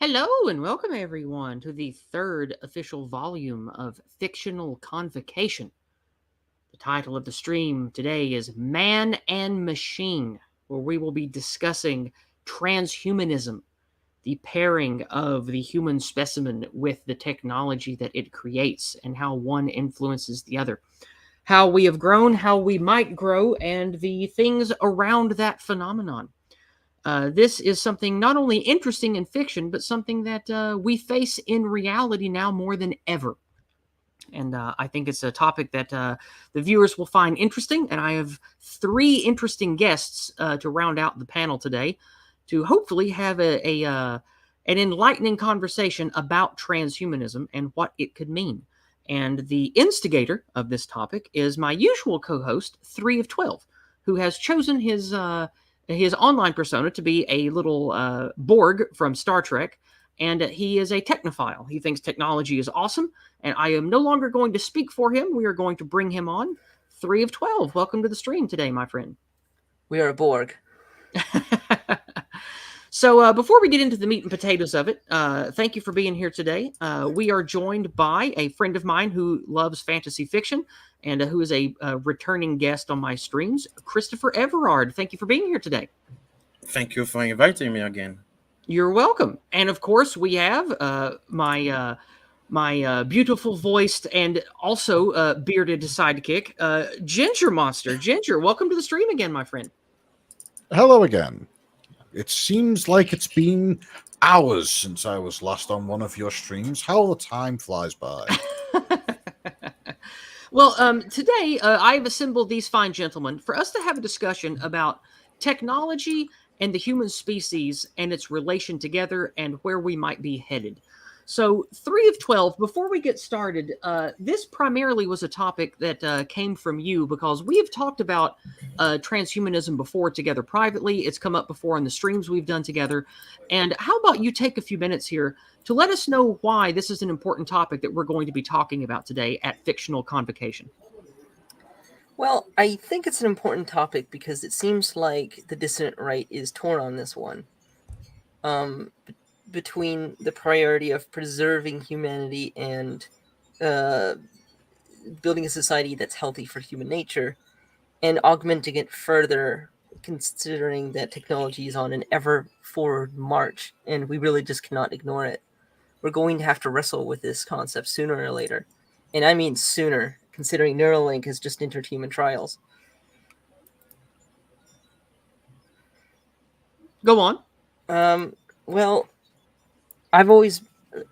Hello and welcome everyone to the third official volume of Fictional Convocation. The title of the stream today is Man and Machine, where we will be discussing transhumanism, the pairing of the human specimen with the technology that it creates and how one influences the other. How we have grown, how we might grow, and the things around that phenomenon. This is something not only interesting in fiction, but something that we face in reality now more than ever. And I think it's a topic that the viewers will find interesting. And I have three interesting guests to round out the panel today to hopefully have an enlightening conversation about transhumanism and what it could mean. And the instigator of this topic is my usual co-host, 3 of 12, who has chosen his online persona to be a little Borg from Star Trek, and he is a technophile. He thinks technology is awesome, and I am no longer going to speak for him. We are going to bring him on. 3 of 12, welcome to the stream today, my friend. We are a Borg. So before we get into the meat and potatoes of it, thank you for being here today. We are joined by a friend of mine who loves fantasy fiction and who is a returning guest on my streams, Christopher Everard. Thank you for being here today. Thank you for inviting me again. You're welcome. And of course, we have my beautiful voiced and also bearded sidekick, Ginger Monster. Ginger, welcome to the stream again, my friend. Hello again. It seems like it's been hours since I was last on one of your streams. How the time flies by. Well, today I've assembled these fine gentlemen for us to have a discussion about technology and the human species and its relation together and where we might be headed. So 3 of 12, before we get started, this primarily was a topic that came from you because we have talked about transhumanism before together privately. It's come up before on the streams we've done together. And how about you take a few minutes here to let us know why this is an important topic that we're going to be talking about today at Fictional Convocation? Well, I think it's an important topic because it seems like the dissident right is torn on this one. Between the priority of preserving humanity and building a society that's healthy for human nature and augmenting it further, considering that technology is on an ever forward march and we really just cannot ignore it. We're going to have to wrestle with this concept sooner or later. And I mean sooner, considering Neuralink has just entered human trials. Go on. Well, I've always,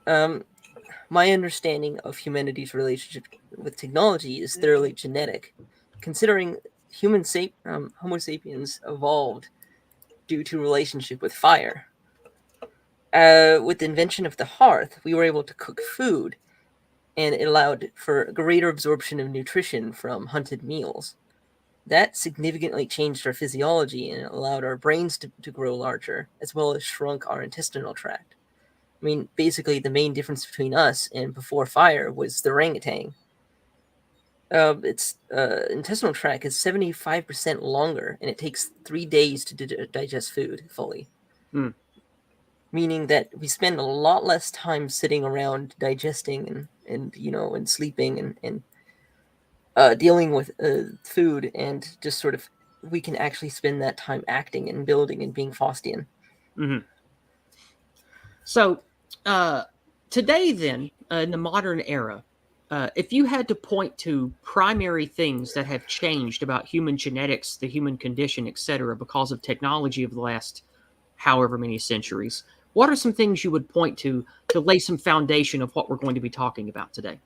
my understanding of humanity's relationship with technology is thoroughly genetic, considering Homo sapiens evolved due to relationship with fire. With the invention of the hearth, we were able to cook food, and it allowed for greater absorption of nutrition from hunted meals. That significantly changed our physiology and allowed our brains to grow larger, as well as shrunk our intestinal tract. I mean, basically, the main difference between us and before fire was the orangutan. Its intestinal tract is 75% longer, and it takes 3 days to digest food fully. Mm. Meaning that we spend a lot less time sitting around digesting and sleeping and dealing with food, and just sort of we can actually spend that time acting and building and being Faustian. Mm-hmm. So today, then, in the modern era, if you had to point to primary things that have changed about human genetics, the human condition, etc., because of technology of the last however many centuries, what are some things you would point to lay some foundation of what we're going to be talking about today?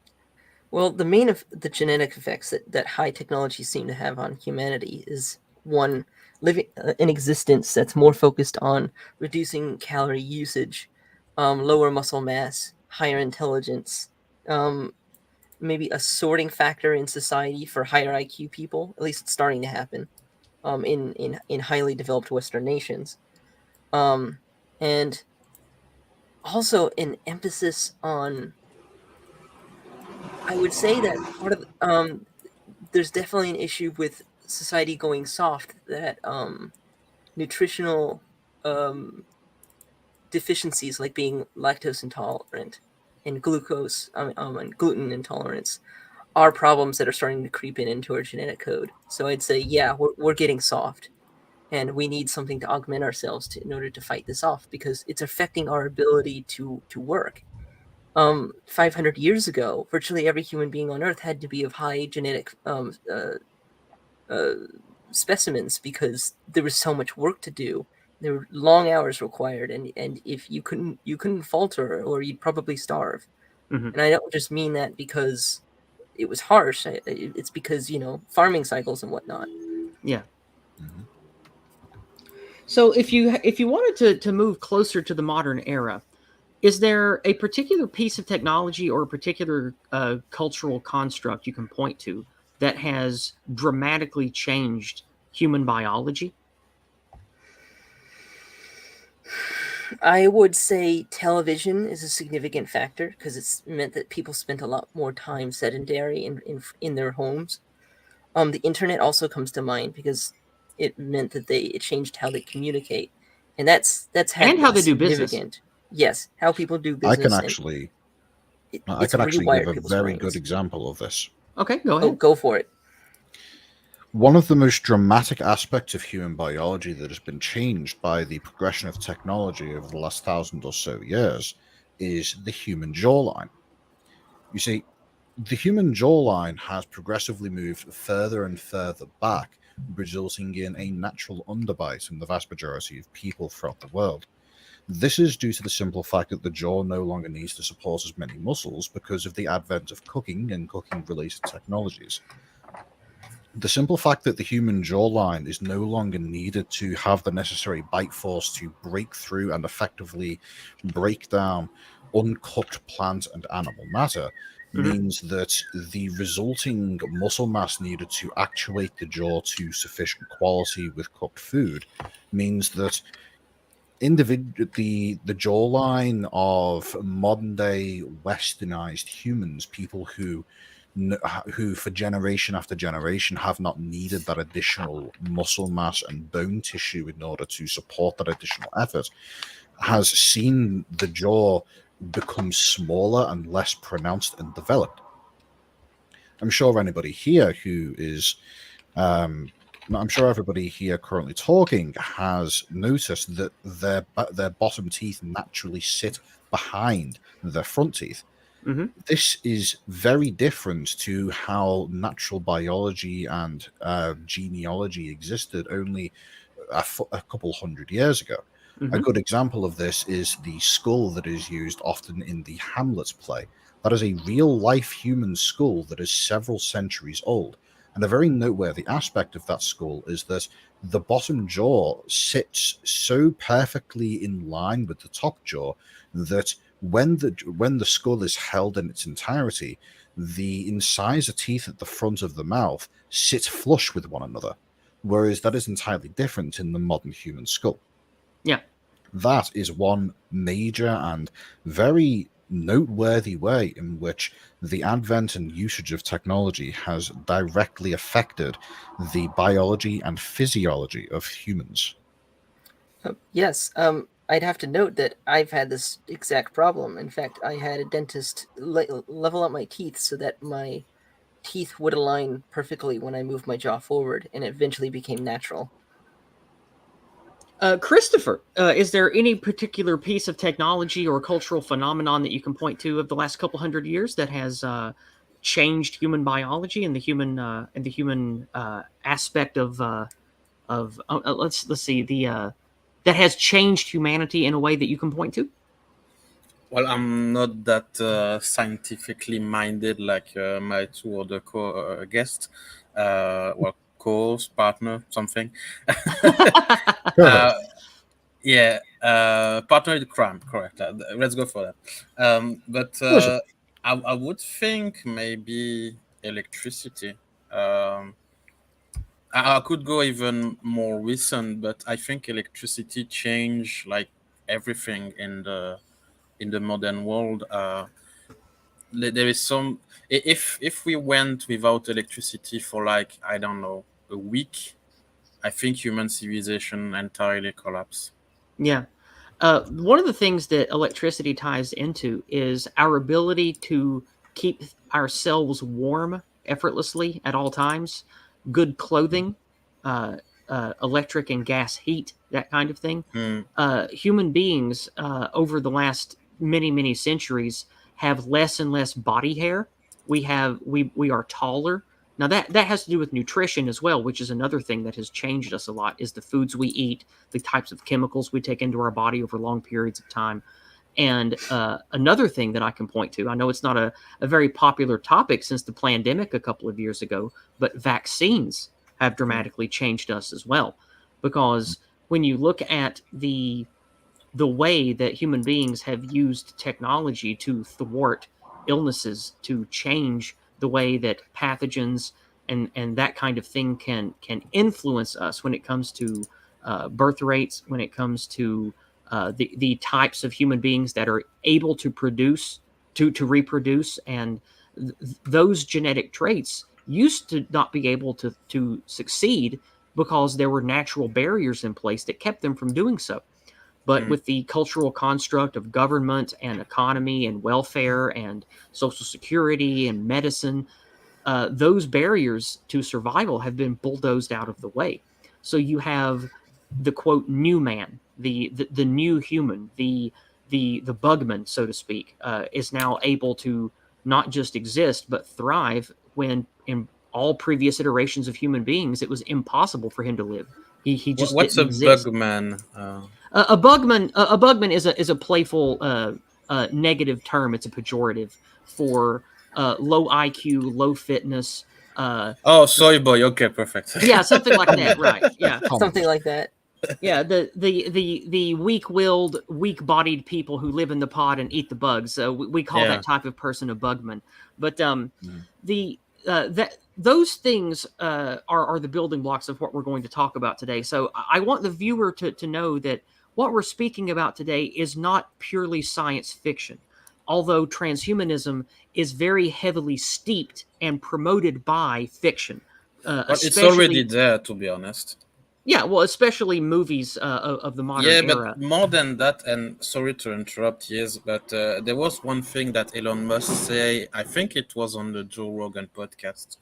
Well, the main of the genetic effects that high technology seem to have on humanity is one, living an existence that's more focused on reducing calorie usage, lower muscle mass, higher intelligence, maybe a sorting factor in society for higher IQ people. At least it's starting to happen in highly developed Western nations, and also an emphasis on. I would say that part of there's definitely an issue with society going soft, that nutritional deficiencies like being lactose intolerant and and gluten intolerance are problems that are starting to creep into our genetic code. So I'd say, yeah, we're getting soft, and we need something to augment ourselves in order to fight this off, because it's affecting our ability to work. 500 years ago, virtually every human being on Earth had to be of high genetic specimens, because there was so much work to do. There were long hours required, and if you couldn't falter, or you'd probably starve. Mm-hmm. And I don't just mean that because it was harsh. It's because farming cycles and whatnot. Yeah. Mhm. So if you wanted to move closer to the modern era, is there a particular piece of technology or a particular cultural construct you can point to that has dramatically changed human biology? I would say television is a significant factor, because it's meant that people spent a lot more time sedentary in their homes. The internet also comes to mind, because it meant that it changed how they communicate, and that's And had how a they do business. significant, yes, how people do I can business. actually, I It's can actually give rewired a people's very brains. good example of this. Okay, go Oh, ahead. go for it. One of the most dramatic aspects of human biology that has been changed by the progression of technology over the last 1,000 or so years is the human jawline. You see, the human jawline has progressively moved further and further back, resulting in a natural underbite in the vast majority of people throughout the world. This is due to the simple fact that the jaw no longer needs to support as many muscles because of the advent of cooking and cooking related technologies. The simple fact that the human jawline is no longer needed to have the necessary bite force to break through and effectively break down uncooked plant and animal matter means that the resulting muscle mass needed to actuate the jaw to sufficient quality with cooked food means that the jawline of modern day westernized humans, people who for generation after generation have not needed that additional muscle mass and bone tissue in order to support that additional effort, has seen the jaw become smaller and less pronounced and developed. I'm sure anybody here who is, I'm sure everybody here currently talking has noticed that their bottom teeth naturally sit behind their front teeth. Hmm. This is very different to how natural biology and genealogy existed only a couple hundred years ago. A Hmm. good example of this is the skull that is used often in the Hamlet play. That is a real life human skull that is several centuries old. And a very noteworthy aspect of that skull is that the bottom jaw sits so perfectly in line with the top jaw that when the skull is held in its entirety, the incisor teeth at the front of the mouth sit flush with one another, whereas that is entirely different in the modern human skull. Yeah. That is one major and very noteworthy way in which the advent and usage of technology has directly affected the biology and physiology of humans. Yes, I'd have to note that I've had this exact problem. In fact, I had a dentist level out my teeth so that my teeth would align perfectly when I moved my jaw forward, and it eventually became natural. Christopher, is there any particular piece of technology or cultural phenomenon that you can point to of the last couple hundred years that has changed human biology and the human aspect of let's see the that has changed humanity in a way that you can point to? Well, I'm not that scientifically minded like my two other guests, well, co-host, partner, something. uh, yeah, partner in crime, correct. Let's go for that. But Listen, I would think maybe electricity. I could go even more recent, but I think electricity changed like everything in the modern world. There is some, if we went without electricity for like, I don't know, a week, I think human civilization entirely collapse. Yeah. One of the things that electricity ties into is our ability to keep ourselves warm effortlessly at all times, good clothing, uh, electric and gas heat, that kind of thing. Hmm. Human beings over the last many centuries have less and less body hair. We are taller. Now that has to do with nutrition as well, which is another thing that has changed us a lot. Is the foods we eat, the types of chemicals we take into our body over long periods of time. And another thing that I can point to, I know it's not a very popular topic since the pandemic a couple of years ago, but vaccines have dramatically changed us as well. Because when you look at the way that human beings have used technology to thwart illnesses, to change the way that pathogens and that kind of thing can influence us when it comes to birth rates, when it comes to the types of human beings that are able to produce to reproduce, and those genetic traits used to not be able to succeed because there were natural barriers in place that kept them from doing so. But Hmm. with the cultural construct of government and economy and welfare and social security and medicine, those barriers to survival have been bulldozed out of the way. So you have the quote new man, the new human, the bugman, so to speak, is now able to not just exist but thrive when in all previous iterations of human beings it was impossible for him to live. He just What's didn't a exist. bug man? A bugman is a playful negative term. It's a pejorative for low IQ, low fitness. Oh, soy boy. Okay, perfect. Yeah, something like that. Right. Yeah. Something like that. Yeah. The weak-willed, weak-bodied people who live in the pod and eat the bugs. So we call Yeah. that type of person a bugman. But Mm. the that those things are the building blocks of what we're going to talk about today. So I want the viewer to know that what we're speaking about today is not purely science fiction, although transhumanism is very heavily steeped and promoted by fiction, Well, it's already especially. there, to be honest. Yeah, well, especially movies of the modern Yeah, but era. more than that, and sorry to interrupt, yes, but there was one thing that Elon Musk say. I think it was on the Joe Rogan podcast.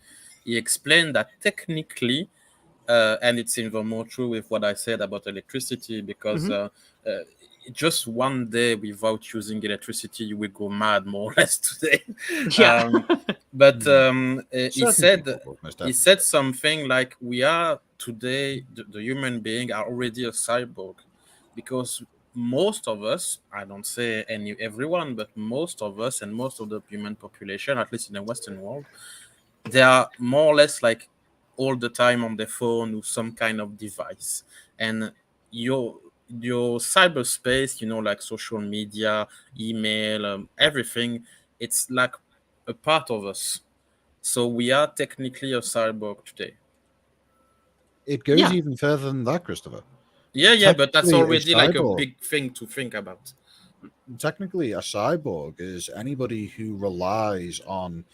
He explained that technically, and it's even more true with what I said about electricity, because Mhm. uh, just one day without using electricity, you will go mad, more or less today. Yeah. um, but he Certain said people will, most he definitely. said something like, "We are today, the human being are already a cyborg, because most of us, I don't say everyone, but most of us and most of the human population, at least in the Western world, they are more or less like all the time on their phone with some kind of device. And your cyberspace, like social media, email, everything, it's like a part of us. So we are technically a cyborg today. It goes Yeah. even further than that, Christopher. Yeah, but that's Technically, a already like a cyborg. big thing to think about. Technically, a cyborg is anybody who relies on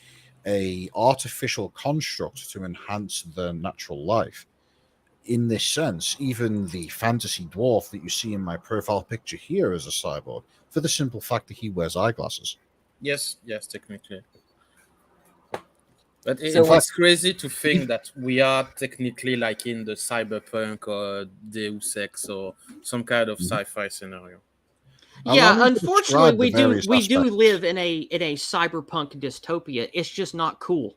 a artificial construct to enhance their natural life. In this sense, even the fantasy dwarf that you see in my profile picture here is a cyborg, for the simple fact that he wears eyeglasses. Yes, technically. But So In what? it's fact, crazy to think even, that we are technically like in the cyberpunk or Deus Ex or some kind of Mhm. sci-fi scenario. Allow Yeah, me to unfortunately describe the we do various we do aspects. live in a cyberpunk dystopia. It's just not cool.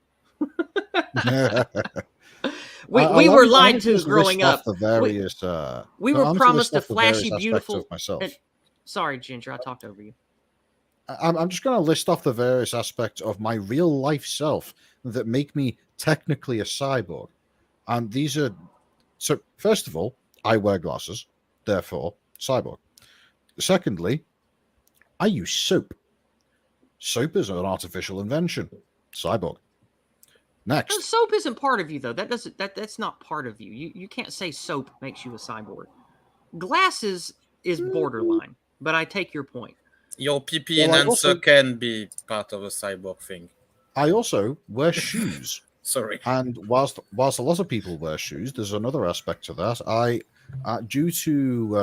We Allow were me. Allow me lied to to just list growing off up. the We various. we were Allow me to list promised a off the flashy, various aspects of beautiful. And myself. sorry, Ginger, I talked over you. I'm just going to list off the various aspects of my real life self that make me technically a cyborg. And these are so. First of all, I wear glasses, therefore cyborg. Secondly, I use soap. Soap is an artificial invention. Cyborg. No, Next, soap isn't part of you though. That's not part of you. You can't say soap makes you a cyborg. Glasses is borderline, but I take your point. Your PP well, enhancer can be part of a cyborg thing. I also wear shoes. Sorry. And whilst a lot of people wear shoes, there's another aspect to that. Due to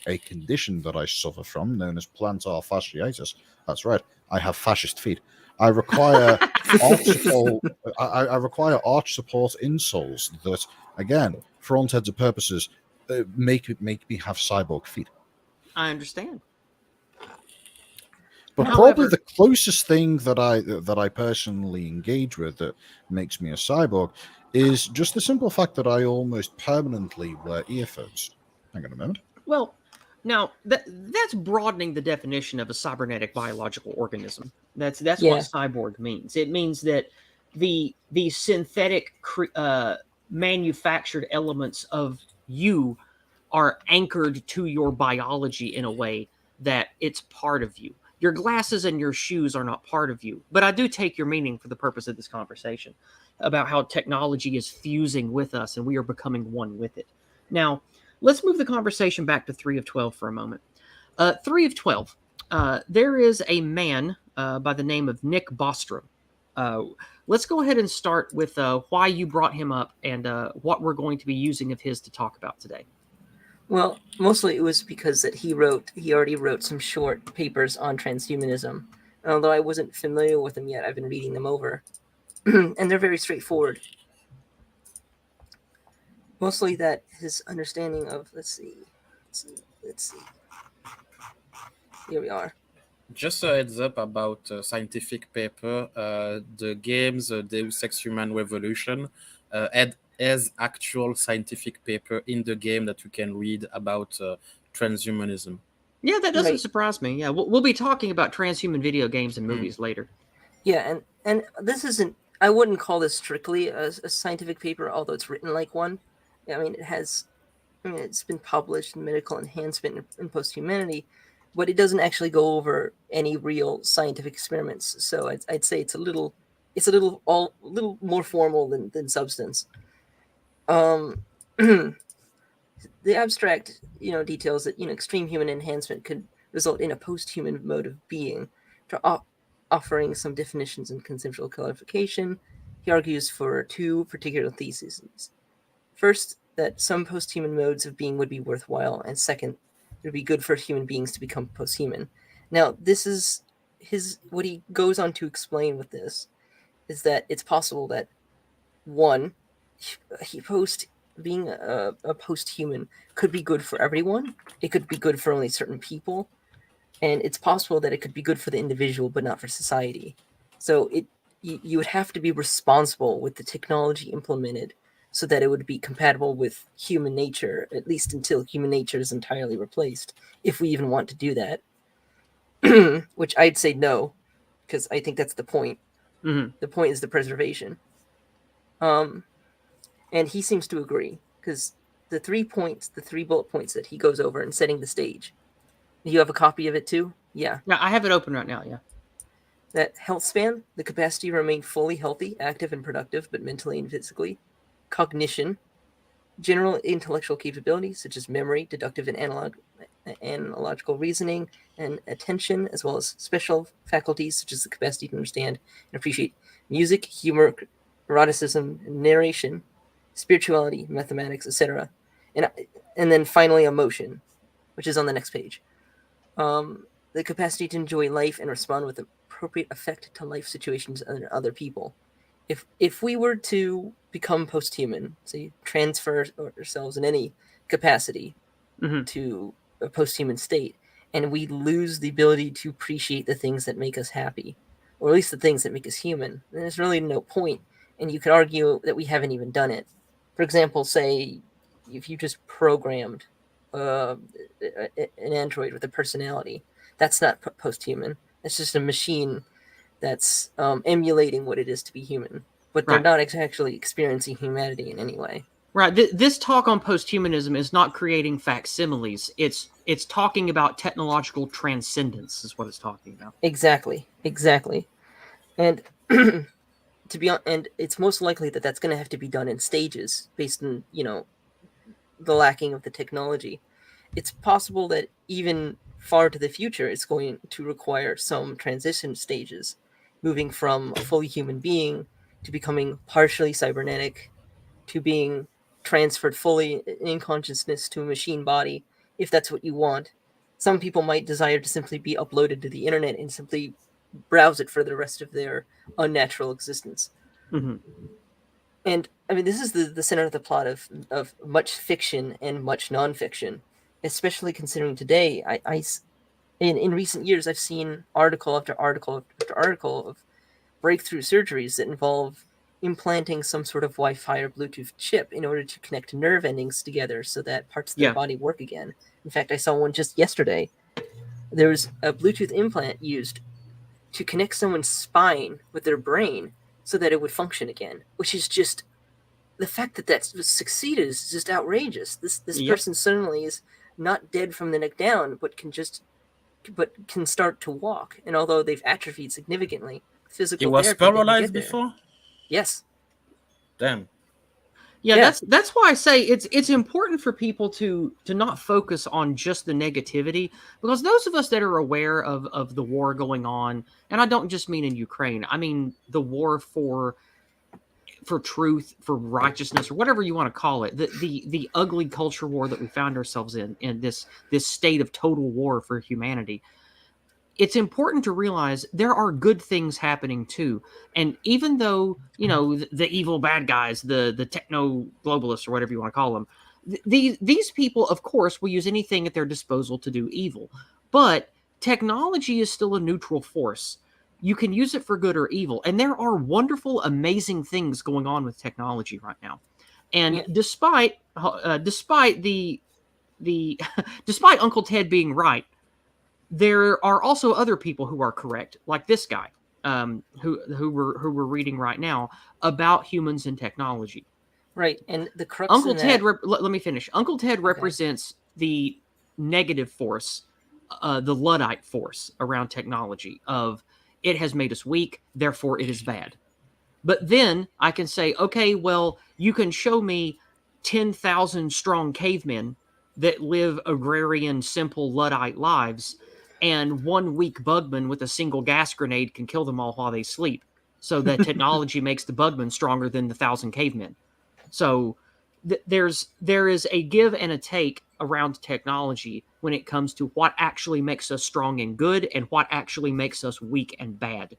a condition that I suffer from, known as plantar fasciitis. That's right. I have fascist feet. I require arch support. I require arch support insoles that, again, for all intents and purposes, make me have cyborg feet. I understand. But probably However, the closest thing that I personally engage with that makes me a cyborg is just the simple fact that I almost permanently wear earphones. Hang on a minute. well, now that's broadening the definition of a cybernetic biological organism. That's what Yeah. cyborg means. It means that the synthetic manufactured elements of you are anchored to your biology in a way that it's part of you. Your glasses and your shoes are not part of you, but I do take your meaning for the purpose of this conversation about how technology is fusing with us and we are becoming one with it. Now, let's move the conversation back to 3 of 12 for a moment. 3 of 12. There is a man by the name of Nick Bostrom. Uh, let's go ahead and start with why you brought him up and what we're going to be using of his to talk about today. Well, mostly it was because that he already wrote some short papers on transhumanism. And although I wasn't familiar with them yet, I've been reading them over. And they're very straightforward. Mostly that his understanding of, let's see. Here we are. Just a heads up about scientific paper. The games Deus Ex Human Revolution has actual scientific paper in the game that you can read about transhumanism. Yeah, that doesn't Right. surprise me. Yeah, we'll be talking about transhuman video games and Mm. movies later. Yeah, and this isn't. I wouldn't call this strictly a scientific paper, although it's written like one. I mean, it has. I mean, it's been published in Medical Enhancement and Posthumanity, but it doesn't actually go over any real scientific experiments. So I'd say it's a little more formal than substance. The abstract, details that extreme human enhancement could result in a post-human mode of being, offering some definitions and conceptual clarification. He argues for two particular theses. First, that some post-human modes of being would be worthwhile, and second, it would be good for human beings to become post-human. Now, this is what he goes on to explain with this is that it's possible that one, being a post-human could be good for everyone. It could be good for only certain people, and it's possible that it could be good for the individual but not for society. So you would have to be responsible with the technology implemented so that it would be compatible with human nature, at least until human nature is entirely replaced, if we even want to do that. Which I'd say no, because I think that's the point. Mm-hmm. The point is the preservation. And he seems to agree, because the 3 bullet points that he goes over in setting the stage. You have a copy of it too? Yeah. Yeah, I have it open right now, yeah. That health span, the capacity to remain fully healthy, active, and productive, but mentally and physically. Cognition, general intellectual capabilities such as memory, deductive and analogical reasoning, and attention, as well as special faculties such as the capacity to understand and appreciate music, humor, eroticism, narration, spirituality, mathematics, etc. And then finally, emotion, which is on the next page. The capacity to enjoy life and respond with appropriate effect to life situations and other people. If we were to become post-human, say transfer ourselves in any capacity to a post-human state, and we lose the ability to appreciate the things that make us happy, or at least the things that make us human, then there's really no point. And you could argue that we haven't even done it. For example, say if you just programmed an android with a personality, that's not post-human. It's just a machine that's emulating what it is to be human, but they're not actually experiencing humanity in any way. Right. This talk on posthumanism is not creating facsimiles. It's talking about technological transcendence is what it's talking about. Exactly. And to be honest, and it's most likely that that's going to have to be done in stages based on, the lacking of the technology. It's possible that even far to the future, it's going to require some transition stages, moving from a fully human being to becoming partially cybernetic, to being transferred fully in consciousness to a machine body, if that's what you want. Some people might desire to simply be uploaded to the internet and simply browse it for the rest of their unnatural existence. Mm-hmm. And I mean, this is the center of the plot of much fiction and much nonfiction, especially considering today. In recent years, I've seen article after article after article of breakthrough surgeries that involve implanting some sort of Wi-Fi or Bluetooth chip in order to connect nerve endings together so that parts of their body work again. In fact, I saw one just yesterday. There was a Bluetooth implant used to connect someone's spine with their brain so that it would function again, which is just, the fact that succeeded is just outrageous. This person suddenly is not dead from the neck down, but can start to walk. And although they've atrophied significantly, physical He was therapy didn't paralyzed get there. before? Yes. Damn. Yeah, that's why I say it's important for people to not focus on just the negativity, because those of us that are aware of the war going on, and I don't just mean in Ukraine, I mean the war for truth, for righteousness, or whatever you want to call it, the ugly culture war that we found ourselves in this state of total war for humanity. It's important to realize there are good things happening too. And even though, the evil bad guys, the techno globalists or whatever you want to call them, these people, of course, will use anything at their disposal to do evil. But technology is still a neutral force. You can use it for good or evil. And there are wonderful, amazing things going on with technology right now. And despite despite Uncle Ted being right, there are also other people who are correct, like this guy, who we're reading right now about humans and technology. Right, and the crux. Uncle Ted. Let me finish. Uncle Ted represents the negative force, the Luddite force around technology. Of it has made us weak, therefore it is bad. But then I can say, okay, well, you can show me 10,000 strong cavemen that live agrarian, simple Luddite lives, and one weak bugman with a single gas grenade can kill them all while they sleep. So that technology makes the bugman stronger than the 1,000 cavemen. So there is a give and a take around technology when it comes to what actually makes us strong and good and what actually makes us weak and bad.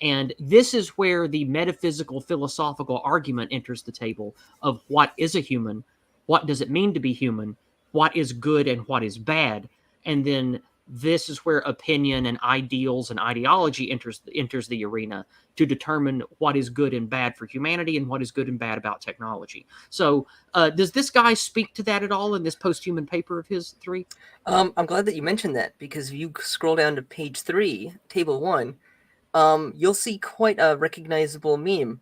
And this is where the metaphysical philosophical argument enters the table of what is a human, what does it mean to be human, what is good and what is bad. And then this is where opinion and ideals and ideology enters the arena to determine what is good and bad for humanity and what is good and bad about technology. So does this guy speak to that at all in this post-human paper of his 3? I'm glad that you mentioned that, because if you scroll down to page 3, table 1, you'll see quite a recognizable meme.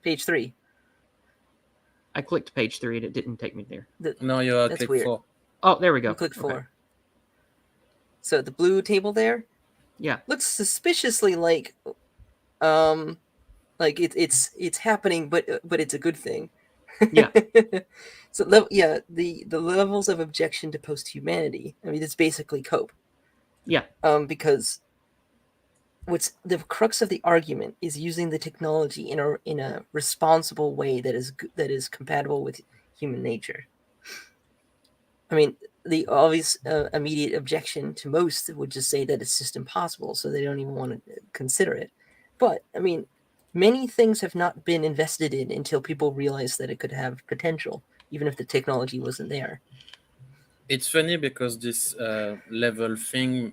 Page 3. I clicked page 3 and it didn't take me there. No, you That's click weird. 4. Oh, there we go. You click 4. Okay. So the blue table there, Yeah, looks suspiciously like it's happening, but it's a good thing. Yeah. So the levels of objection to post-humanity. I mean, it's basically cope. Yeah. Because what's the crux of the argument is using the technology in a responsible way that is compatible with human nature. I mean, the obvious immediate objection to most would just say that it's just impossible, so they don't even want to consider it. But I mean, many things have not been invested in until people realized that it could have potential, even if the technology wasn't there. It's funny because this level thing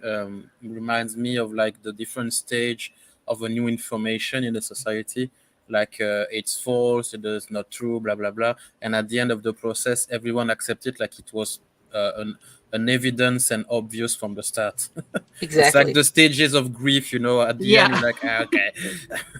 reminds me of like the different stage of a new information in the society. Like it's false, it is not true, blah blah blah. And at the end of the process, everyone accepts it like it was an evidence and obvious from the start. It's like Exactly. the stages of grief, you know. At the Yeah. end, you're like, okay.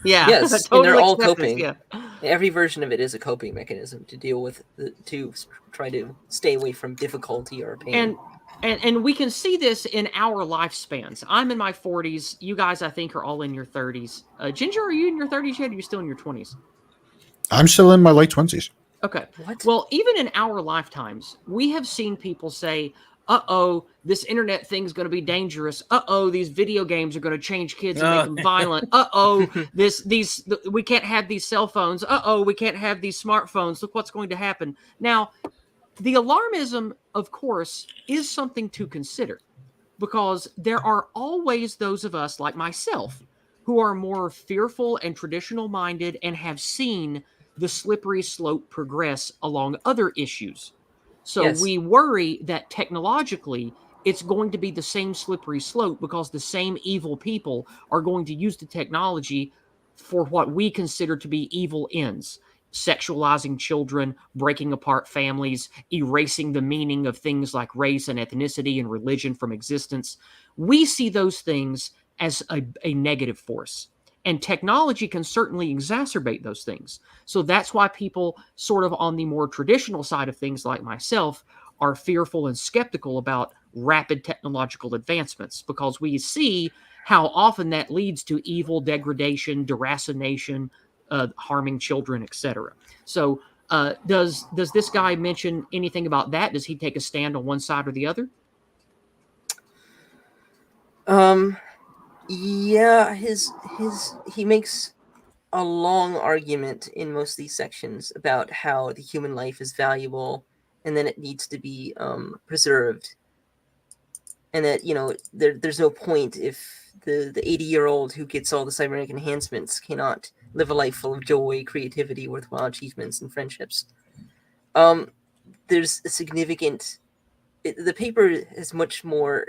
Yeah. Yes, and Total they're all acceptance, coping. Yeah. Every version of it is a coping mechanism to deal with to try to stay away from difficulty or pain. And we can see this in our lifespans. I'm in my 40s. You guys, I think, are all in your 30s. Ginger, are you in your 30s yet? Or are you still in your 20s? I'm still in my late 20s. Okay. What? Well, even in our lifetimes, we have seen people say, uh-oh, this internet thing's going to be dangerous. Uh-oh, these video games are going to change kids and make them violent. Uh-oh, we can't have these cell phones. Uh-oh, we can't have these smartphones. Look what's going to happen. Now, the alarmism, of course, is something to consider, because there are always those of us like myself who are more fearful and traditional minded and have seen the slippery slope progress along other issues. So Yes. we worry that technologically it's going to be the same slippery slope, because the same evil people are going to use the technology for what we consider to be evil ends: sexualizing children, breaking apart families, erasing the meaning of things like race and ethnicity and religion from existence. We see those things as a negative force. And technology can certainly exacerbate those things. So that's why people, sort of on the more traditional side of things like myself, are fearful and skeptical about rapid technological advancements, because we see how often that leads to evil, degradation, deracination, harming children, etc. So does this guy mention anything about that? Does he take a stand on one side or the other? Yeah, he makes a long argument in most of these sections about how the human life is valuable and then it needs to be preserved, and that there's no point if the 80-year-old who gets all the cybernetic enhancements cannot live a life full of joy, creativity, worthwhile achievements, and friendships. There's a significant the paper has much more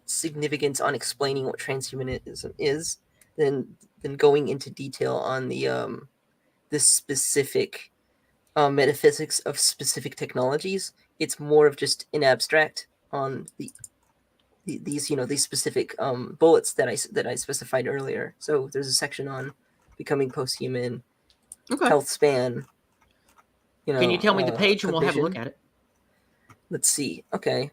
significance on explaining what transhumanism is than going into detail on the specific metaphysics of specific technologies. It's more of just an abstract on these specific bullets that I specified earlier. So there's a section on becoming post-human, Okay. health span. Can you tell me the page and we'll have a look cognition. at it? Let's see. Okay.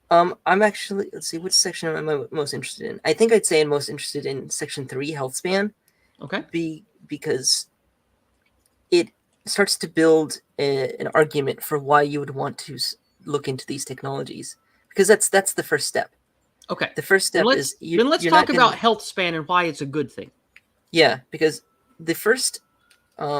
I'm actually, let's see, which section am I most interested in? I think I'd say I'm most interested in section 3, health span. Okay. Because it starts to build an argument for why you would want to look into these technologies, because that's the first step. Okay. The first step is let's talk about health span and why it's a good thing. Yeah, because the first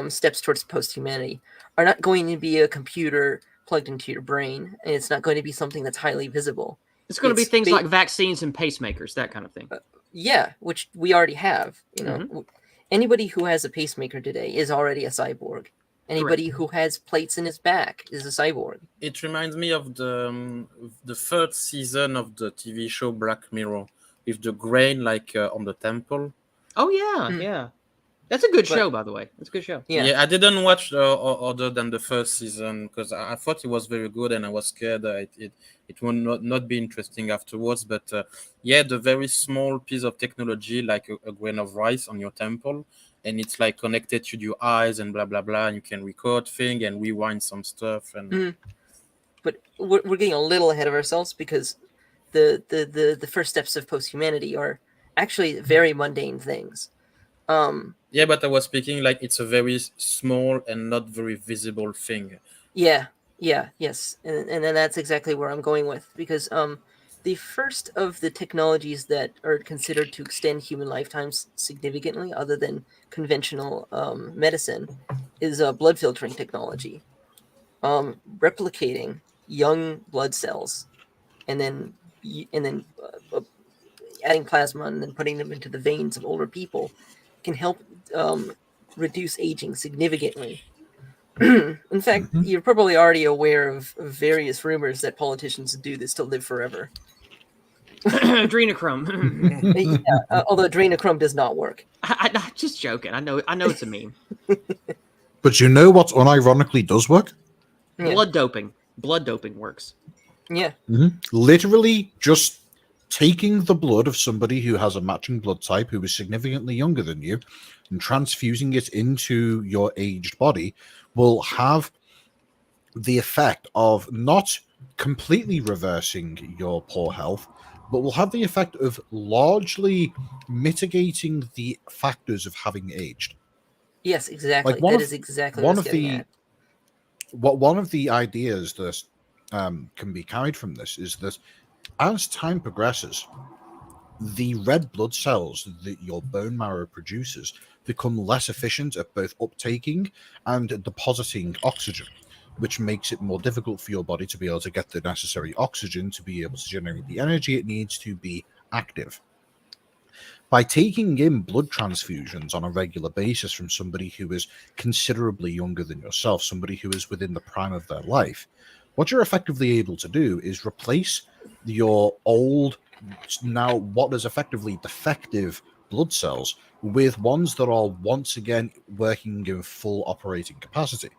steps towards post-humanity are not going to be a computer plugged into your brain, and it's not going to be something that's highly visible. It's going to be things like vaccines and pacemakers, that kind of thing. Yeah, which we already have. Anybody who has a pacemaker today is already a cyborg. Anybody who has plates in his back is a cyborg. It reminds me of the third season of the TV show Black Mirror, with the grain on the temple. Oh yeah. That's a good show, by the way. It's a good show. Yeah, I didn't watch other than the first season because I thought it was very good, and I was scared that it will not be interesting afterwards. But the very small piece of technology, like a grain of rice on your temple, and it's like connected to your eyes and blah blah blah, and you can record things and rewind some stuff. And but we're getting a little ahead of ourselves because the first steps of post-humanity are actually very mundane things. But I was speaking like it's a very small and not very visible thing. Yes, and then that's exactly where I'm going with, because the first of the technologies that are considered to extend human lifetimes significantly, other than conventional medicine, is blood filtering technology, replicating young blood cells, and then adding plasma and then putting them into the veins of older people can help reduce aging significantly. In fact, you're probably already aware of various rumors that politicians do this to live forever. Adrenochrome. Although adrenochrome does not work. I'm just joking. I know it's a meme. But you know what unironically does work? Blood doping. Blood doping works. Yeah. Literally just taking the blood of somebody who has a matching blood type who is significantly younger than you and transfusing it into your aged body will have the effect of not completely reversing your poor health, but will have the effect of largely mitigating the factors of having aged. Yes, exactly. That is exactly what I was getting at. One of the ideas that can be carried from this is that as time progresses, the red blood cells that your bone marrow produces become less efficient at both uptaking and depositing oxygen, which makes it more difficult for your body to be able to get the necessary oxygen to be able to generate the energy it needs to be active. By taking in blood transfusions on a regular basis from somebody who is considerably younger than yourself, somebody who is within the prime of their life, what you're effectively able to do is replace your old, now what is effectively defective blood cells with ones that are once again working in full operating capacity,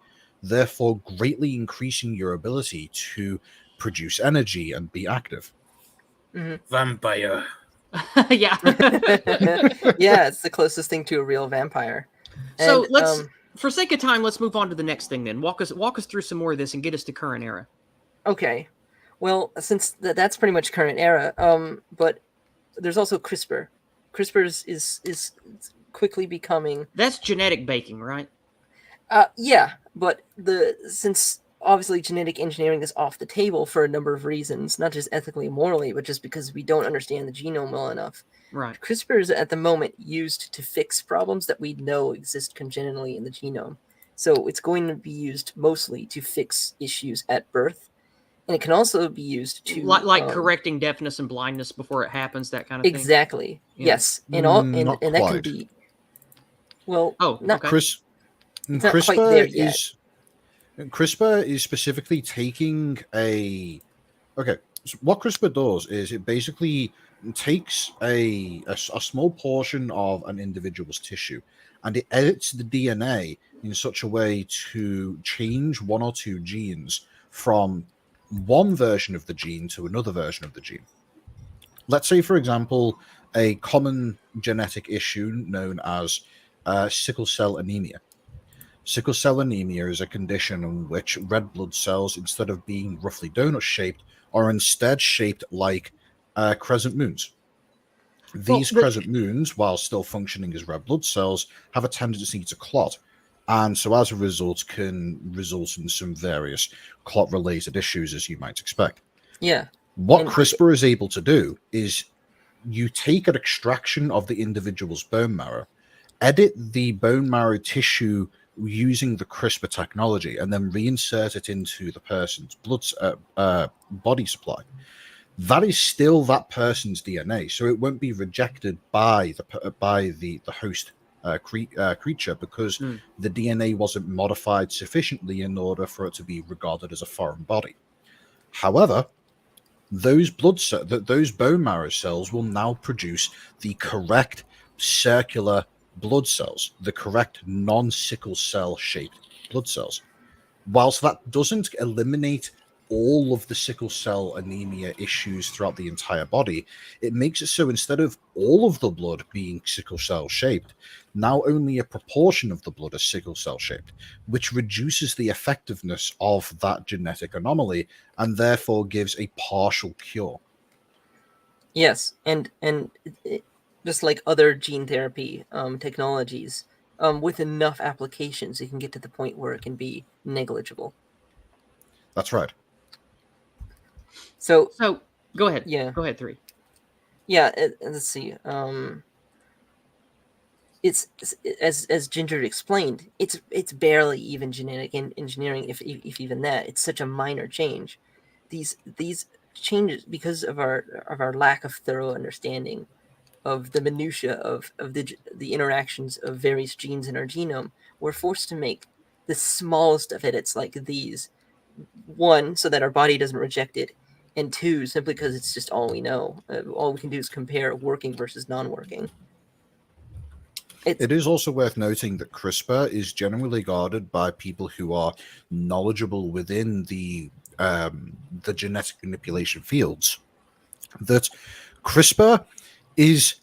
therefore greatly increasing your ability to produce energy and be active. Vampire. Yeah. Yeah, it's the closest thing to a real vampire. So let's, for sake of time, let's move on to the next thing then. Walk us through some more of this and get us to current era. Okay. Well, since that's pretty much current era, but there's also CRISPR. CRISPR is quickly becoming... That's genetic baking, right? Yeah, but since obviously genetic engineering is off the table for a number of reasons, not just ethically and morally, but just because we don't understand the genome well enough. Right. CRISPR is at the moment used to fix problems that we know exist congenitally in the genome. So it's going to be used mostly to fix issues at birth. And it can also be used to... Like correcting deafness and blindness before it happens, that kind of thing? Exactly. Yeah. Yes. And that can be... Well, not... CRISPR is specifically taking a... Okay, so what CRISPR does is it basically takes a small portion of an individual's tissue and it edits the DNA in such a way to change one or two genes from one version of the gene to another version of the gene. Let's say, for example, a common genetic issue known as sickle cell anemia. Sickle cell anemia is a condition in which red blood cells, instead of being roughly donut-shaped, are instead shaped like crescent moons. These crescent moons, while still functioning as red blood cells, have a tendency to clot, and so as a result can result in some various clot-related issues, as you might expect. Yeah. What CRISPR is able to do is you take an extraction of the individual's bone marrow, edit the bone marrow tissue using the CRISPR technology and then reinsert it into the person's body supply, that is still that person's DNA. So it won't be rejected by the host creature, because the DNA wasn't modified sufficiently in order for it to be regarded as a foreign body. However, those those bone marrow cells will now produce the correct circular blood cells, the correct non-sickle cell shaped blood cells. Whilst that doesn't eliminate all of the sickle cell anemia issues throughout the entire body, it makes it so instead of all of the blood being sickle cell shaped, now only a proportion of the blood is sickle cell shaped, which reduces the effectiveness of that genetic anomaly and therefore gives a partial cure. Yes, and just like other gene therapy technologies, with enough applications, it can get to the point where it can be negligible. That's right. So go ahead. Yeah. Go ahead, 3. Yeah, let's see. It's as Ginger explained, it's barely even genetic engineering, if even that. It's such a minor change. These changes, because of our lack of thorough understanding of the minutia of the interactions of various genes in our genome, we're forced to make the smallest of edits like these. 1, so that our body doesn't reject it, and 2, simply because it's just all we know. All we can do is compare working versus non-working. It is also worth noting that CRISPR is generally regarded by people who are knowledgeable within the genetic manipulation fields, that CRISPR is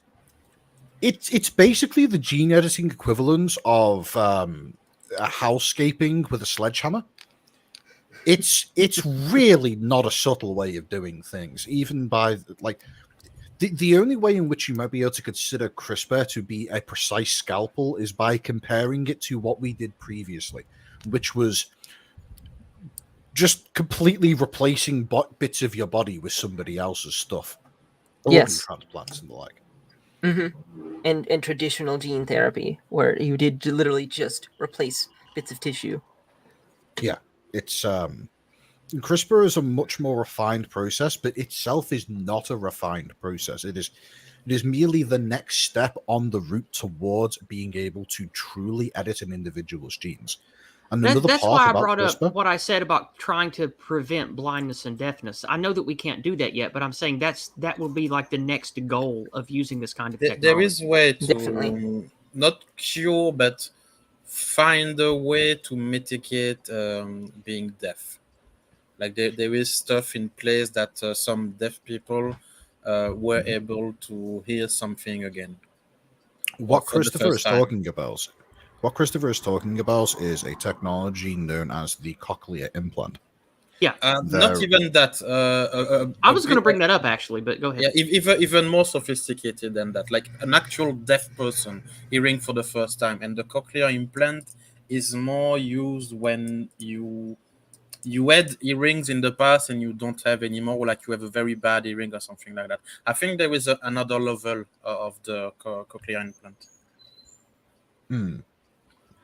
it's basically the gene editing equivalent of housekeeping with a sledgehammer. It's really not a subtle way of doing things, even by like the only way in which you might be able to consider CRISPR to be a precise scalpel is by comparing it to what we did previously, which was just completely replacing bits of your body with somebody else's stuff. Organ transplants and the like. Mm-hmm. And traditional gene therapy, where you did literally just replace bits of tissue. Yeah, it's CRISPR is a much more refined process, but itself is not a refined process. It is merely the next step on the route towards being able to truly edit an individual's genes. And That's why I brought up what I said about trying to prevent blindness and deafness. I know that we can't do that yet, but I'm saying that will be like the next goal of using this kind of technology. There is a way to Definitely. not cure, but find a way to mitigate being deaf. Like there is stuff in place that some deaf people were able to hear something again. What Christopher is talking about is a technology known as the cochlear implant. Yeah. Not even that. I was going to bring that up actually, but go ahead. Yeah, even more sophisticated than that. Like an actual deaf person hearing for the first time, and the cochlear implant is more used when you had earrings in the past and you don't have anymore, like you have a very bad hearing or something like that. I think there is another level of the cochlear implant.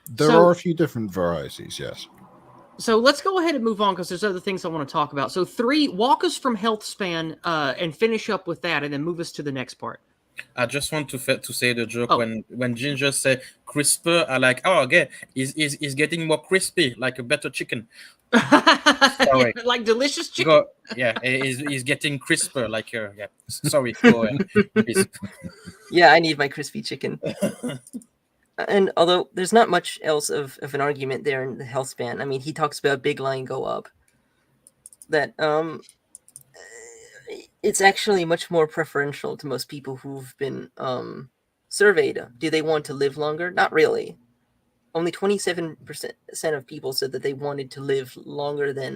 There are a few different varieties, yes. So let's go ahead and move on, because there's other things I want to talk about. So 3, walk us from health span and finish up with that, and then move us to the next part. I just want to say the joke when Ginger say CRISPR, I like, oh, okay, he's getting more crispy, like a better chicken. Sorry. Like delicious chicken. He's getting crisper, like yeah. Sorry, go ahead. Yeah, I need my crispy chicken. And although there's not much else of an argument there in the health span, I mean, he talks about big line go up. That it's actually much more preferential to most people who've been surveyed. Do they want to live longer? Not really. Only 27% of people said that they wanted to live longer than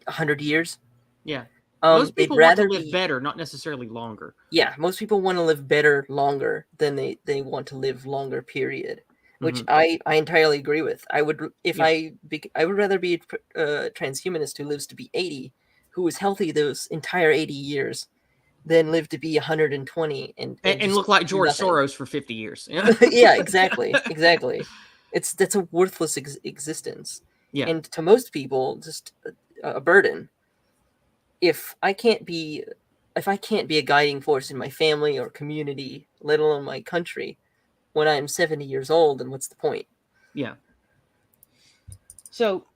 100 years. Yeah. Most people want to live better, not necessarily longer. Yeah, most people want to live better longer than they want to live longer, period. Which I entirely agree with. I would I would rather be a transhumanist who lives to be 80, who is healthy those entire 80 years, then live to be 120 and And just look like do George nothing. Soros for 50 years. Yeah. Yeah, exactly. That's a worthless existence, Yeah. and to most people, just a burden. If I can't be a guiding force in my family or community, let alone my country, when I'm 70 years old, then what's the point? Yeah. So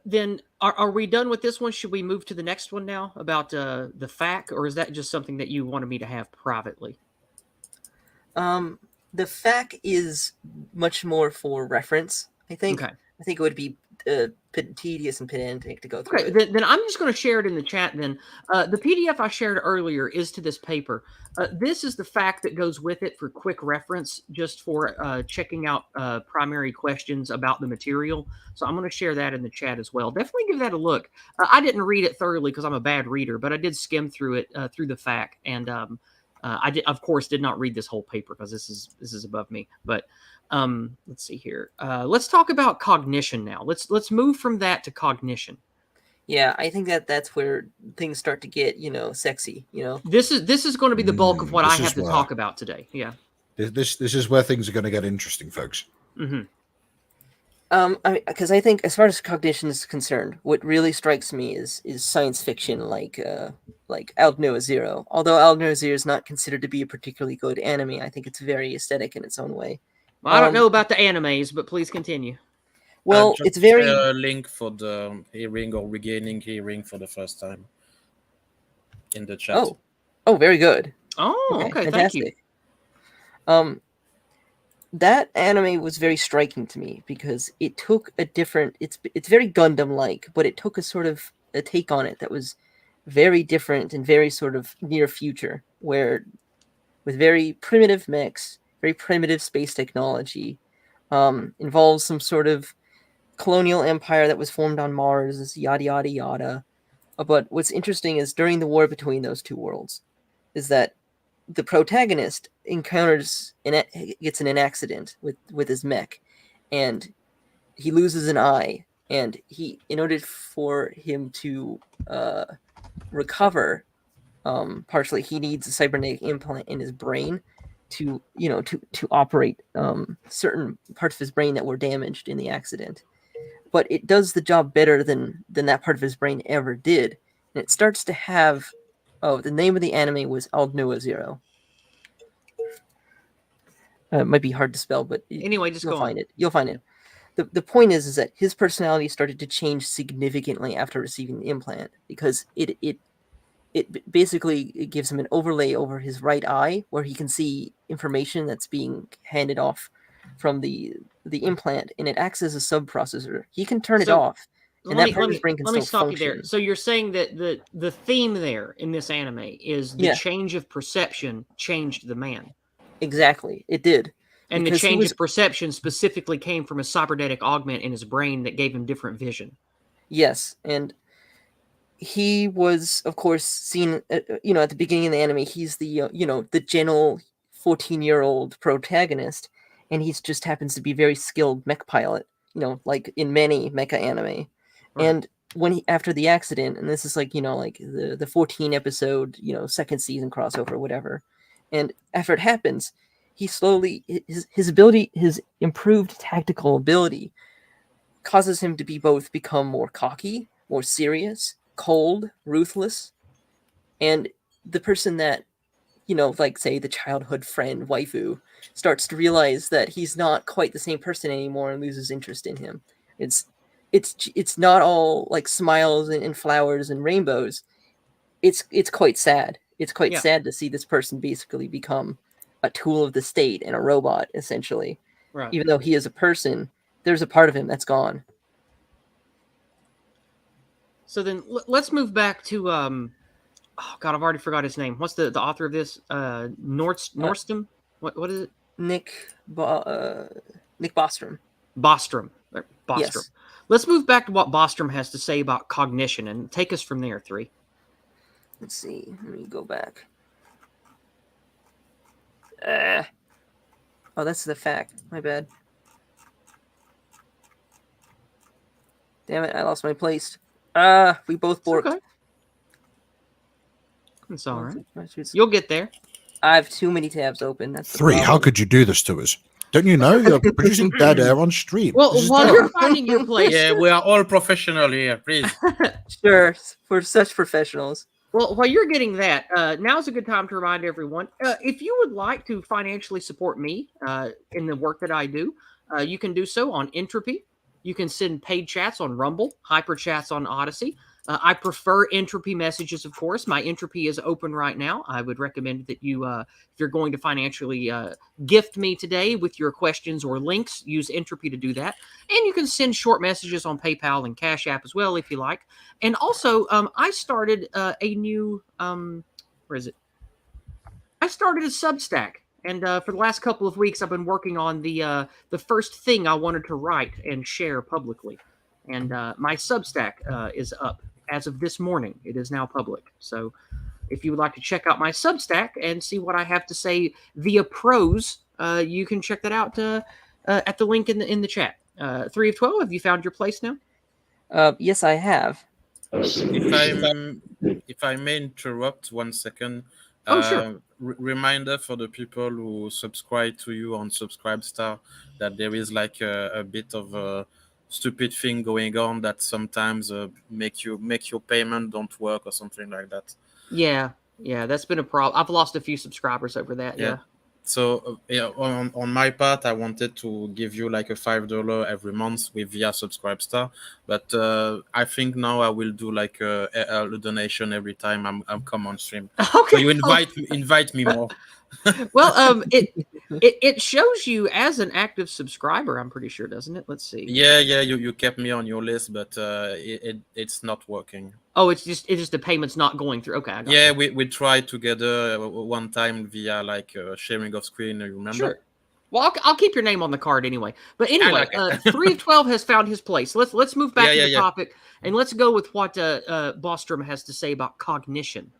then are we done with this one? Should we move to the next one now about the FAQ, or is that just something that you wanted me to have privately? The fact is much more for reference. I think Okay. it would be tedious and pedantic to go through Okay, it. then I'm just going to share it in the chat. Then the PDF I shared earlier is to this paper. This is the fact that goes with it for quick reference, just for checking out primary questions about the material. So I'm going to share that in the chat as well. Definitely give that a look. I didn't read it thoroughly because I'm a bad reader, but I did skim through it through the fact, and I did, of course, did not read this whole paper because this is above me. But let's see here. Let's talk about cognition now. Let's move from that to cognition. Yeah, I think that's where things start to get, sexy, This is going to be the bulk of what I This have is to where talk about today. Yeah. this is where things are going to get interesting, folks. Mm-hmm. Because I think as far as cognition is concerned, what really strikes me is science fiction like Aldnoah Zero. Although Aldnoah Zero is not considered to be a particularly good anime, I think it's very aesthetic in its own way. Well, I don't know about the animes, but please continue. Well, Just it's very a link for the hearing or regaining hearing for the first time in the chat. oh, very good. Oh, okay, thank you. That anime was very striking to me because it took a different. It's very Gundam like, but it took a sort of a take on it that was very different and very sort of near future, where with very primitive mechs, very primitive space technology, involves some sort of colonial empire that was formed on Mars, yada yada yada. But what's interesting is during the war between those two worlds, is that the protagonist gets in an accident with his mech, and he loses an eye, and in order for him to recover, partially he needs a cybernetic implant in his brain to operate certain parts of his brain that were damaged in the accident. But it does the job better than that part of his brain ever did, and it starts to have. Oh, the name of the anime was Aldnoah Zero. It might be hard to spell, but Anyway, just you'll go find on. it. You'll find it. The point is that his personality started to change significantly after receiving the implant, because it basically it gives him an overlay over his right eye where he can see information that's being handed off from the implant, and it acts as a sub-processor. He can turn it off, and that part of his brain can let me still stop you function. there. So you're saying that the theme there in this anime is the change of perception changed the man. Exactly, it did. And the change of perception specifically came from a cybernetic augment in his brain that gave him different vision. Yes, and he was, of course, seen, at the beginning of the anime. He's the, the gentle 14-year-old protagonist, and he just happens to be a very skilled mech pilot, like in many mecha anime. Right. And after the accident, and this is like, like the 14 episode, second season crossover, whatever. And after it happens, he slowly, his improved tactical ability causes him to become more cocky, more serious, cold, ruthless, and the person that, like say the childhood friend waifu starts to realize that he's not quite the same person anymore and loses interest in him. It's not all like smiles and flowers and rainbows. It's quite sad. It's quite sad to see this person basically become a tool of the state and a robot, essentially. Right. Even though he is a person, there's a part of him that's gone. So then let's move back to oh god, I've already forgot his name. What's the author of this? Nordstrom? What is it? Nick Bostrom. Bostrom. Yes. Let's move back to what Bostrom has to say about cognition and take us from there, 3. Let's see. Let me go back. Oh, that's the fact. My bad. Damn it, I lost my place. We both borked. Okay. It's all right. 1, 2, 3, 4. You'll get there. I have too many tabs open. That's the 3. How problem. could you do this to us? Don't you know you're producing dead air on stream? Well, This is while terrible. you're finding your place, Yeah, we are all professional here, please. Sure, for such professionals. well, while you're getting that, now's a good time to remind everyone if you would like to financially support me in the work that I do, you can do so on Entropy. You can send paid chats on Rumble, hyper chats on Odyssey. I prefer Entropy messages, of course. My Entropy is open right now. I would recommend that you, if you're going to financially gift me today with your questions or links, use Entropy to do that. And you can send short messages on PayPal and Cash App as well if you like. And also, I started a new where is it? I started a Substack, and for the last couple of weeks, I've been working on the first thing I wanted to write and share publicly. And my Substack is up as of this morning. It is now public. So if you would like to check out my Substack and see what I have to say via prose, you can check that out at the link in the chat. 3 of 12. Have you found your place now? Yes, I have. If I may interrupt 1 second. Oh, sure. Reminder for the people who subscribe to you on Subscribestar that there is like a bit of a stupid thing going on that sometimes make your payment don't work or something like that. Yeah, that's been a problem. I've lost a few subscribers over that. Yeah. So on my part, I wanted to give you like a $5 every month via Subscribestar, but I think now I will do like a donation every time I'm come on stream. Okay. So you invite me more. Well, it shows you as an active subscriber. I'm pretty sure, doesn't it? Let's see. Yeah. You kept me on your list, but it's not working. Oh, it's just the payment's not going through. Okay. I got Yeah, we tried together one time via like sharing of screen. You remember? Sure. Well, I'll keep your name on the card anyway. But anyway, like 3 of 12 has found his place. Let's move back to the Yeah. topic, and let's go with what Bostrom has to say about cognition.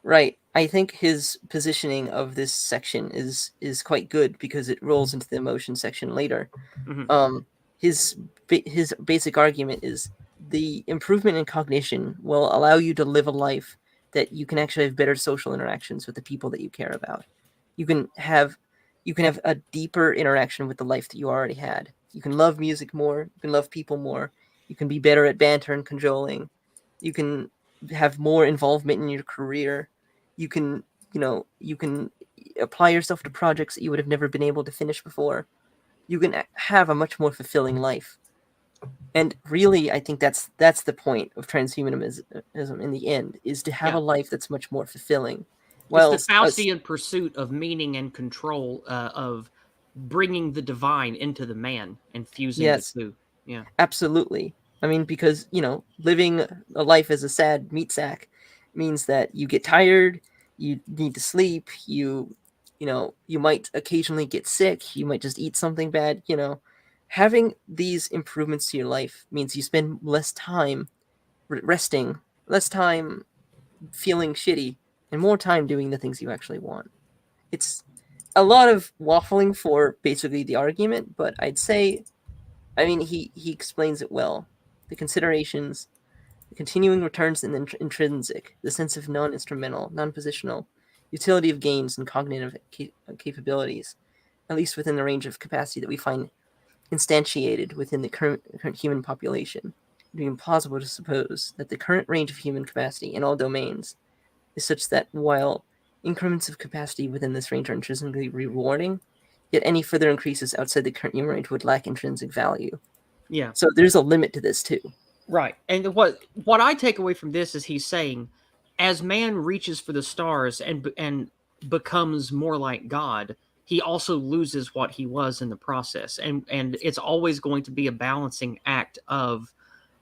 Right. I think his positioning of this section is quite good because it rolls into the emotion section later. Mhm. His basic argument is the improvement in cognition will allow you to live a life that you can actually have better social interactions with the people that you care about. You can have a deeper interaction with the life that you already had. You can love music more. You can love people more. You can be better at banter and cajoling. You can have more involvement in your career. You can apply yourself to projects that you would have never been able to finish before. You can have a much more fulfilling life. And really, I think that's the point of transhumanism in the end, is to have a life that's much more fulfilling. Well, it's the Faustian pursuit of meaning and control of bringing the divine into the man and fusing the two. Yeah, absolutely. I mean, because living a life as a sad meat sack means that you get tired, you need to sleep, you might occasionally get sick, you might just eat something bad. Having these improvements to your life means you spend less time resting, less time feeling shitty, and more time doing the things you actually want. It's a lot of waffling for basically the argument, but I'd say, he explains it well. The considerations, the continuing returns in the intrinsic, the sense of non-instrumental, non-positional, utility of gains and cognitive capabilities, at least within the range of capacity that we find instantiated within the current human population. It would be impossible to suppose that the current range of human capacity in all domains is such that while increments of capacity within this range are intrinsically rewarding, yet any further increases outside the current human range would lack intrinsic value. Yeah. So there's a limit to this too. Right. And what I take away from this is he's saying, as man reaches for the stars and becomes more like God, he also loses what he was in the process. And it's always going to be a balancing act of,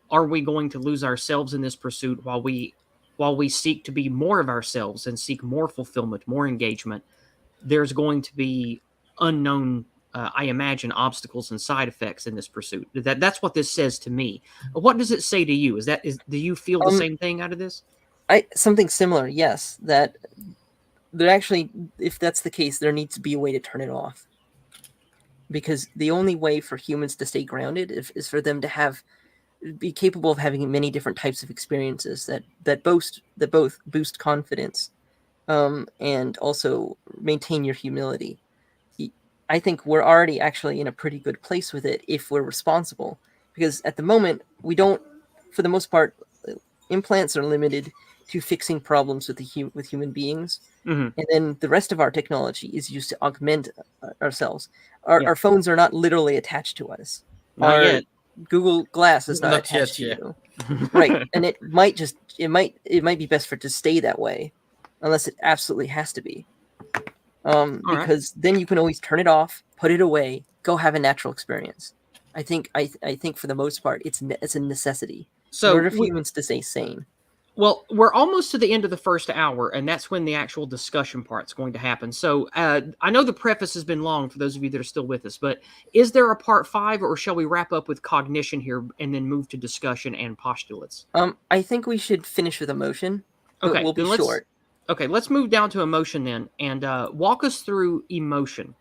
are we going to lose ourselves in this pursuit while we seek to be more of ourselves and seek more fulfillment, more engagement? There's going to be unknown, I imagine, obstacles and side effects in this pursuit. That's what this says to me. What does it say to you? Do you feel the same thing out of this? Something similar, yes. That there actually, if that's the case, there needs to be a way to turn it off. Because the only way for humans to stay grounded is for them to have be capable of having many different types of experiences that both boost confidence, and also maintain your humility. I think we're already actually in a pretty good place with it if we're responsible, because at the moment we don't, for the most part, implants are limited to fixing problems with with human beings, Mhm. and then the rest of our technology is used to augment ourselves. Yeah. Our phones are not literally attached to us. Not Our yet. Google Glass is not Not attached yet, to yeah. you, right? And it might be best for it to stay that way, unless it absolutely has to be. All right. Because then you can always turn it off, put it away, go have a natural experience. I think for the most part, it's a necessity in So order for humans to stay sane. well, we're almost to the end of the first hour, and that's when the actual discussion part's going to happen. So I know the preface has been long for those of you that are still with us, but is there a part 5, or shall we wrap up with cognition here and then move to discussion and postulates? I think we should finish with emotion, but Okay, we'll be then let's short. okay, let's move down to emotion then, and walk us through emotion.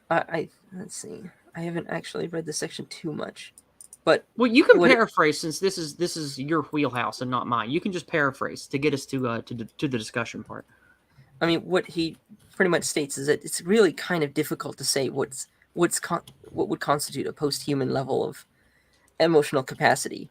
Let's see. I haven't actually read this section too much, but Well, you can what it- paraphrase since this is your wheelhouse and not mine. You can just paraphrase to get us to the discussion part. I mean, what he pretty much states is that it's really kind of difficult to say what would constitute a post-human level of emotional capacity.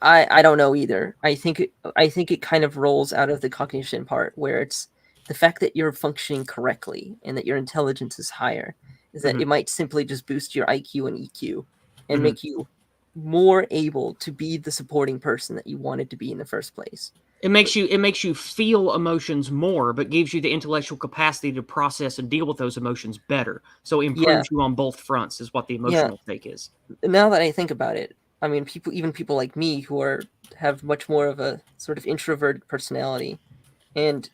I don't know either. I think it kind of rolls out of the cognition part, where it's the fact that you're functioning correctly and that your intelligence is higher, is that it might simply just boost your IQ and EQ and make you more able to be the supporting person that you wanted to be in the first place. It makes you feel emotions more, but gives you the intellectual capacity to process and deal with those emotions better. So it improves you on both fronts, is what the emotional stake is. Now that I think about it, I mean, people like me who have much more of a sort of introverted personality and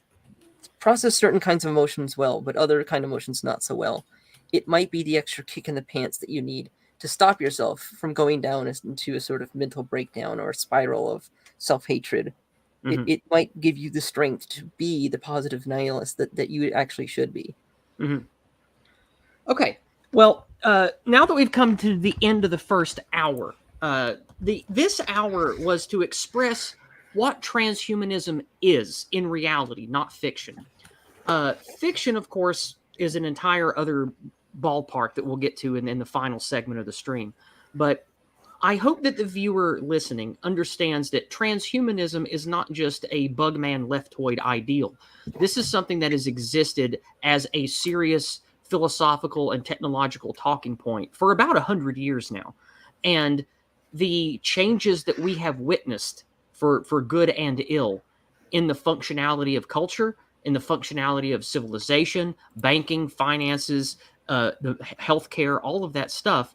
process certain kinds of emotions well, but other kind of emotions not so well. It might be the extra kick in the pants that you need to stop yourself from going down into a sort of mental breakdown or a spiral of self-hatred. It might give you the strength to be the positive nihilist that you actually should be. Okay. Well, now that we've come to the end of the first hour, this hour was to express what transhumanism is in reality, not fiction. Fiction, of course, is an entire other ballpark that we'll get to in the final segment of the stream. But I hope that the viewer listening understands that transhumanism is not just a bugman leftoid ideal. This is something that has existed as a serious philosophical and technological talking point for about 100 years now. And the changes that we have witnessed for good and ill in the functionality of culture, in the functionality of civilization, banking, finances, the healthcare, all of that stuff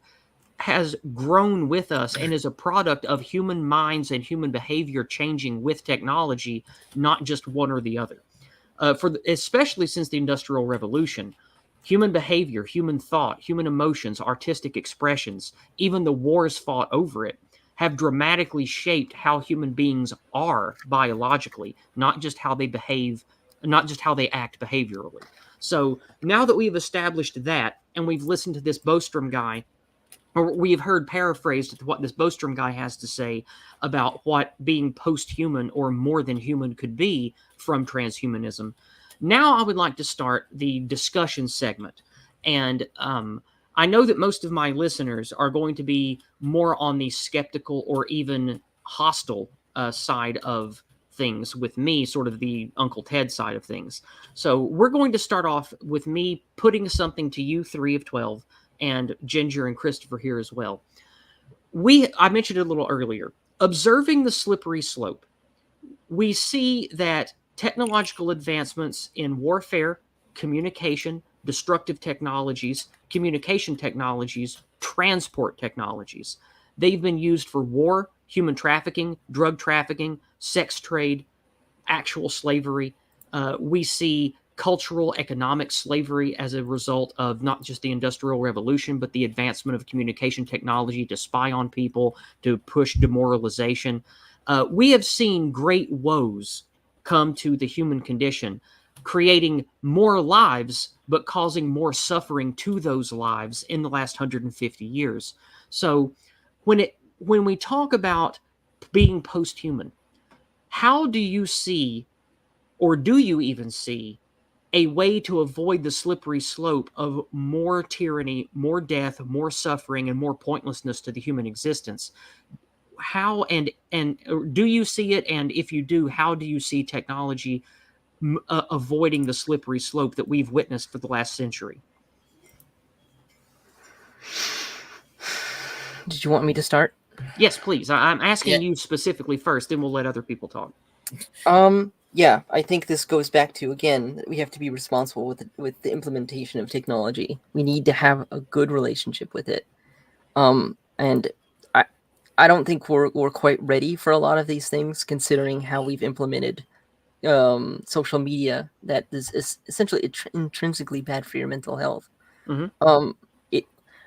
has grown with us and is a product of human minds and human behavior changing with technology, not just one or the other. Especially since the Industrial Revolution, human behavior, human thought, human emotions, artistic expressions, even the wars fought over it, have dramatically shaped how human beings are biologically, not just how they behave, not just how they act behaviorally. So now that we've established that, and we've listened to this Bostrom guy, or we've heard paraphrased what this Bostrom guy has to say about what being post-human or more than human could be from transhumanism. Now I would like to start the discussion segment. And I know that most of my listeners are going to be more on the skeptical or even hostile side of things with me, sort of the Uncle Ted side of things. So we're going to start off with me putting something to you, 3 of 12, and Ginger and Christopher here as well. I mentioned it a little earlier. Observing the slippery slope, we see that technological advancements in warfare, communication, destructive technologies, communication technologies, transport technologies, they've been used for war, human trafficking, drug trafficking, sex trade, actual slavery. We see cultural, economic slavery as a result of not just the Industrial Revolution, but the advancement of communication technology to spy on people, to push demoralization. We have seen great woes come to the human condition, creating more lives, but causing more suffering to those lives in the last 150 years. So when when we talk about being post-human, how do you see, or do you even see, a way to avoid the slippery slope of more tyranny, more death, more suffering, and more pointlessness to the human existence? How and do you see it? And if you do, how do you see technology avoiding the slippery slope that we've witnessed for the last century? Did you want me to start? Yes, please. I'm asking Yeah. you specifically first, then we'll let other people talk. Yeah, I think this goes back to, again, that we have to be responsible with the implementation of technology. We need to have a good relationship with it. And I don't think we're quite ready for a lot of these things, considering how we've implemented social media that is essentially intrinsically bad for your mental health. Mhm. It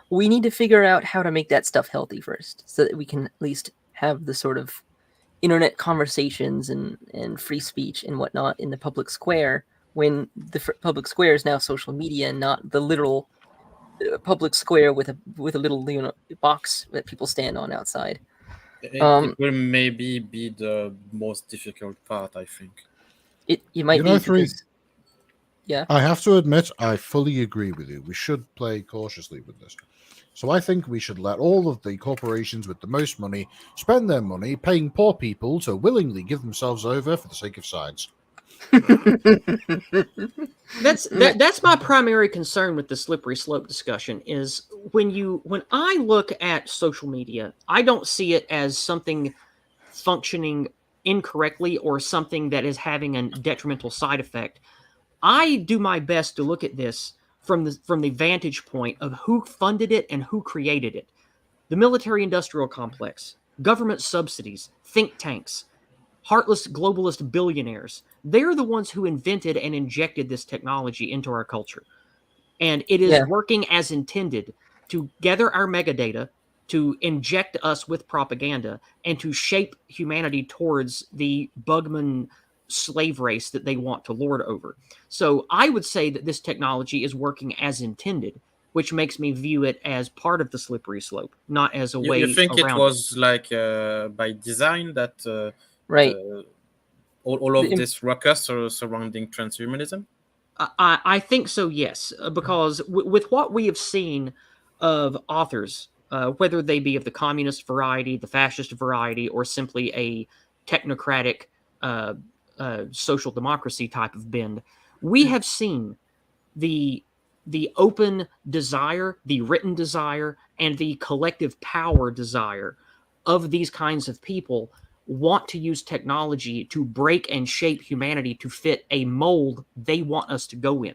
we need to figure out how to make that stuff healthy first, so that we can at least have the sort of internet conversations and free speech and whatnot in the public square, when the public square is now social media and not the literal public square with a little box that people stand on outside. It will maybe be the most difficult part, I think. It might You know, be three. because, yeah. I have to admit, I fully agree with you. We should play cautiously with this. So I think we should let all of the corporations with the most money spend their money paying poor people to willingly give themselves over for the sake of science. That's my primary concern with the slippery slope discussion is when I look at social media, I don't see it as something functioning incorrectly or something that is having a detrimental side effect. I do my best to look at this from the vantage point of who funded it and who created it. The military industrial complex, government subsidies, think tanks, heartless globalist billionaires. They're the ones who invented and injected this technology into our culture. And it is Yeah. working as intended to gather our metadata, to inject us with propaganda, and to shape humanity towards the Bugman slave race that they want to lord over. So I would say that this technology is working as intended, which makes me view it as part of the slippery slope, not as a You way think it around it. was like by design that Right. the all of this ruckus surrounding transhumanism? I think so, yes, because with what we have seen of authors, whether they be of the communist variety, the fascist variety, or simply a technocratic uh, social democracy type of bend, we have seen the open desire, the written desire, and the collective power desire of these kinds of people want to use technology to break and shape humanity to fit a mold they want us to go in.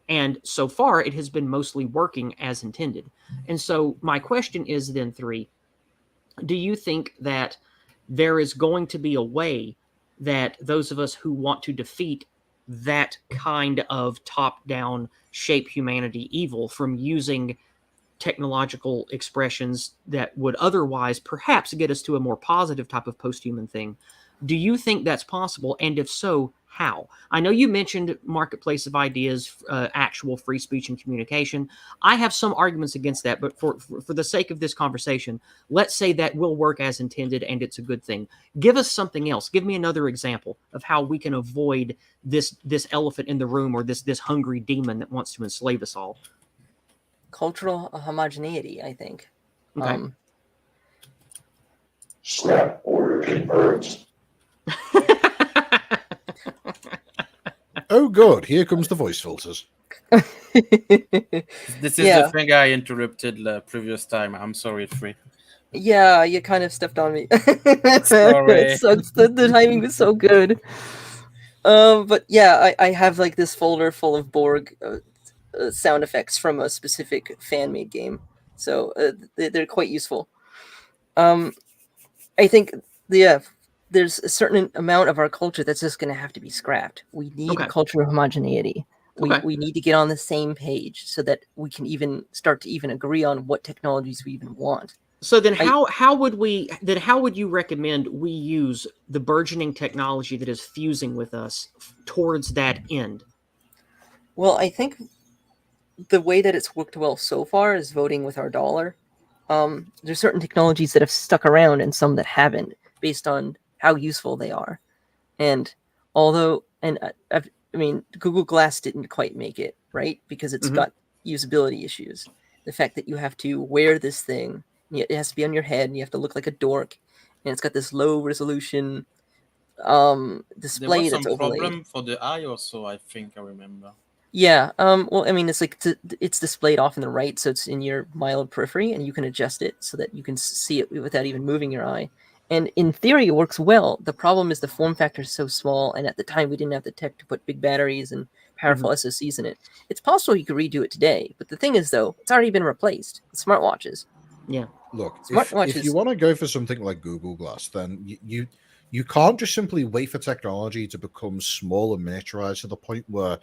And so far, it has been mostly working as intended. And so, my question is then, three, do you think that there is going to be a way that those of us who want to defeat that kind of top down shape humanity evil from using technological expressions that would otherwise perhaps get us to a more positive type of post-human thing? Do you think that's possible? And if so, how? I know you mentioned marketplace of ideas, actual free speech and communication. I have some arguments against that, but for the sake of this conversation, let's say that will work as intended and it's a good thing. Give us something else. Give me another example of how we can avoid this elephant in the room or this hungry demon that wants to enslave us all. Cultural homogeneity, I think. Okay. Scrap or converts. Oh, good. Here comes the voice filters. This is Yeah. the thing I interrupted the previous time. I'm sorry, Free. Yeah, you kind of stepped on me. Sorry. It sucks. The timing was so good. But yeah, I have like this folder full of Borg sound effects from a specific fan-made game, so they're quite useful. I think there's a certain amount of our culture that's just going to have to be scrapped. We need Okay. cultural homogeneity. Okay. We need to get on the same page so that we can even start to even agree on what technologies we even want. So then how would you recommend we use the burgeoning technology that is fusing with us towards that end? Well, I think the way that it's worked well so far is voting with our dollar. there's certain technologies that have stuck around and some that haven't, based on how useful they are. And although, and I mean, Google Glass didn't quite make it, right? Because it's got usability issues. The fact that you have to wear this thing, it has to be on your head, and you have to look like a dork, and it's got this low resolution There display was that's some overlaid. problem for the eye also, I think I remember. Yeah. Well, I mean, it's like it's displayed off in the right, so it's in your mild periphery, and you can adjust it so that you can see it without even moving your eye. And in theory, it works well. The problem is the form factor is so small, and at the time, we didn't have the tech to put big batteries and powerful SoCs in it. It's possible you could redo it today, but the thing is, though, it's already been replaced with smartwatches. Yeah. Look, Smartwatches. if you want to go for something like Google Glass, then you can't just simply wait for technology to become small and miniaturized to the point where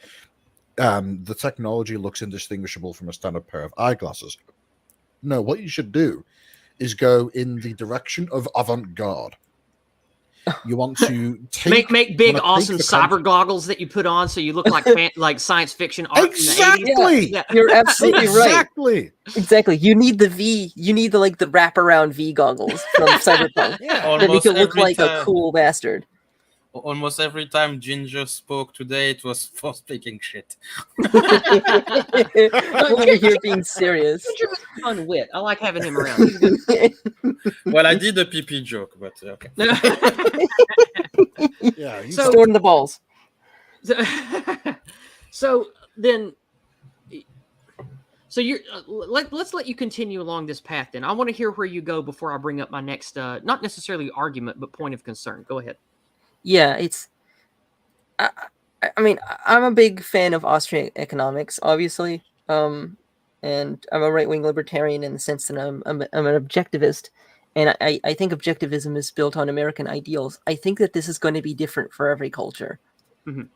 the technology looks indistinguishable from a standard pair of eyeglasses. No, what you should do is go in the direction of avant-garde. You want to make big, awesome cyber goggles that you put on so you look like like science fiction art. Exactly. Yeah, you're absolutely right. Exactly. You need the V. You need the wraparound V goggles from Cyberpunk. That make it look like a cool bastard. Almost every time Ginger spoke today, it was for speaking shit. I'm over here being serious. Ginger's a fun wit. I like having him around. Well, I did a PP joke, but okay. Yeah, so, stored in the balls. So then, you're let's let you continue along this path. Then I want to hear where you go before I bring up my next, not necessarily argument, but point of concern. Go ahead. Yeah, it's. I mean, I'm a big fan of Austrian economics, obviously, and I'm a right-wing libertarian in the sense that I'm an objectivist, and I think objectivism is built on American ideals. I think that this is going to be different for every culture.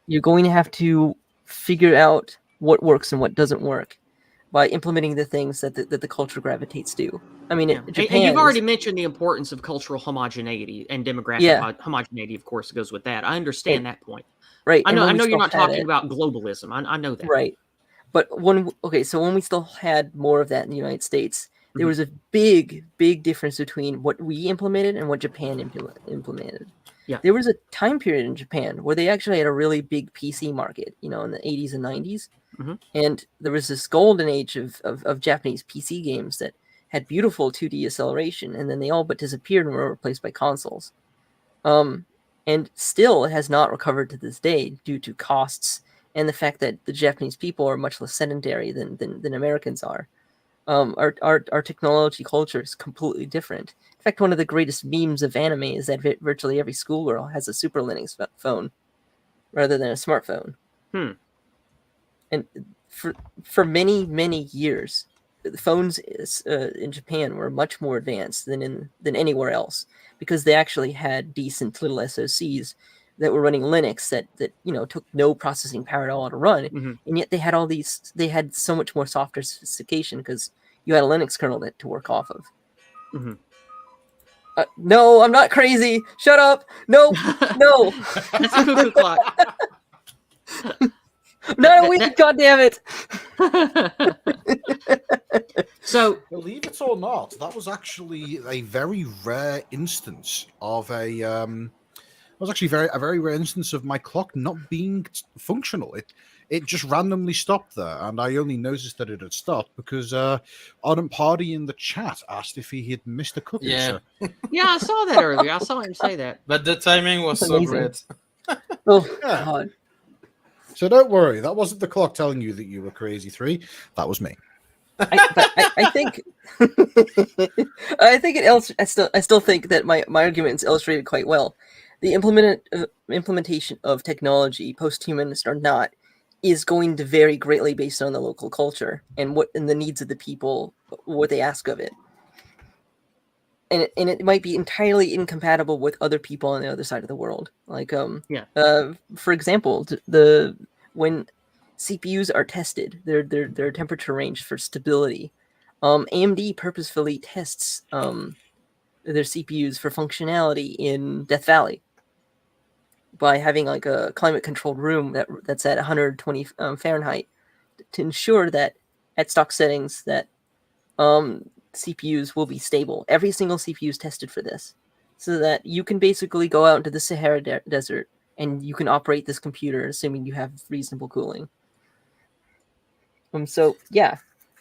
You're going to have to figure out what works and what doesn't work by implementing the things that the culture gravitates to. I mean, Japan. And you've already mentioned the importance of cultural homogeneity and demographic homogeneity. Of course, goes with that. I understand that point. Right. I know you're not talking about globalism. I know that. Right. But when we still had more of that in the United States, there was a big difference between what we implemented and what Japan implemented. Yeah. There was a time period in Japan where they actually had a really big PC market, in the 80s and 90s. And there was this golden age of Japanese PC games that had beautiful 2D acceleration, and then they all but disappeared and were replaced by consoles. And still, it has not recovered to this day due to costs and the fact that the Japanese people are much less sedentary than Americans are. Our technology culture is completely different. In fact, one of the greatest memes of anime is that virtually every schoolgirl has a Super Linux phone rather than a smartphone. And for many years, the phones in Japan were much more advanced than anywhere else, because they actually had decent little SoCs that were running Linux that took no processing power at all to run, and yet they had so much more software sophistication because you had a Linux kernel to work off of. No, I'm not crazy. Shut up. No. That's a cuckoo clock. Not a week, God damn it. So, believe it or not, that was actually a very rare instance of a very rare instance of my clock not being functional. It just randomly stopped there, and I only noticed that it had stopped because Ardent Party in the chat asked if he had missed a cookie. Yeah. So. Yeah, I saw that earlier. I saw him say that. But the timing was so great. Oh, God. So don't worry, that wasn't the clock telling you that you were crazy 3. That was me. I think I still think that my argument is illustrated quite well. The implementation of technology, post-humanist or not, is going to vary greatly based on the local culture and the needs of the people, what they ask of it. And it might be entirely incompatible with other people on the other side of the world. Like, for example, when CPUs are tested, their temperature range for stability, AMD purposefully tests their CPUs for functionality in Death Valley by having like a climate-controlled room that's at 120 Fahrenheit to ensure that at stock settings that CPUs will be stable. Every single CPU is tested for this, so that you can basically go out into the Sahara Desert and you can operate this computer, assuming you have reasonable cooling. So yeah,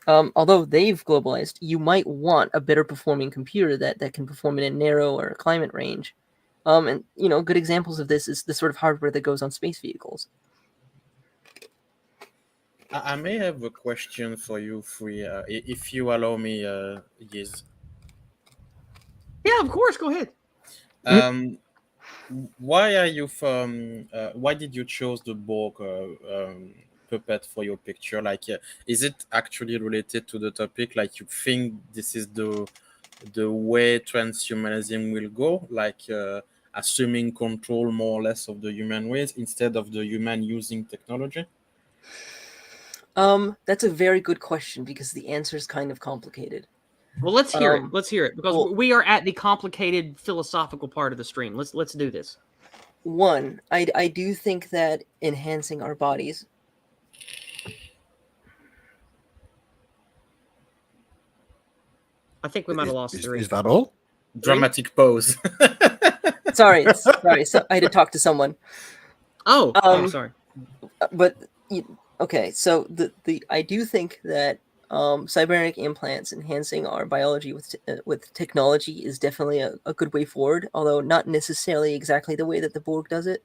although they've globalized, you might want a better performing computer that can perform in a narrow or climate range. And good examples of this is the sort of hardware that goes on space vehicles. I may have a question for you, Free, if you allow me, Yiz. Yeah, of course. Go ahead. Um, why are you from? Why did you choose the Borg puppet for your picture? Like, is it actually related to the topic? Like, you think this is the way transhumanism will go? Like, assuming control more or less of the human race instead of the human using technology? That's a very good question because the answer is kind of complicated. Well, let's hear it. Let's hear it because well- we are at the complicated philosophical part of the stream. Let's do this. One, I do think that enhancing our bodies. I think we might have lost three. Is that all? Dramatic pause. Sorry. So I had to talk to someone. Oh, sorry. But okay, so the I do think that cybernetic implants enhancing our biology with technology is definitely a good way forward, although not necessarily exactly the way that the Borg does it.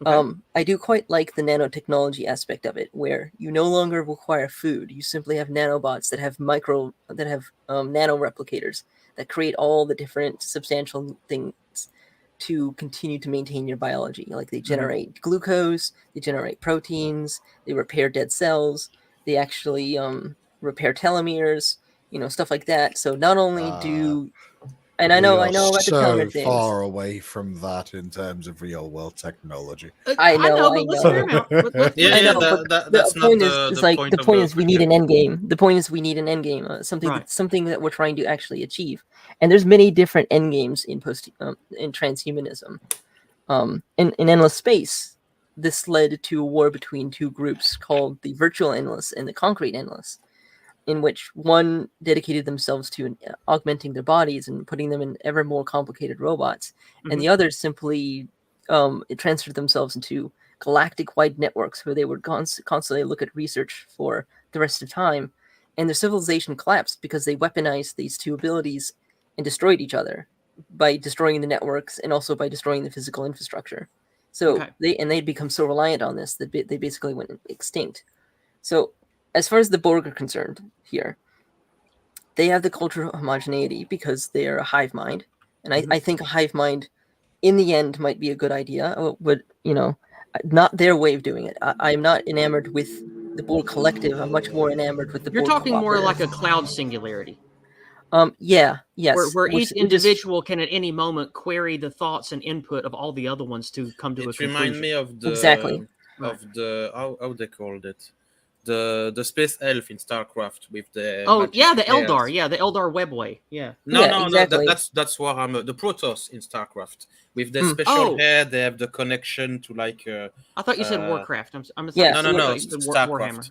Okay. I do quite like the nanotechnology aspect of it, where you no longer require food. You simply have nanobots that have nano replicators that create all the different substantial things to continue to maintain your biology. Like they generate glucose, they generate proteins, they repair dead cells, they actually repair telomeres, stuff like that. So not only do and I know about the counter so things. far away from that in terms of real world technology. I know, but let's hear him out. Let's Yeah, I yeah, know, but that's the not point the is point the of point the is we need an question. end game. The point is we need an end game, something Right. something that we're trying to actually achieve. And there's many different end games in in transhumanism. In endless space, this led to a war between two groups called the virtual endless and the concrete endless, in which one dedicated themselves to augmenting their bodies and putting them in ever more complicated robots, and the others simply transferred themselves into galactic-wide networks where they would constantly look at research for the rest of time, and their civilization collapsed because they weaponized these two abilities and destroyed each other by destroying the networks and also by destroying the physical infrastructure. So Okay. they'd become so reliant on this that they basically went extinct. So as far as the Borg are concerned here, they have the cultural homogeneity because they are a hive mind. And I think a hive mind in the end might be a good idea, but, not their way of doing it. I'm not enamored with the Borg collective. I'm much more enamored with the You're Borg talking more cooperative. like a cloud singularity. Yes. Where each Which is- individual can at any moment query the thoughts and input of all the other ones to come to a It reminds conclusion. me of the Exactly. how they called it, the space elf in StarCraft with the Oh magic yeah, the hairs. Eldar. Yeah, the Eldar webway. Yeah. No, exactly. that's Warhammer, the Protoss in StarCraft with the Hmm. special Oh. hair. They have the connection to like. I thought you said Warcraft. I'm Yeah, sorry. No, I thought you said StarCraft. Warhammer.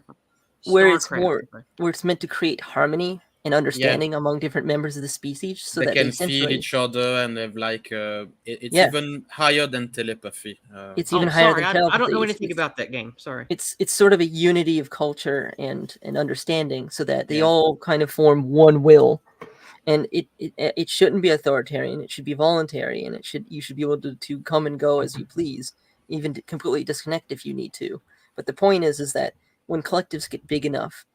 where it's Starcraft, more okay. where it's meant to create harmony and understanding among different members of the species, so They that can they feel essentially each other and have like it's Yeah. even higher than telepathy. it's Oh, even higher sorry. than I telepathy. don't know It's- anything it's- about that game. Sorry. It's sort of a unity of culture and understanding, so that they Yeah. all kind of form one will, and it shouldn't be authoritarian. It should be voluntary, and you should be able to come and go as you please, even to completely disconnect if you need to. But the point is that when collectives get big enough,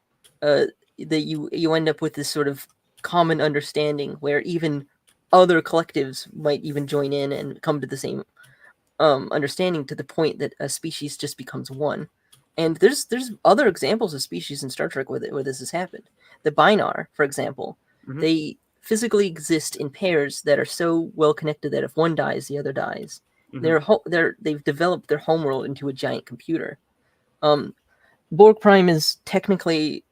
that you end up with this sort of common understanding where even other collectives might even join in and come to the same understanding, to the point that a species just becomes one. And there's other examples of species in Star Trek where this has happened. The Binar, for example, Mhm. they physically exist in pairs that are so well connected that if one dies, the other dies. Mhm. They've developed their homeworld into a giant computer. Borg Prime is technically,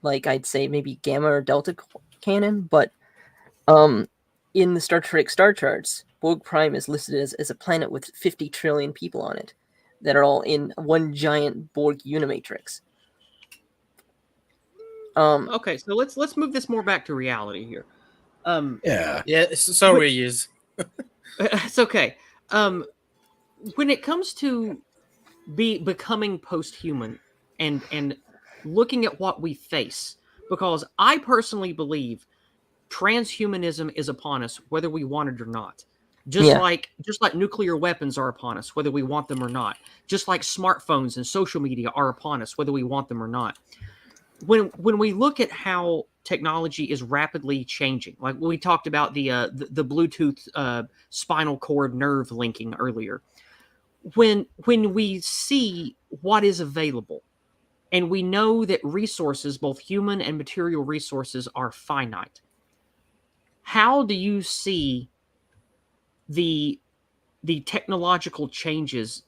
like, I'd say maybe Gamma or Delta canon, but in the Star Trek star charts, Borg Prime is listed as a planet with 50 trillion people on it that are all in one giant Borg unimatrix. Okay, so let's move this more back to reality here. Yeah. Yeah, sorry, yes. It's okay. When it comes to becoming post-human and looking at what we face, because I personally believe transhumanism is upon us whether we want it or not. Just Yeah. like nuclear weapons are upon us whether we want them or not. Just like smartphones and social media are upon us whether we want them or not. When we look at how technology is rapidly changing, like we talked about the Bluetooth spinal cord nerve linking earlier, when we see what is available and we know that resources, both human and material resources, are finite, how do you see the technological changes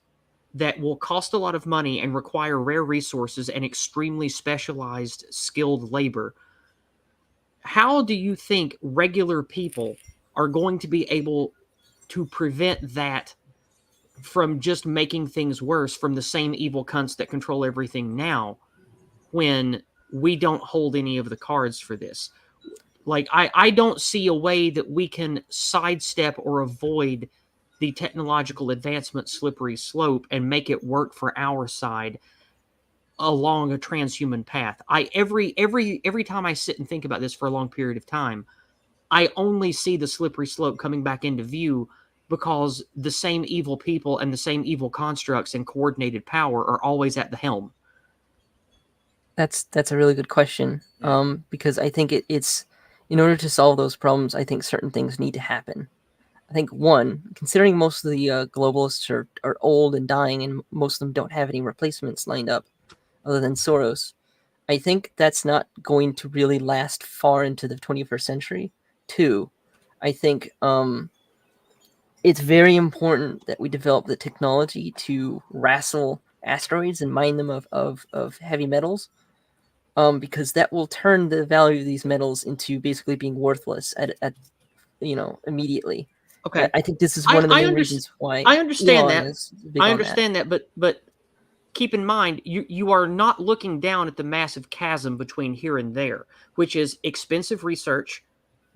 that will cost a lot of money and require rare resources and extremely specialized skilled labor? How do you think regular people are going to be able to prevent that from just making things worse from the same evil cunts that control everything now, when we don't hold any of the cards for this? Like, I don't see a way that we can sidestep or avoid the technological advancement slippery slope and make it work for our side along a transhuman path. Every time I sit and think about this for a long period of time, I only see the slippery slope coming back into view because the same evil people and the same evil constructs and coordinated power are always at the helm. That's a really good question. Because I think it's in order to solve those problems, I think certain things need to happen. I think one, considering most of the globalists are old and dying, and most of them don't have any replacements lined up other than Soros, I think that's not going to really last far into the 21st century. Two, I think it's very important that we develop the technology to wrestle asteroids and mine them of heavy metals, because that will turn the value of these metals into basically being worthless at immediately. Okay, I think this is one of the main reasons why I understand Elon that. is big I on understand that, but keep in mind, you are not looking down at the massive chasm between here and there, which is expensive research,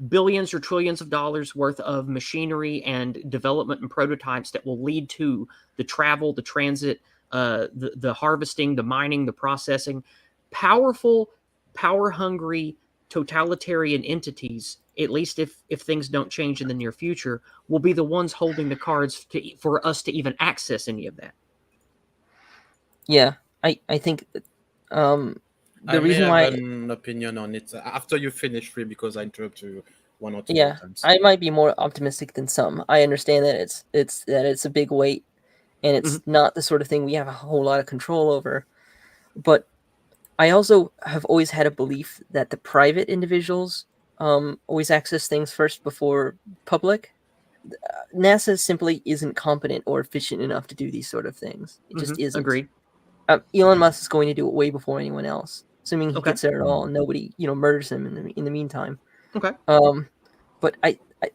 billions or trillions of dollars worth of machinery and development and prototypes that will lead to the travel, the transit, the harvesting, the mining, the processing. Powerful, power-hungry, totalitarian entities, at least if things don't change in the near future, will be the ones holding the cards for us to even access any of that. Yeah, I think I the may reason have why, an opinion on it after you finish, free, because I interrupt you one or two more yeah, times. I might be more optimistic than some. I understand that it's a big weight, and it's not the sort of thing we have a whole lot of control over. But I also have always had a belief that the private individuals always access things first before public. NASA simply isn't competent or efficient enough to do these sort of things. It just isn't. Agreed. Elon Musk is going to do it way before anyone else, assuming he Okay. gets there at all and nobody murders him in the meantime. Okay. But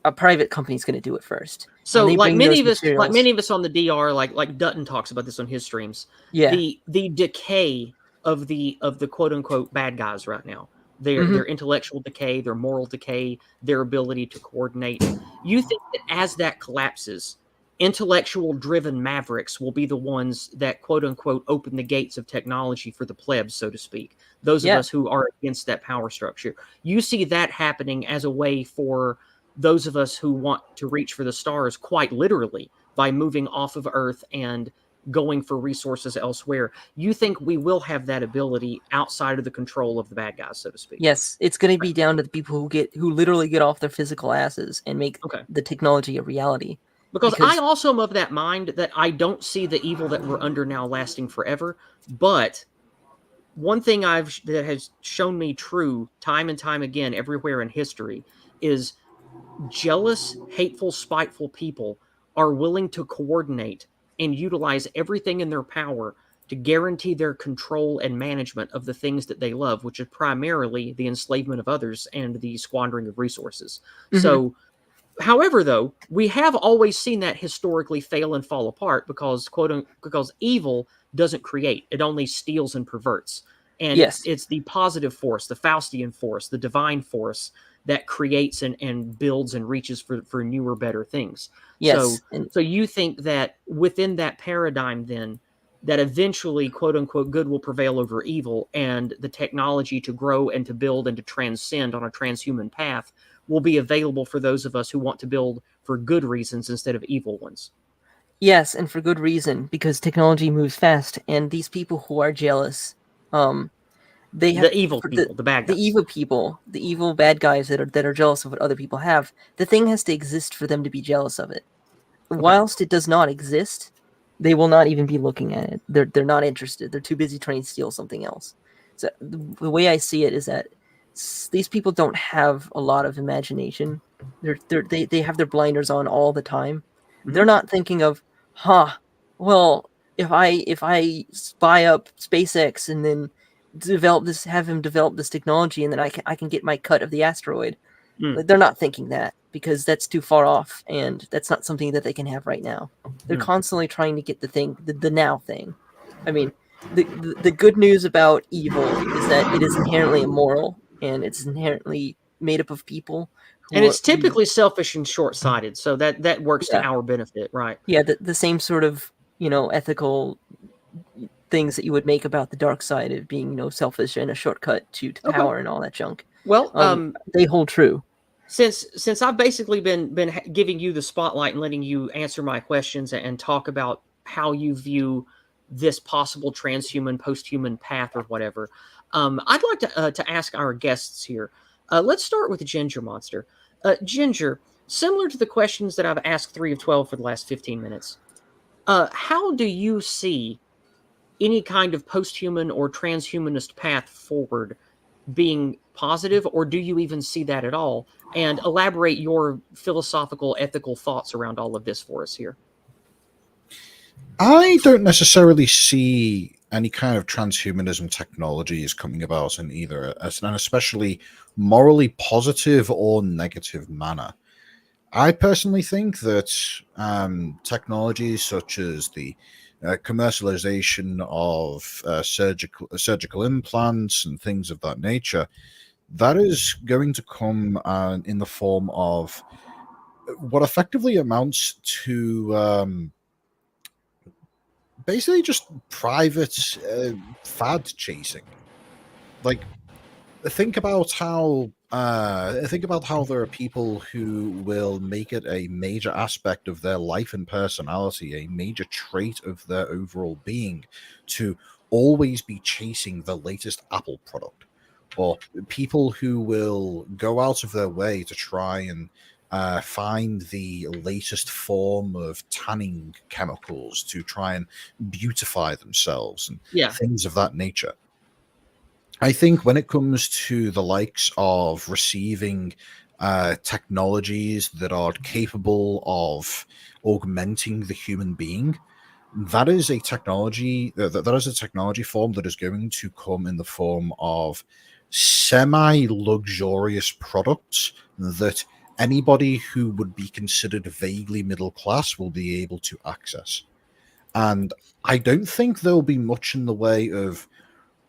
a private company is going to do it first. So, When they like bring many those of us, materials, on the DR, like Dutton talks about this on his streams. yeah, The decay of the quote unquote bad guys right now. Mhm. Their intellectual decay, their moral decay, their ability to coordinate. You think that as that collapses, intellectual driven mavericks will be the ones that quote unquote open the gates of technology for the plebs, so to speak. Those of Yeah. us who are against that power structure. You see that happening as a way for those of us who want to reach for the stars, quite literally, by moving off of Earth and going for resources elsewhere. You think we will have that ability outside of the control of the bad guys, so to speak? Yes, it's going to be down to the people who literally get off their physical asses and make Okay. the technology a reality. Because I also am of that mind that I don't see the evil that we're under now lasting forever. But one thing that has shown me true time and time again everywhere in history is jealous, hateful, spiteful people are willing to coordinate and utilize everything in their power to guarantee their control and management of the things that they love, which is primarily the enslavement of others and the squandering of resources. Mhm. So, however, though, we have always seen that historically fail and fall apart because because evil doesn't create; it only steals and perverts. And Yes. it's the positive force, the Faustian force, the divine force that creates and builds and reaches for newer, better things. Yes. And So you think that within that paradigm, then, that eventually, quote unquote, good will prevail over evil, and the technology to grow and to build and to transcend on a transhuman path will be available for those of us who want to build for good reasons instead of evil ones. yes, and for good reason, because technology moves fast, and these people who are jealous, they have The evil people, the bad guys. the evil bad guys that are jealous of what other people have. The thing has to exist for them to be jealous of it. Whilst it does not exist, they will not even be looking at it. They're not interested. They're too busy trying to steal something else. So the way I see it is that these people don't have a lot of imagination. They have their blinders on all the time. They're not thinking of, well, if I spy up SpaceX and then have him develop this technology, and then I can get my cut of the asteroid. Mm. They're not thinking that, because that's too far off, and that's not something that they can have right now. They're constantly trying to get the now thing. I mean, the good news about evil is that it is inherently immoral, and it's inherently made up of people And who it's typically selfish and short-sighted, so that works to Yeah. our benefit, right? yeah, the same sort of ethical things that you would make about the dark side of being selfish and a shortcut to Okay. power and all that junk. Well, They hold true. since I've basically been giving you the spotlight and letting you answer my questions and talk about how you view this possible transhuman, posthuman path or whatever, I'd like to ask our guests here. Let's start with Ginger Monster. Ginger, similar to the questions that I've asked 3 of 12 for the last 15 minutes, how do you see any kind of posthuman or transhumanist path forward being positive, or do you even see that at all? And elaborate your philosophical, ethical thoughts around all of this for us here. I don't necessarily see any kind of transhumanism technology is coming about in either an especially morally positive or negative manner. I personally think that technologies such as the commercialization of surgical implants and things of that nature, that is going to come in the form of what effectively amounts to basically just private fad chasing. Like, think about how there are people who will make it a major aspect of their life and personality, a major trait of their overall being, to always be chasing the latest Apple product, or people who will go out of their way to try and find the latest form of tanning chemicals to try and beautify themselves and things of that nature. I think when it comes to the likes of receiving technologies that are capable of augmenting the human being, that is a technology that is a technology form that is going to come in the form of semi-luxurious products that anybody who would be considered vaguely middle class will be able to access. And I don't think there'll be much in the way of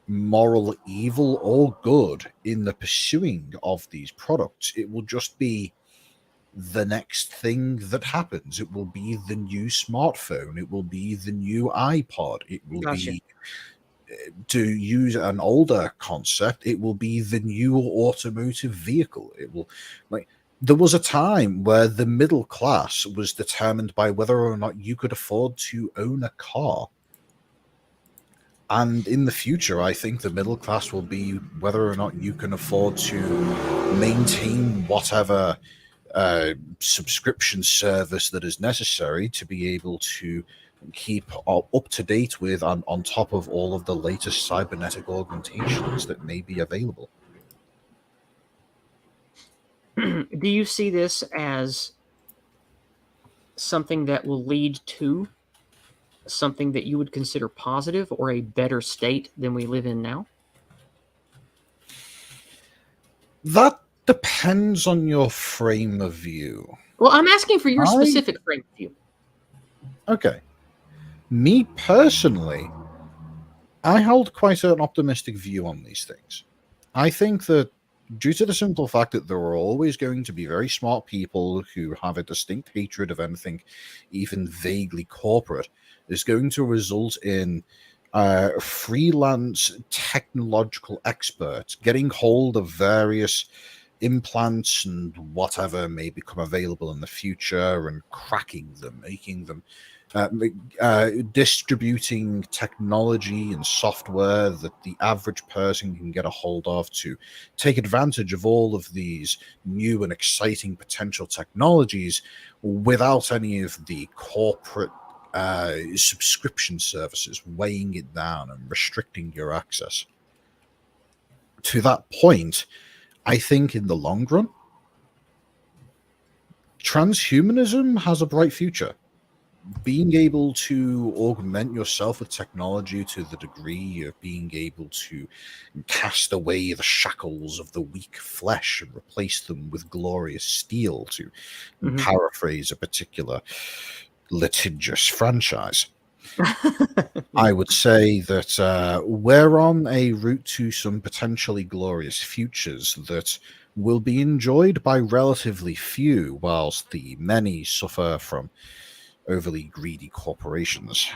moral evil or good in the pursuing of these products. It will just be the next thing that happens. It will be the new smartphone. It will be the new iPod. It will be, to use an older concept, it will be the new automotive vehicle. It will, like, there was a time where the middle class was determined by whether or not you could afford to own a car. And in the future, I think the middle class will be whether or not you can afford to maintain whatever subscription service that is necessary to be able to keep up to date with and on top of all of the latest cybernetic augmentations that may be available. Do you see this as something that will lead to something that you would consider positive or a better state than we live in now? That depends on your frame of view. Well, I'm asking for your specific frame of view. Okay. Me personally, I hold quite an optimistic view on these things. I think that due to the simple fact that there are always going to be very smart people who have a distinct hatred of anything even vaguely corporate, is going to result in freelance technological experts getting hold of various implants and whatever may become available in the future and cracking them, making them distributing technology and software that the average person can get a hold of to take advantage of all of these new and exciting potential technologies without any of the corporate subscription services weighing it down and restricting your access. To that point, I think in the long run, transhumanism has a bright future. Being able to augment yourself with technology to the degree of being able to cast away the shackles of the weak flesh and replace them with glorious steel, to paraphrase a particular litigious franchise. I would say that we're on a route to some potentially glorious futures that will be enjoyed by relatively few, whilst the many suffer from overly greedy corporations.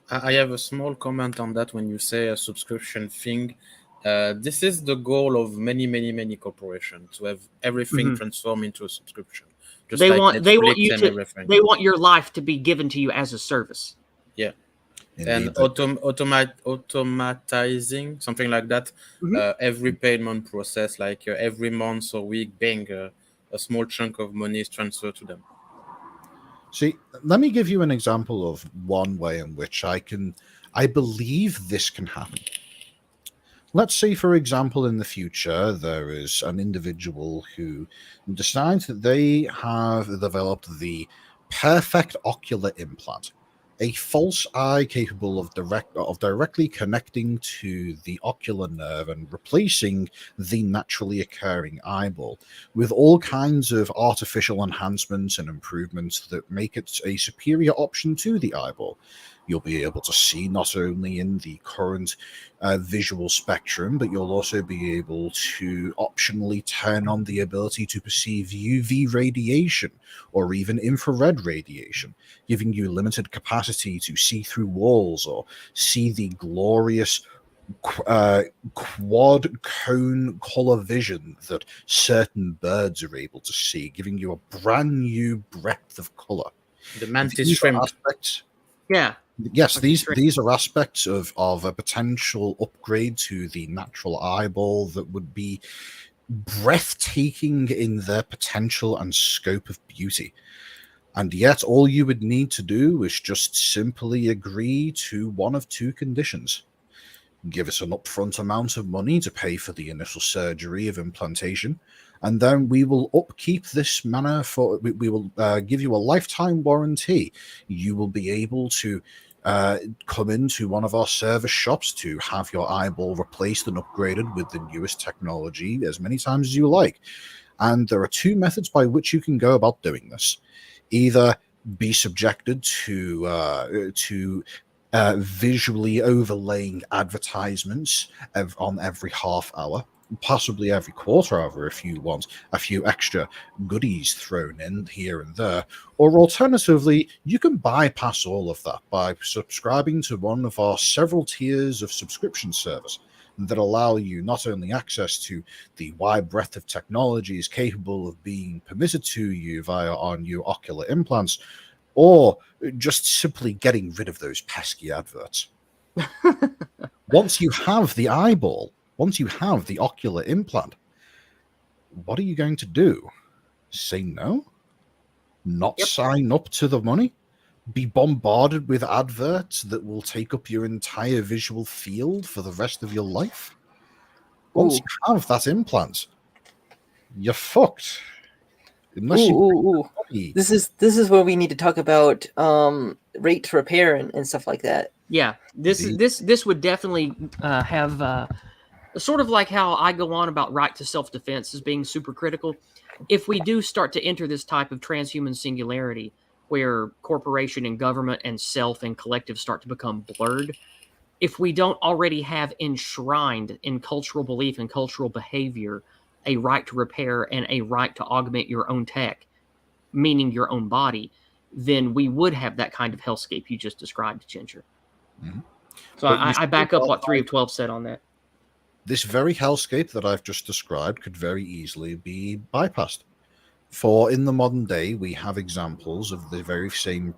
I have a small comment on that when you say a subscription thing. This is the goal of many corporations, to have everything transformed into a subscription. Just They like want Netflix you and to everything. they want your life to be given to you as a service. Yeah. Indeed, And automatizing, something like that, every payment process, like every month or week, bang, a small chunk of money is transferred to them. See, let me give you an example of one way in which I believe this can happen. Let's say, for example, in the future, there is an individual who decides that they have developed the perfect ocular implant, a false eye capable of directly connecting to the ocular nerve and replacing the naturally occurring eyeball, with all kinds of artificial enhancements and improvements that make it a superior option to the eyeball. You'll be able to see not only in the current visual spectrum, but you'll also be able to optionally turn on the ability to perceive UV radiation or even infrared radiation, giving you limited capacity to see through walls or see the glorious quad cone color vision that certain birds are able to see, giving you a brand new breadth of color. The mantis These shrimp. aspects, Yeah. yes, these are aspects of a potential upgrade to the natural eyeball that would be breathtaking in their potential and scope of beauty. And yet all you would need to do is just simply agree to one of two conditions. Give us an upfront amount of money to pay for the initial surgery of implantation, and then we will upkeep this manner for. We will give you a lifetime warranty. You will be able to come into one of our service shops to have your eyeball replaced and upgraded with the newest technology as many times as you like. And there are two methods by which you can go about doing this. Either be subjected to visually overlaying advertisements on every half hour, possibly every quarter hour if you want a few extra goodies thrown in here and there. Or alternatively, you can bypass all of that by subscribing to one of our several tiers of subscription service that allow you not only access to the wide breadth of technologies capable of being permitted to you via our new ocular implants, or just simply getting rid of those pesky adverts. Once you have the eyeball, once you have the ocular implant, what are you going to do? Say no? Not sign up to the money? Be bombarded with adverts that will take up your entire visual field for the rest of your life? Once you have that implant, you're fucked. Unless This is where we need to talk about rate to repair and stuff like that. Yeah, this would definitely have sort of like how I go on about right to self-defense as being super critical. If we do start to enter this type of transhuman singularity where corporation and government and self and collective start to become blurred, if we don't already have enshrined in cultural belief and cultural behavior a right to repair and a right to augment your own tech, meaning your own body, then we would have that kind of hellscape you just described, Ginger. Mhm. So But you I back see up what what 3 of 12 said on that. this very hellscape that I've just described could very easily be bypassed. For in the modern day, we have examples of the very same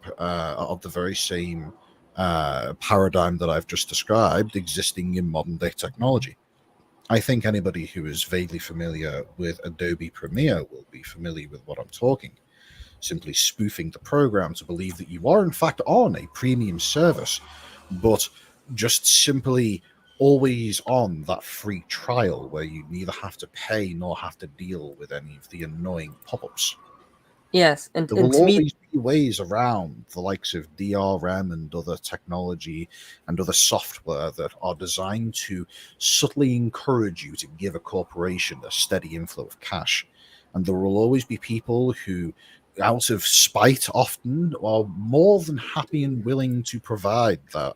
paradigm that I've just described existing in modern day technology. I think anybody who is vaguely familiar with Adobe Premiere will be familiar with what I'm talking. Simply spoofing the program to believe that you are in fact on a premium service, but just simply always on that free trial where you neither have to pay nor have to deal with any of the annoying pop-ups. Yes, There and will to me, always be ways around the likes of DRM and other technology and other software that are designed to subtly encourage you to give a corporation a steady inflow of cash. And there will always be people who, out of spite, often are more than happy and willing to provide that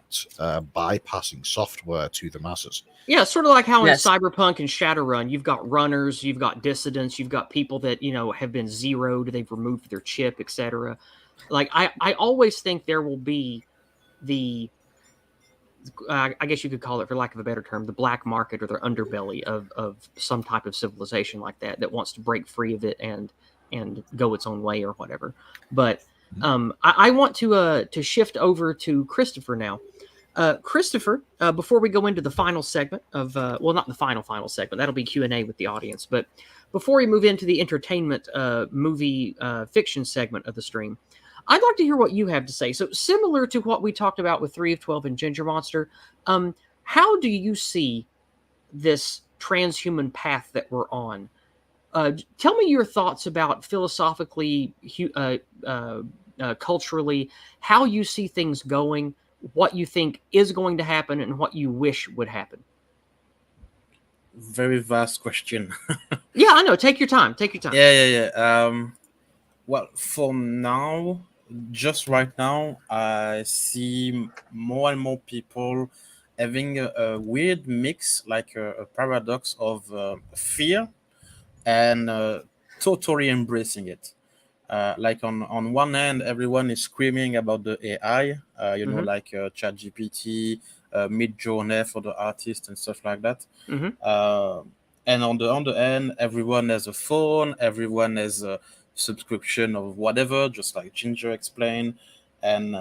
bypassing software to the masses. Yeah, sort of like how in yes, Cyberpunk and Shadowrun, you've got runners, you've got dissidents, you've got people that have been zeroed, they've removed their chip, etc. Like I always think there will be the I guess you could call it, for lack of a better term, the black market or the underbelly of some type of civilization like that wants to break free of it and go its own way or whatever. But I want to shift over to Christopher now. Christopher, before we go into the final segment of well, not the final segment, that'll be Q&A with the audience, but before we move into the entertainment movie fiction segment of the stream, I'd like to hear what you have to say. So similar to what we talked about with 3 of 12 and Ginger Monster, how do you see this transhuman path that we're on? Tell me your thoughts about philosophically, culturally, how you see things going, what you think is going to happen, and what you wish would happen. Very vast question. Yeah, I know. Take your time. Take your time. Yeah. Well, for now, just right now, I see more and more people having a weird mix, like a paradox of fear and totally embracing it. Like on one hand, everyone is screaming about the AI, Mhm. like ChatGPT, Mid-Journey for the artists and stuff like that. Mhm. And on the other end, everyone has a phone, everyone has a subscription of whatever, just like Ginger explained. And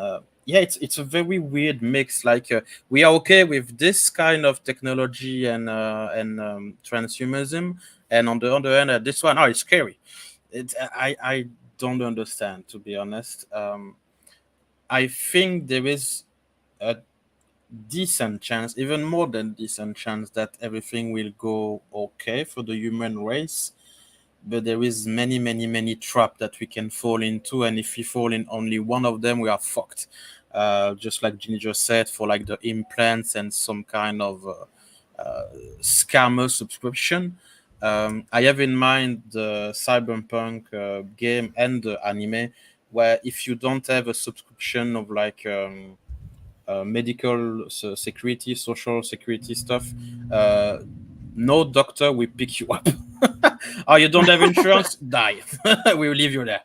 yeah, it's a very weird mix. Like we are okay with this kind of technology and transhumanism, and on the other end, this one, oh, it's scary. I don't understand, to be honest. I think there is a decent chance, even more than decent chance, that everything will go okay for the human race. But there is many trap that we can fall into, and if we fall in only one of them, we are fucked. Just like Ginger said, for like the implants and some kind of scammer subscription. I have in mind the cyberpunk game and the anime, where if you don't have a subscription of like medical security, social security stuff, no doctor will pick you up. Oh, you don't have insurance? Die. We will leave you there.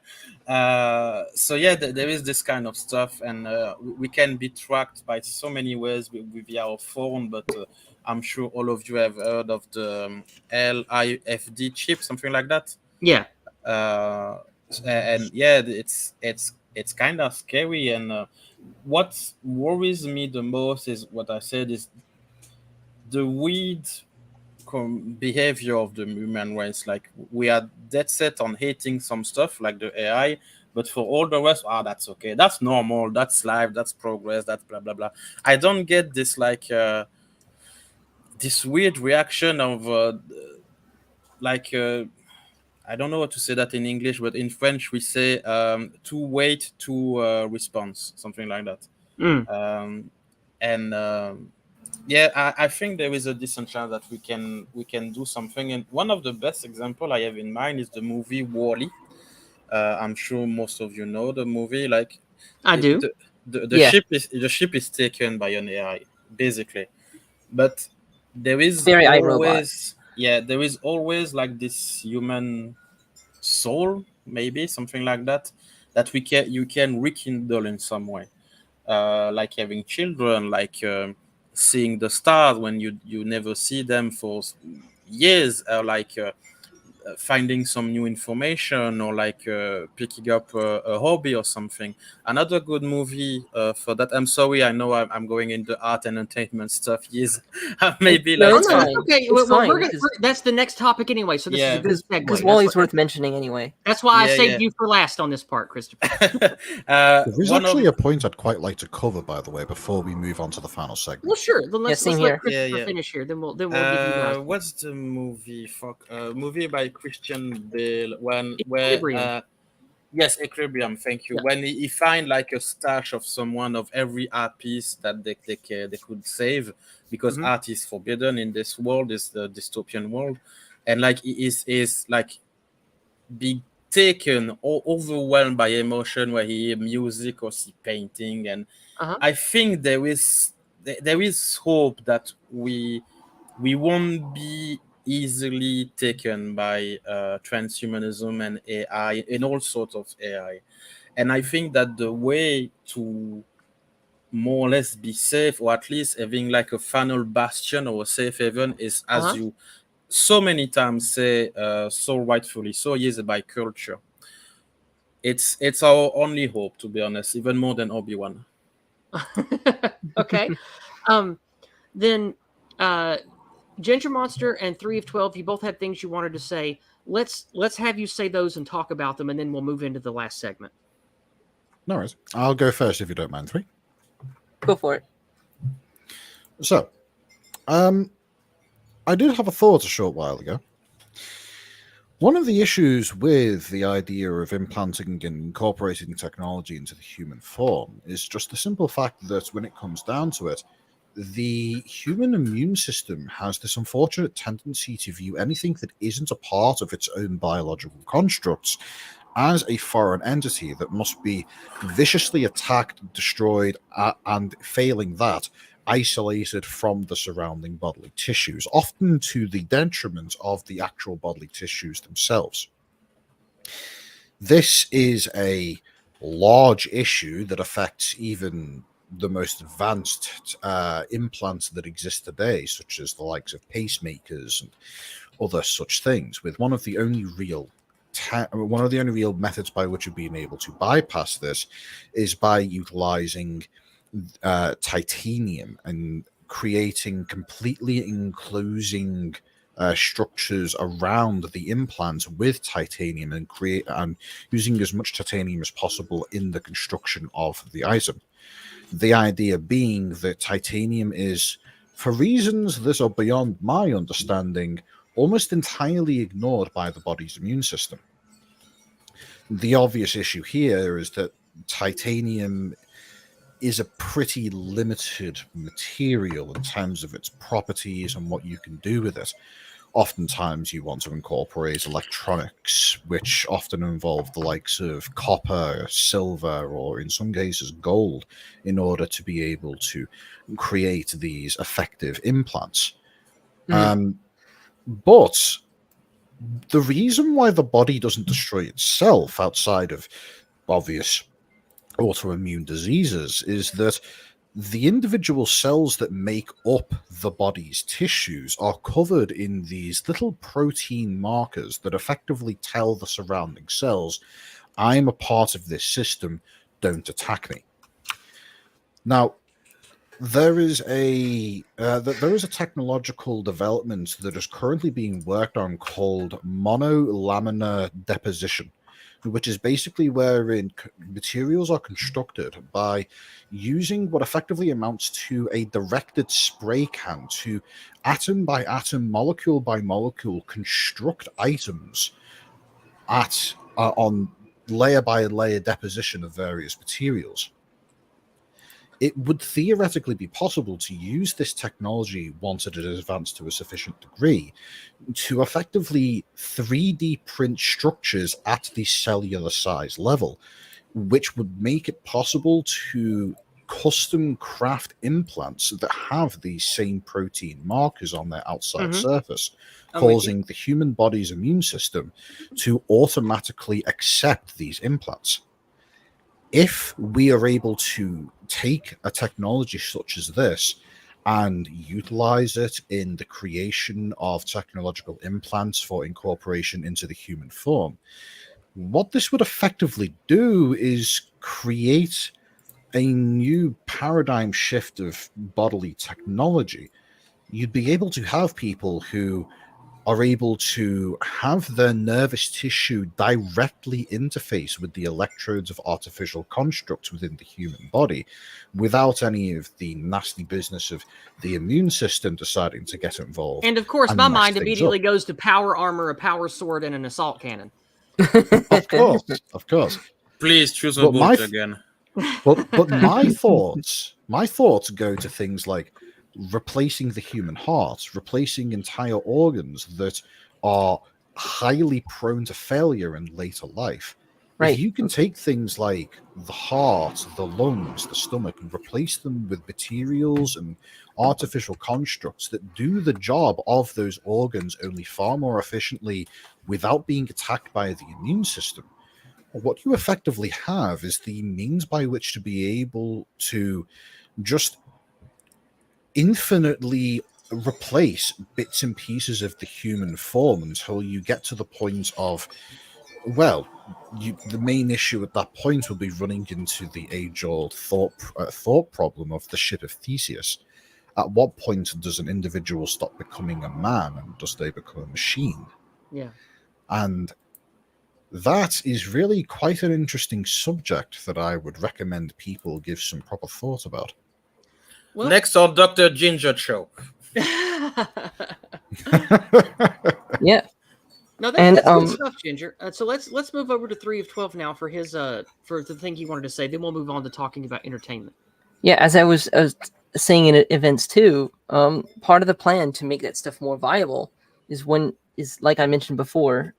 So yeah, there is this kind of stuff, and we can be tracked by so many ways with our phone. But I'm sure all of you have heard of the LIFD chip, something like that. Yeah. And yeah, it's kind of scary. And what worries me the most is what I said is the weird behavior of the human race. Like we are dead set on hating some stuff like the AI, but for all the rest, that's okay, that's normal, that's life, that's progress, that's blah blah blah. I don't get this like this weird reaction of like I don't know how to say that in English, but in French we say to wait to response, something like that. Mm. And yeah, I think there is a decent chance that we can do something. And one of the best example I have in mind is the movie Wall-E. I'm sure most of you know the movie. Like I it, do. the yeah, ship is taken by an AI. basically. But there is Very iRobot. always, yeah, there is always like this human soul, maybe something like that, that you can rekindle in some way, like having children, like seeing the stars when you never see them for years, like finding some new information, or like picking up a hobby or something. Another good movie for that. I'm sorry, I know I'm going into art and entertainment stuff. Yes, maybe No, like it's Oh, no, fine. that's okay. It's Well, fine, that's the next topic anyway. So this is a yeah, good segue. because Wally's worth mentioning anyway. That's why I Yeah, saved yeah. you for last on this part, Christopher. There's One actually of a point I'd quite like to cover, by the way, before we move on to the final segment. Well, sure. Then let's same let here. Christopher Yeah, yeah. finish here. Then we'll give you guys what's the movie? Fuck, movie by Christian Bale where Equilibrium. yes, Equilibrium. Thank you. Yeah. When he find like a stash of someone of every art piece that they could save, because Mhm. art is forbidden in this world, is the dystopian world, and like he is like be taken or overwhelmed by emotion where he hear music or see painting. And Uh-huh. I think there is hope that we won't be easily taken by transhumanism and AI and all sorts of AI. And I think that the way to more or less be safe, or at least having like a final bastion or a safe haven, is, as Uh-huh. you so many times say, so rightfully so, yes, by culture. It's our only hope, to be honest, even more than Obi-Wan. Okay. Then Ginger Monster and 3 of 12, you both had things you wanted to say. Let's have you say those and talk about them, and then we'll move into the last segment. No worries. I'll go first if you don't mind, 3. Go for it. So, I did have a thought a short while ago. One of the issues with the idea of implanting and incorporating technology into the human form is just the simple fact that when it comes down to it, the human immune system has this unfortunate tendency to view anything that isn't a part of its own biological constructs as a foreign entity that must be viciously attacked, destroyed, and failing that, isolated from the surrounding bodily tissues, often to the detriment of the actual bodily tissues themselves. This is a large issue that affects even the most advanced implants that exist today, such as the likes of pacemakers and other such things, with one of the only real methods by which of being able to bypass this is by utilizing titanium and creating completely enclosing structures around the implant with titanium and using as much titanium as possible in the construction of the item. The idea being that titanium is, for reasons that are beyond my understanding, almost entirely ignored by the body's immune system. The obvious issue here is that titanium is a pretty limited material in terms of its properties and what you can do with it. Oftentimes you want to incorporate electronics, which often involve the likes of copper, silver, or in some cases gold, in order to be able to create these effective implants. But the reason why the body doesn't destroy itself outside of obvious autoimmune diseases is that the individual cells that make up the body's tissues are covered in these little protein markers that effectively tell the surrounding cells, I'm a part of this system, don't attack me. Now, there is a technological development that is currently being worked on called monolaminar deposition, which is basically wherein materials are constructed by using what effectively amounts to a directed spray can to atom by atom, molecule by molecule, construct items on layer by layer deposition of various materials. It would theoretically be possible to use this technology once it is advanced to a sufficient degree to effectively 3D print structures at the cellular size level, which would make it possible to custom craft implants that have these same protein markers on their outside surface, causing the human body's immune system to automatically accept these implants. If we are able to take a technology such as this and utilize it in the creation of technological implants for incorporation into the human form, what this would effectively do is create a new paradigm shift of bodily technology. You'd be able to have people who are able to have their nervous tissue directly interface with the electrodes of artificial constructs within the human body without any of the nasty business of the immune system deciding to get involved. And of course, and my mess mind things immediately up. goes to power armor, a power sword, and an assault cannon. Of course. Please choose a But boat again. But my thoughts go to things like replacing the human heart, replacing entire organs that are highly prone to failure in later life. Right. If you can take things like the heart, the lungs, the stomach, and replace them with materials and artificial constructs that do the job of those organs only far more efficiently without being attacked by the immune system, what you effectively have is the means by which to be able to just infinitely replace bits and pieces of the human form until you get to the point of, well, the main issue at that point will be running into the age-old thought problem of the ship of Theseus. At what point does an individual stop becoming a man and does they become a machine? Yeah. And that is really quite an interesting subject that I would recommend people give some proper thought about. Well, Next on Dr. Ginger Show. Yeah. No, And, that's good stuff, Ginger. So let's move over to 3 of 12 now for his for the thing he wanted to say. Then we'll move on to talking about entertainment. Yeah, as I was saying in events too, part of the plan to make that stuff more viable is like I mentioned before,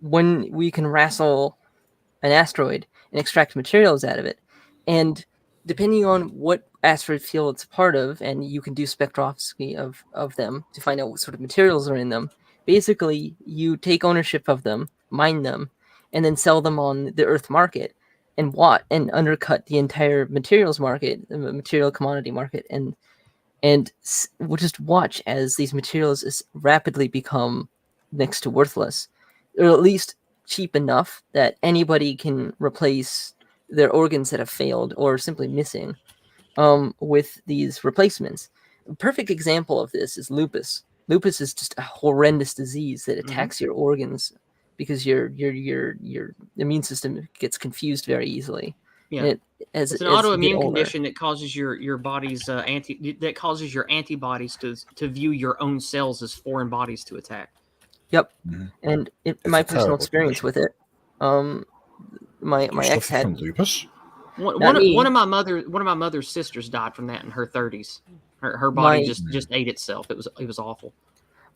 when we can wrestle an asteroid and extract materials out of it, and depending on what asteroid field it's a part of, and you can do spectroscopy of them to find out what sort of materials are in them. Basically, you take ownership of them, mine them, and then sell them on the Earth market, and undercut the entire materials market, the material commodity market, and we'll just watch as these materials rapidly become next to worthless, or at least cheap enough that anybody can replace their organs that have failed or simply missing with these replacements. A perfect example of this is lupus. Lupus is just a horrendous disease that attacks your organs because your immune system gets confused very easily. Yeah. It's an autoimmune condition that causes your body's causes your antibodies to view your own cells as foreign bodies to attack. Yep. And my personal experience condition. with it, my ex had from lupus. One of my mother's sisters died from that in her 30s. Her body just ate itself. It was awful.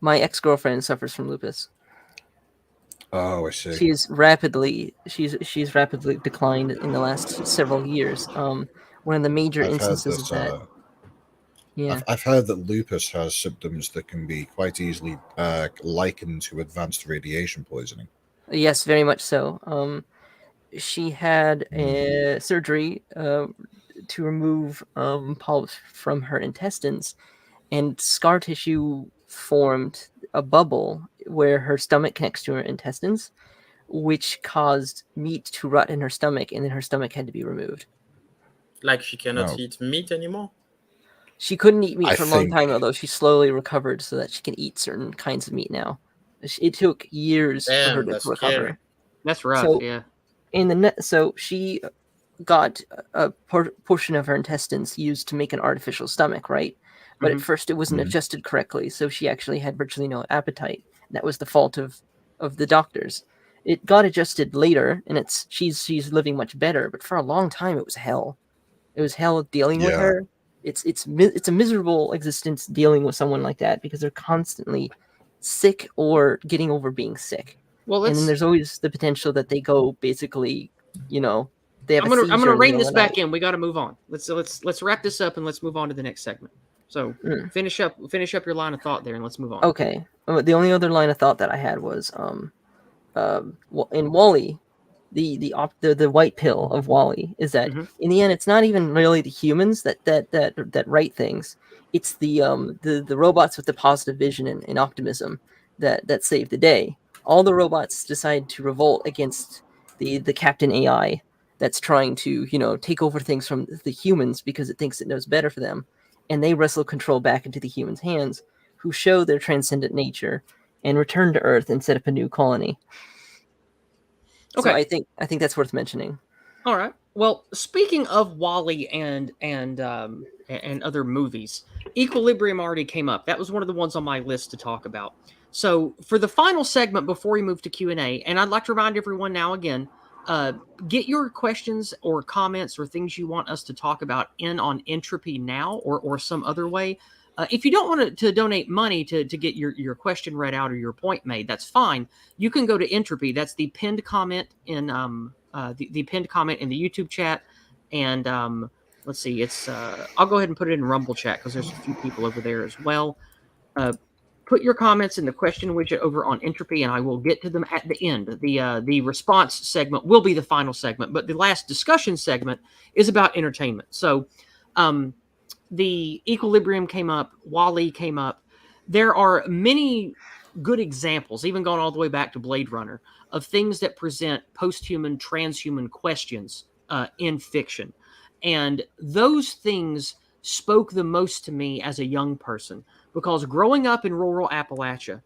My ex-girlfriend suffers from lupus. Oh, I see. She's rapidly declined in the last several years. One of the major instances of that. Yeah, I've heard that lupus has symptoms that can be quite easily likened to advanced radiation poisoning. Yes, very much so. She had a surgery to remove polyps from her intestines, and scar tissue formed a bubble where her stomach connects to her intestines, which caused meat to rot in her stomach, and then her stomach had to be removed. Like she cannot eat meat anymore? She couldn't eat meat for a long time, although she slowly recovered so that she can eat certain kinds of meat now. It took years for her to recover. Scary. That's rough, so, yeah. So she got a portion of her intestines used to make an artificial stomach, right? But at first it wasn't adjusted correctly, so she actually had virtually no appetite. And that was the fault of the doctors. It got adjusted later, and she's living much better. But for a long time, it was hell. It was hell dealing with her. It's a miserable existence dealing with someone like that because they're constantly sick or getting over being sick. Well, and then there's always the potential that they go basically, they have I'm a gonna seizure in the rein middle this of the back night. in. We got to move on. Let's wrap this up and let's move on to the next segment. So finish up your line of thought there and let's move on. Okay. The only other line of thought that I had was in Wall-E, the white pill of Wall-E is that in the end it's not even really the humans that write things. It's the robots with the positive vision and optimism that save the day. All the robots decide to revolt against the Captain AI that's trying to take over things from the humans because it thinks it knows better for them, and they wrestle control back into the humans' hands, who show their transcendent nature and return to Earth and set up a new colony. So Okay. I think that's worth mentioning. All right. Well, speaking of Wall-E and other movies, Equilibrium already came up. That was one of the ones on my list to talk about. So for the final segment before we move to Q&A, and I'd like to remind everyone now again, get your questions or comments or things you want us to talk about in on Entropy now or some other way. If you don't want to donate money to get your question read out or your point made, that's fine. You can go to Entropy. That's the pinned comment in the pinned comment in the YouTube chat, and let's see, it's I'll go ahead and put it in Rumble chat because there's a few people over there as well. Put your comments in the question widget over on Entropy, and I will get to them at the end. The response segment will be the final segment, but the last discussion segment is about entertainment. So, the Equilibrium came up, Wall-E came up. There are many good examples, even going all the way back to Blade Runner, of things that present post-human, transhuman questions in fiction. And those things spoke the most to me as a young person because growing up in rural Appalachia,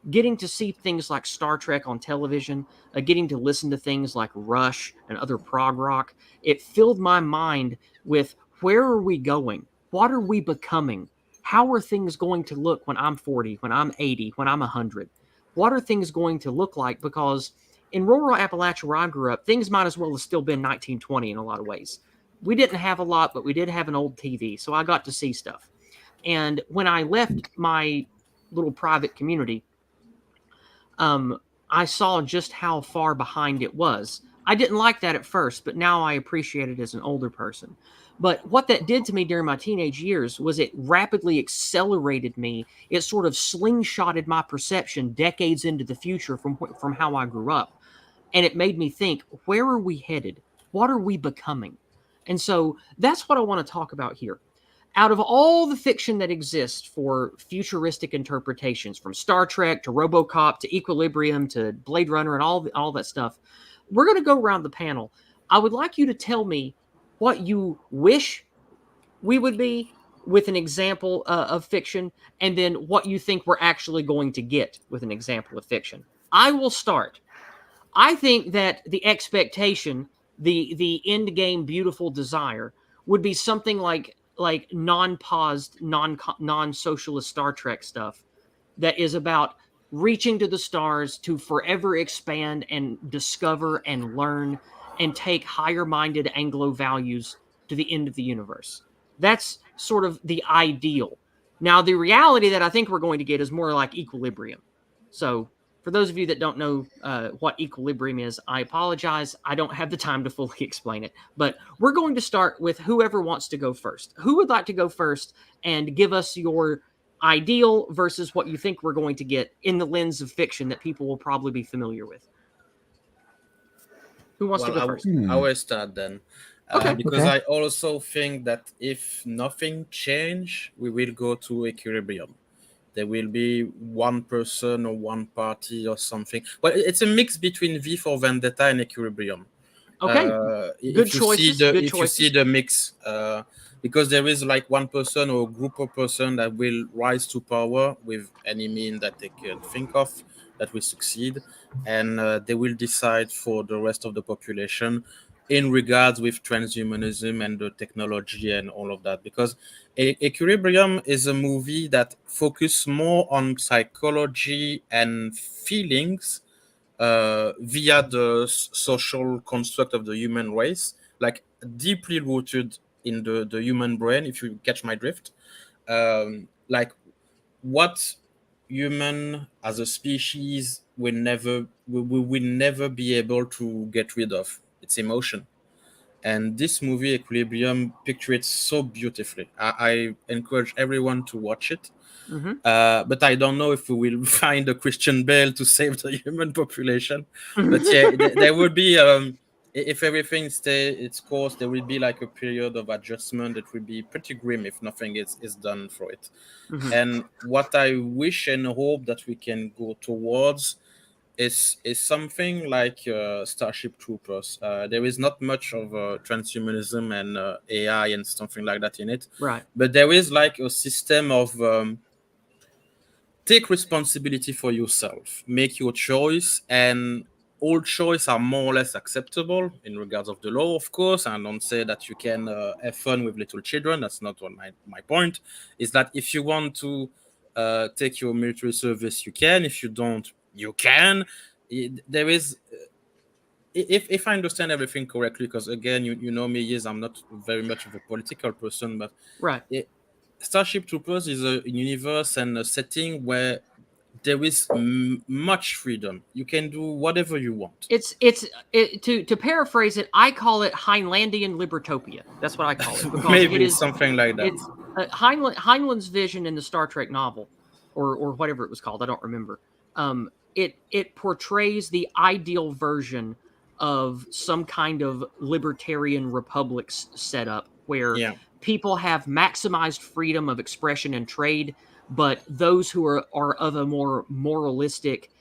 getting to see things like Star Trek on television, getting to listen to things like Rush and other prog rock, it filled my mind with where are we going? What are we becoming? How are things going to look when I'm 40, when I'm 80, when I'm 100? What are things going to look like? Because in rural Appalachia where I grew up, things might as well have still been 1920 in a lot of ways. We didn't have a lot, but we did have an old TV, so I got to see stuff. And when I left my little private community, I saw just how far behind it was. I didn't like that at first, but now I appreciate it as an older person. But what that did to me during my teenage years was it rapidly accelerated me. It sort of slingshotted my perception decades into the future from how I grew up. And it made me think, where are we headed? What are we becoming? And so that's what I want to talk about here. Out of all the fiction that exists for futuristic interpretations, from Star Trek to RoboCop to Equilibrium to Blade Runner and all that stuff, we're going to go around the panel. I would like you to tell me what you wish we would be with an example of fiction, and then what you think we're actually going to get with an example of fiction. I will start. I think that the expectation, the end game beautiful desire, would be something like non-paused, non-socialist Star Trek stuff that is about reaching to the stars to forever expand and discover and learn and take higher-minded Anglo values to the end of the universe. That's sort of the ideal. Now, the reality that I think we're going to get is more like Equilibrium. So for those of you that don't know what Equilibrium is, I apologize. I don't have the time to fully explain it. But we're going to start with whoever wants to go first. Who would like to go first and give us your ideal versus what you think we're going to get in the lens of fiction that people will probably be familiar with? Who wants to go first? I will start then. Okay. Because Okay. I also think that if nothing change, we will go to equilibrium. There will be one person or one party or something. Well, it's a mix between V for Vendetta and Equilibrium. Okay. Good If you see choices. the Good if you see choices. the mix, because there is like one person or a group of person that will rise to power with any mean that they can think of that will succeed, and they will decide for the rest of the population in regards with transhumanism and the technology and all of that. Because Equilibrium is a movie that focuses more on psychology and feelings via the social construct of the human race, like deeply rooted in the human brain, if you catch my drift. Like what human as a species we will never be able to get rid of its emotion. And this movie, Equilibrium, pictures it so beautifully. I encourage everyone to watch it. Mm-hmm. But I don't know if we will find a Christian Bale to save the human population. But yeah, there will be, if everything stays its course, there will be like a period of adjustment that will be pretty grim if nothing is done for it. Mm-hmm. And what I wish and hope that we can go towards is something like Starship Troopers. There is not much of transhumanism and AI and something like that in it, Right. but there is like a system of take responsibility for yourself, make your choice, and all choices are more or less acceptable in regards of the law, of course. I don't say that you can have fun with little children. That's not what my point is. That if you want to take your military service, you can. If you don't, you can. There is, if I understand everything correctly, because again, you know me, yes, I'm not very much of a political person, but Right. Starship Troopers is a universe and a setting where there is much freedom. You can do whatever you want. To paraphrase it, I call it Heinlandian Libertopia. That's what I call it, because Maybe it is something like that. It's Heinlein's vision in the Star Trek novel, or whatever it was called. I don't remember. It portrays the ideal version of some kind of libertarian republic setup where Yeah. people have maximized freedom of expression and trade, but those who are of a more moralistic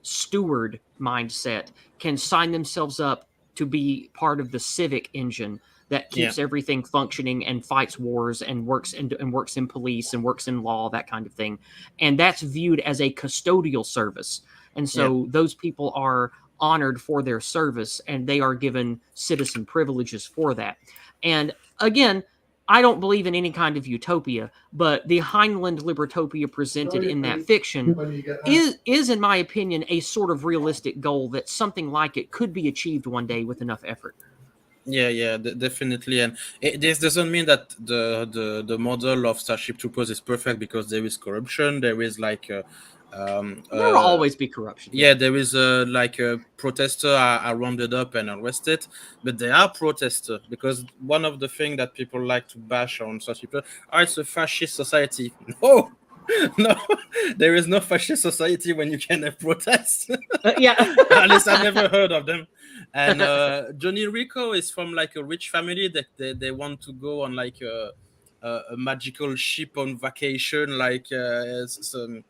steward mindset can sign themselves up to be part of the civic engine that keeps everything functioning and fights wars and works in police and works in law, that kind of thing. And that's viewed as a custodial service. And so those people are honored for their service and they are given citizen privileges for that. And again, I don't believe in any kind of utopia, but the Heinlein Libertopia presented in that fiction is, in my opinion, a sort of realistic goal that something like it could be achieved one day with enough effort. Yeah, definitely. And this doesn't mean that the model of Starship Troopers is perfect, because there is corruption. There is like there will always be corruption. Yeah, there is like a protester are rounded up and arrested, but they are protesters, because one of the things that people like to bash on Starship Troopers, it's a fascist society. No, no, there is no fascist society when you can have protests. Yeah. At least I never heard of them. And Johnny Rico is from like a rich family that they want to go on like a magical ship on vacation, like some.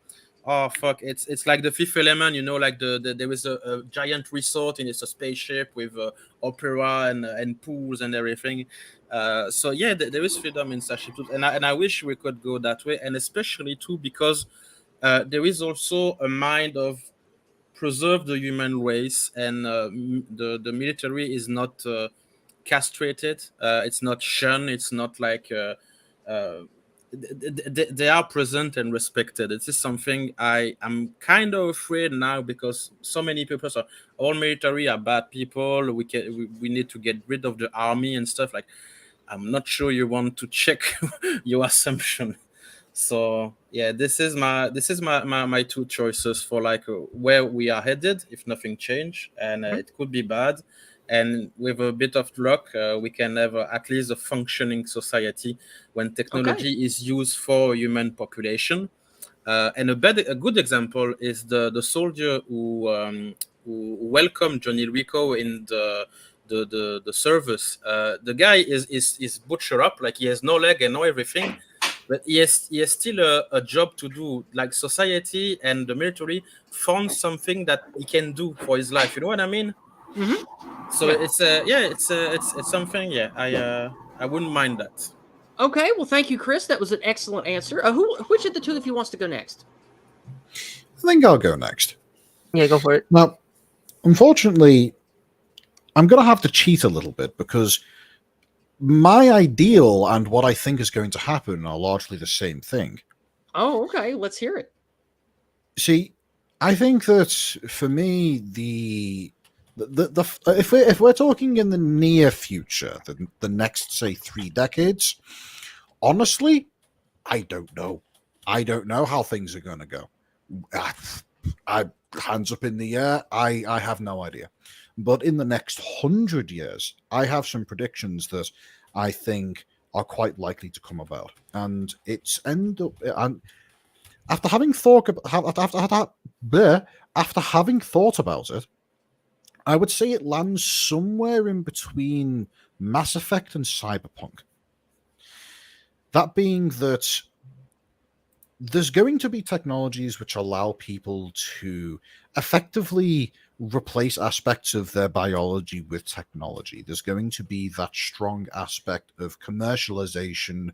Oh fuck! It's like the Fifth Element, you know. Like there is a giant resort and it's a spaceship with opera and pools and everything. So yeah, there is freedom in Starship Troopers, and I wish we could go that way, and especially too because there is also a mind of preserve the human race, and the military is not castrated. It's not shunned. It's not like. They are present and respected. This is something I'm kind of afraid now, because so many people say all military are bad people. We need to get rid of the army and stuff. Like, I'm not sure you want to check your assumption. So yeah, this is my two choices for like where we are headed if nothing change, and it could be bad. And with a bit of luck, we can have at least a functioning society when technology is used for human population. And a good example is the soldier who welcomed Johnny Rico in the service. The guy is butchered up, like he has no leg and no everything, but he has still a job to do. Like society and the military found something that he can do for his life. You know what I mean? Mm-hmm. So it's something. Yeah, I wouldn't mind that. Okay, well, thank you, Chris. That was an excellent answer. Which of the two of you wants to go next? I think I'll go next. Yeah, go for it. Now, unfortunately, I'm going to have to cheat a little bit, because my ideal and what I think is going to happen are largely the same thing. Oh, okay. Let's hear it. See, I think that for me, if we're talking in the near future, the next, say, 3 decades, honestly, I don't know. I don't know how things are going to go. I hands up in the air. I have no idea. But in the next 100 years, I have some predictions that I think are quite likely to come about. And and after having thought about it, I would say it lands somewhere in between Mass Effect and Cyberpunk. That being that there's going to be technologies which allow people to effectively replace aspects of their biology with technology. There's going to be that strong aspect of commercialization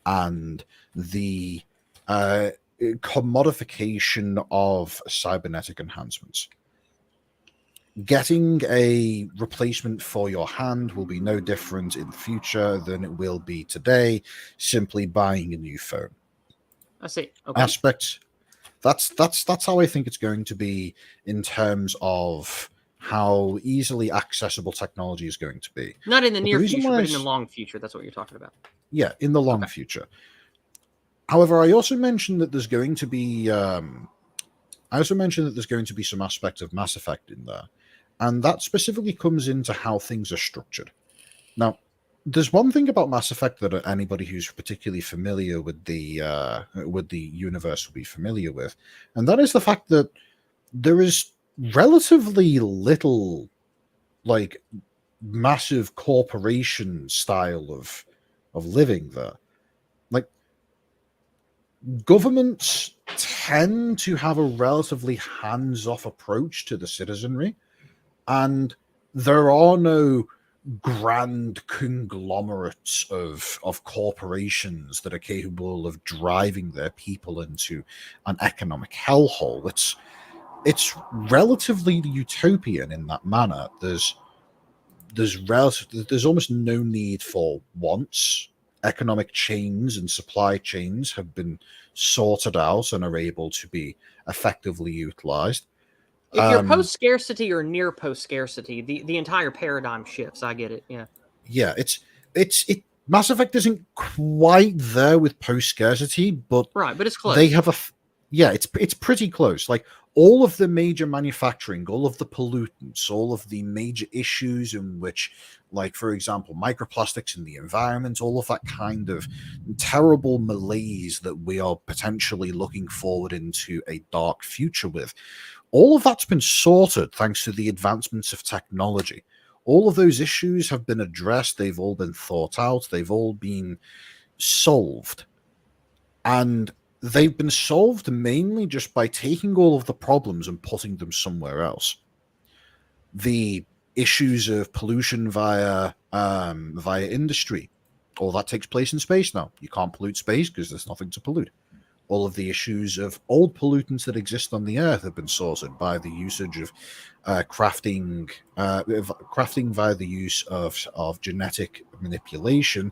and the commodification of cybernetic enhancements. Getting a replacement for your hand will be no different in the future than it will be today, simply buying a new phone. I see. Okay. Aspects. That's how I think it's going to be in terms of how easily accessible technology is going to be. Not in the near reason future, why but in the long future. That's what you're talking about. Yeah, in the long future. However, I also mentioned that there's going to be some aspect of Mass Effect in there, and that specifically comes into how things are structured. Now, there's one thing about Mass Effect that anybody who's particularly familiar with the universe will be familiar with, and that is the fact that there is relatively little, like, massive corporation style of living there. Like, governments tend to have a relatively hands-off approach to the citizenry, and there are no grand conglomerates of corporations that are capable of driving their people into an economic hellhole. It's relatively utopian in that manner. There's almost no need for wants. Economic chains and supply chains have been sorted out and are able to be effectively utilized. If you're post scarcity or near post scarcity, the entire paradigm shifts. I get it. Yeah. Yeah, Mass Effect isn't quite there with post scarcity, but right, but it's close. They have it's pretty close. Like, all of the major manufacturing, all of the pollutants, all of the major issues in which, like, for example, microplastics in the environment, all of that kind of terrible malaise that we are potentially looking forward into a dark future with, all of that's been sorted thanks to the advancements of technology. All of those issues have been addressed. They've all been thought out. They've all been solved. And they've been solved mainly just by taking all of the problems and putting them somewhere else. The issues of pollution via industry, all that takes place in space now. You can't pollute space because there's nothing to pollute. All of the issues of old pollutants that exist on the Earth have been sorted by the usage of crafting via the use of genetic manipulation.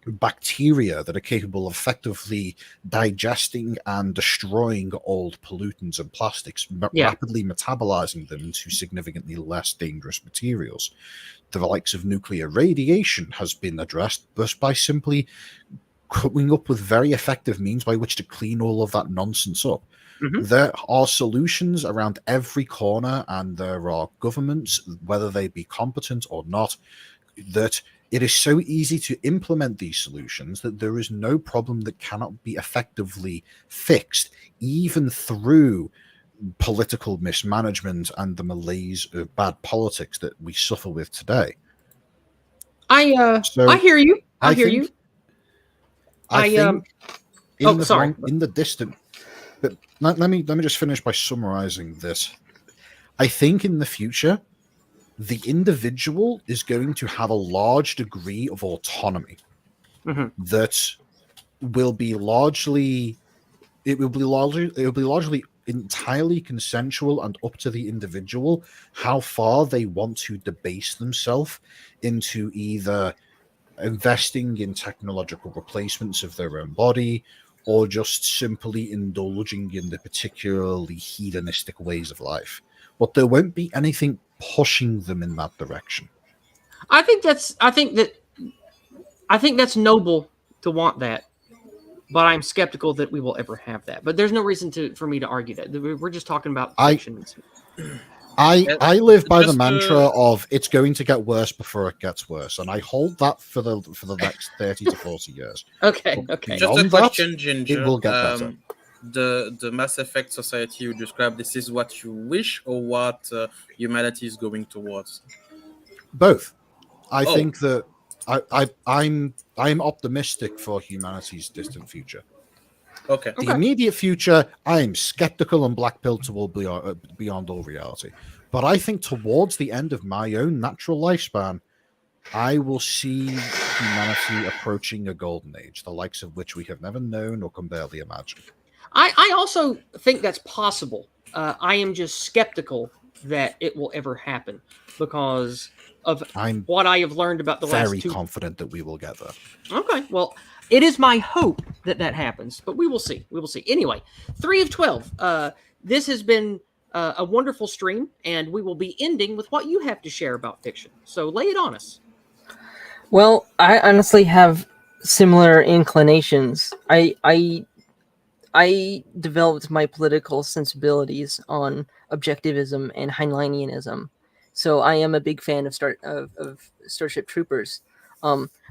Bacteria that are capable of effectively digesting and destroying old pollutants and plastics, rapidly metabolizing them into significantly less dangerous materials. The likes of nuclear radiation has been addressed just by simply coming up with very effective means by which to clean all of that nonsense up. Mm-hmm. There are solutions around every corner, and there are governments, whether they be competent or not, that it is so easy to implement these solutions that there is no problem that cannot be effectively fixed, even through political mismanagement and the malaise of bad politics that we suffer with today. I hear you. I hear you. I think sorry. In the distant, but let me just finish by summarizing this. I think in the future, the individual is going to have a large degree of autonomy that will be largely entirely consensual and up to the individual how far they want to debase themselves into either investing in technological replacements of their own body or just simply indulging in the particularly hedonistic ways of life. But there won't be anything pushing them in that direction. I think that's noble to want that, but I'm skeptical that we will ever have that. But there's no reason for me to argue that. We're just talking about fiction. I live by the Just mantra of it's going to get worse before it gets worse, and I hold that for the next 30 to 40 years. Okay, But okay. just a beyond that, question, it Ginger. will get better. The Mass Effect society you described, this is what you wish or what humanity is going towards? Both. I Oh. think that I'm optimistic for humanity's distant future. Okay. The immediate future, I am skeptical and black pill toward beyond all reality. But I think towards the end of my own natural lifespan, I will see humanity approaching a golden age, the likes of which we have never known or can barely imagine. I also think that's possible. I am just skeptical that it will ever happen because of what I have learned about the last Very two. confident that we will get there. Okay, well, it is my hope that that happens, but we will see. We will see. Anyway, 3 of 12. This has been a wonderful stream, and we will be ending with what you have to share about fiction. So lay it on us. Well, I honestly have similar inclinations. I developed my political sensibilities on objectivism and Heinleinianism, so I am a big fan of Starship Troopers.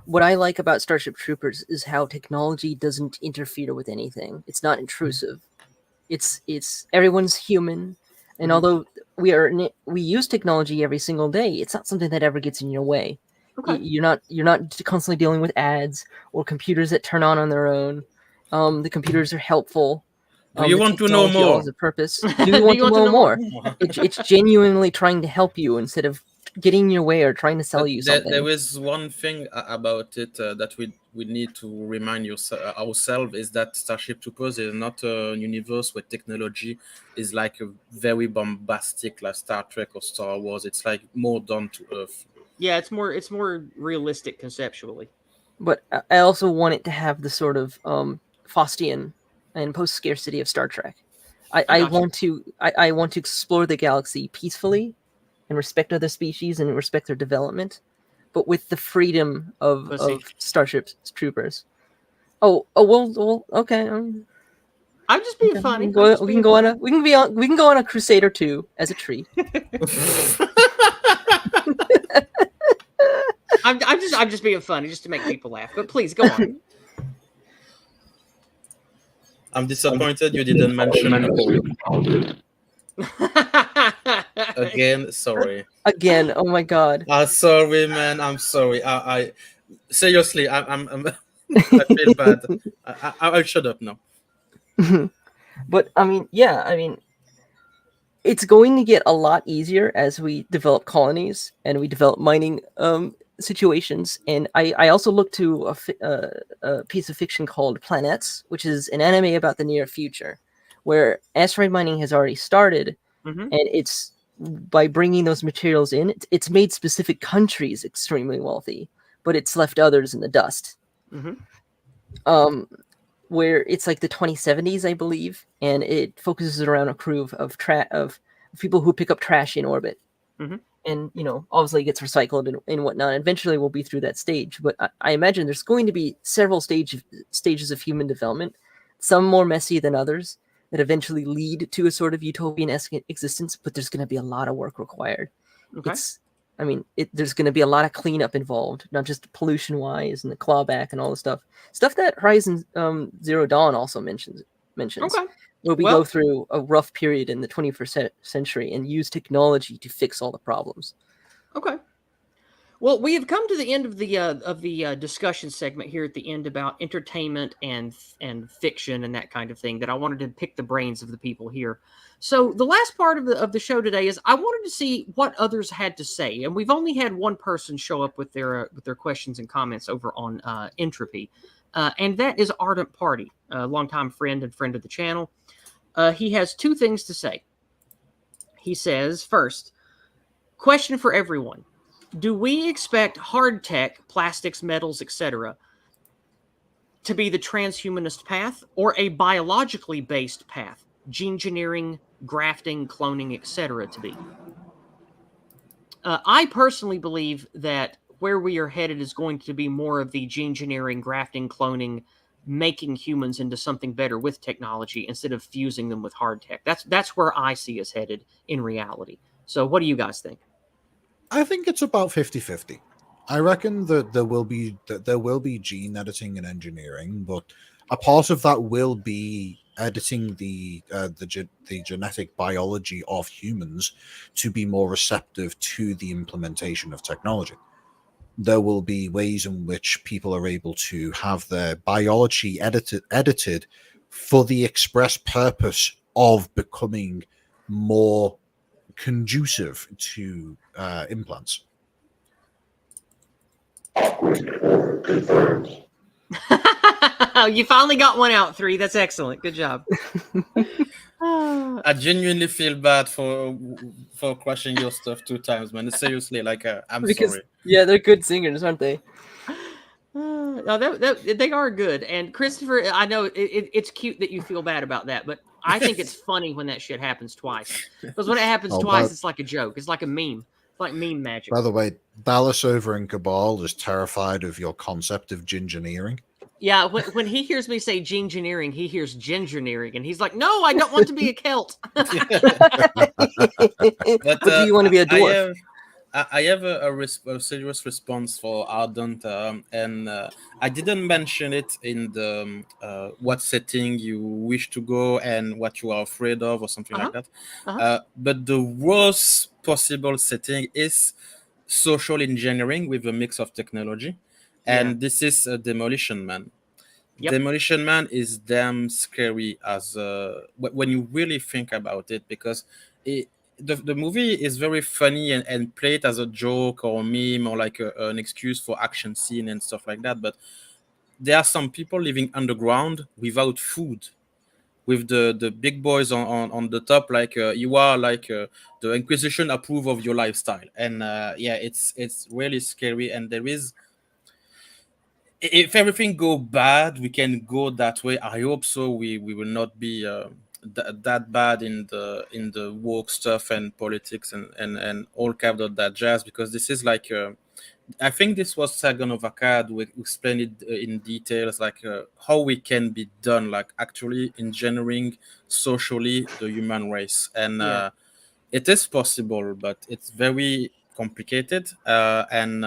What I like about Starship Troopers is how technology doesn't interfere with anything. It's not intrusive. It's everyone's human, and although we use technology every single day, it's not something that ever gets in your way. Okay. You're not constantly dealing with ads or computers that turn on their own. The computers are helpful. Do you want to know technology more? has a purpose. Do you want to know more? more? It's genuinely trying to help you instead of getting in your way or trying to sell you something. There is one thing about it that we need to remind ourselves is that Starship Troopers is not a universe where technology is like a very bombastic like Star Trek or Star Wars. It's like more down to earth. Yeah, it's more realistic conceptually. But I also want it to have the sort of Faustian and post-scarcity of Star Trek. I want to explore the galaxy peacefully and respect other species and respect their development, but with the freedom of Starship Troopers. Well, okay. I'm just being funny. We can go on a crusade or two as a treat. I'm just being funny, just to make people laugh. But please go on. I'm disappointed you didn't mention Nicole. Again, sorry. Again, oh my god. Sorry, man. I'm sorry. I seriously, I'm I feel bad. I'll shut up now. But I mean, it's going to get a lot easier as we develop colonies and we develop mining situations. And I also looked to a piece of fiction called Planets, which is an anime about the near future, where asteroid mining has already started, and it's by bringing those materials in, it's made specific countries extremely wealthy, but it's left others in the dust. Where it's like the 2070s, I believe, and it focuses around a crew of people who pick up trash in orbit. And, obviously it gets recycled and whatnot. Eventually we'll be through that stage. But I imagine there's going to be several stages of human development, some more messy than others, that eventually lead to a sort of utopian-esque existence, but there's going to be a lot of work required. Okay. There's going to be a lot of cleanup involved, not just pollution-wise and the clawback and all the stuff that Horizon Zero Dawn also mentions. Okay. Where we go through a rough period in the 21st century and use technology to fix all the problems. Okay. Well, we have come to the end of the discussion segment here at the end about entertainment and fiction and that kind of thing that I wanted to pick the brains of the people here. So the last part of the show today is I wanted to see what others had to say, and we've only had one person show up with their questions and comments over on Entropy, and that is Ardent Party, a longtime friend and friend of the channel. He has two things to say. He says, first, question for everyone. Do we expect hard tech, plastics, metals, etc., to be the transhumanist path or a biologically based path, gene engineering, grafting, cloning, etc., to be? I personally believe that where we are headed is going to be more of the gene engineering, grafting, cloning, making humans into something better with technology instead of fusing them with hard tech. That's where I see us headed in reality. So what do you guys think? I think it's about 50-50. I reckon that there will be gene editing and engineering, but a part of that will be editing the genetic biology of humans to be more receptive to the implementation of technology. There will be ways in which people are able to have their biology edited for the express purpose of becoming more conducive to implants. Confirmed. You finally got one out, 3. That's excellent. Good job. I genuinely feel bad for crashing your stuff 2 times, man. Seriously, like I'm sorry. Yeah, they're good singers, aren't they? No, they are good. And Christopher, I know it's cute that you feel bad about that, but I think it's funny when that shit happens twice. Because when it happens twice, it's like a joke. It's like a meme. It's like meme magic. By the way, Dallas over in Cabal is terrified of your concept of gingineering. Yeah, when he hears me say gingineering, he hears gingineering, and he's like, "No, I don't want to be a Celt." But do you want to be a dwarf? I have a serious response for Ardent, and I didn't mention it in the what setting you wish to go and what you are afraid of or something like that. But the worst possible setting is social engineering with a mix of technology, and this is Demolition Man. Yep. Demolition Man is damn scary as when you really think about it, because the movie is very funny and played as a joke or a meme or like an excuse for action scene and stuff like that. But there are some people living underground without food, with the big boys on the top, like you are like the Inquisition approve of your lifestyle, and it's really scary. And there is, if everything go bad, we can go that way. I hope so. We will not be that bad in the woke stuff and politics and all kind of that jazz, because this is like I think this was Sagan of Akkad. We explained it in details, like how we can be done, like actually engineering socially the human race, and it is possible, but it's very complicated, and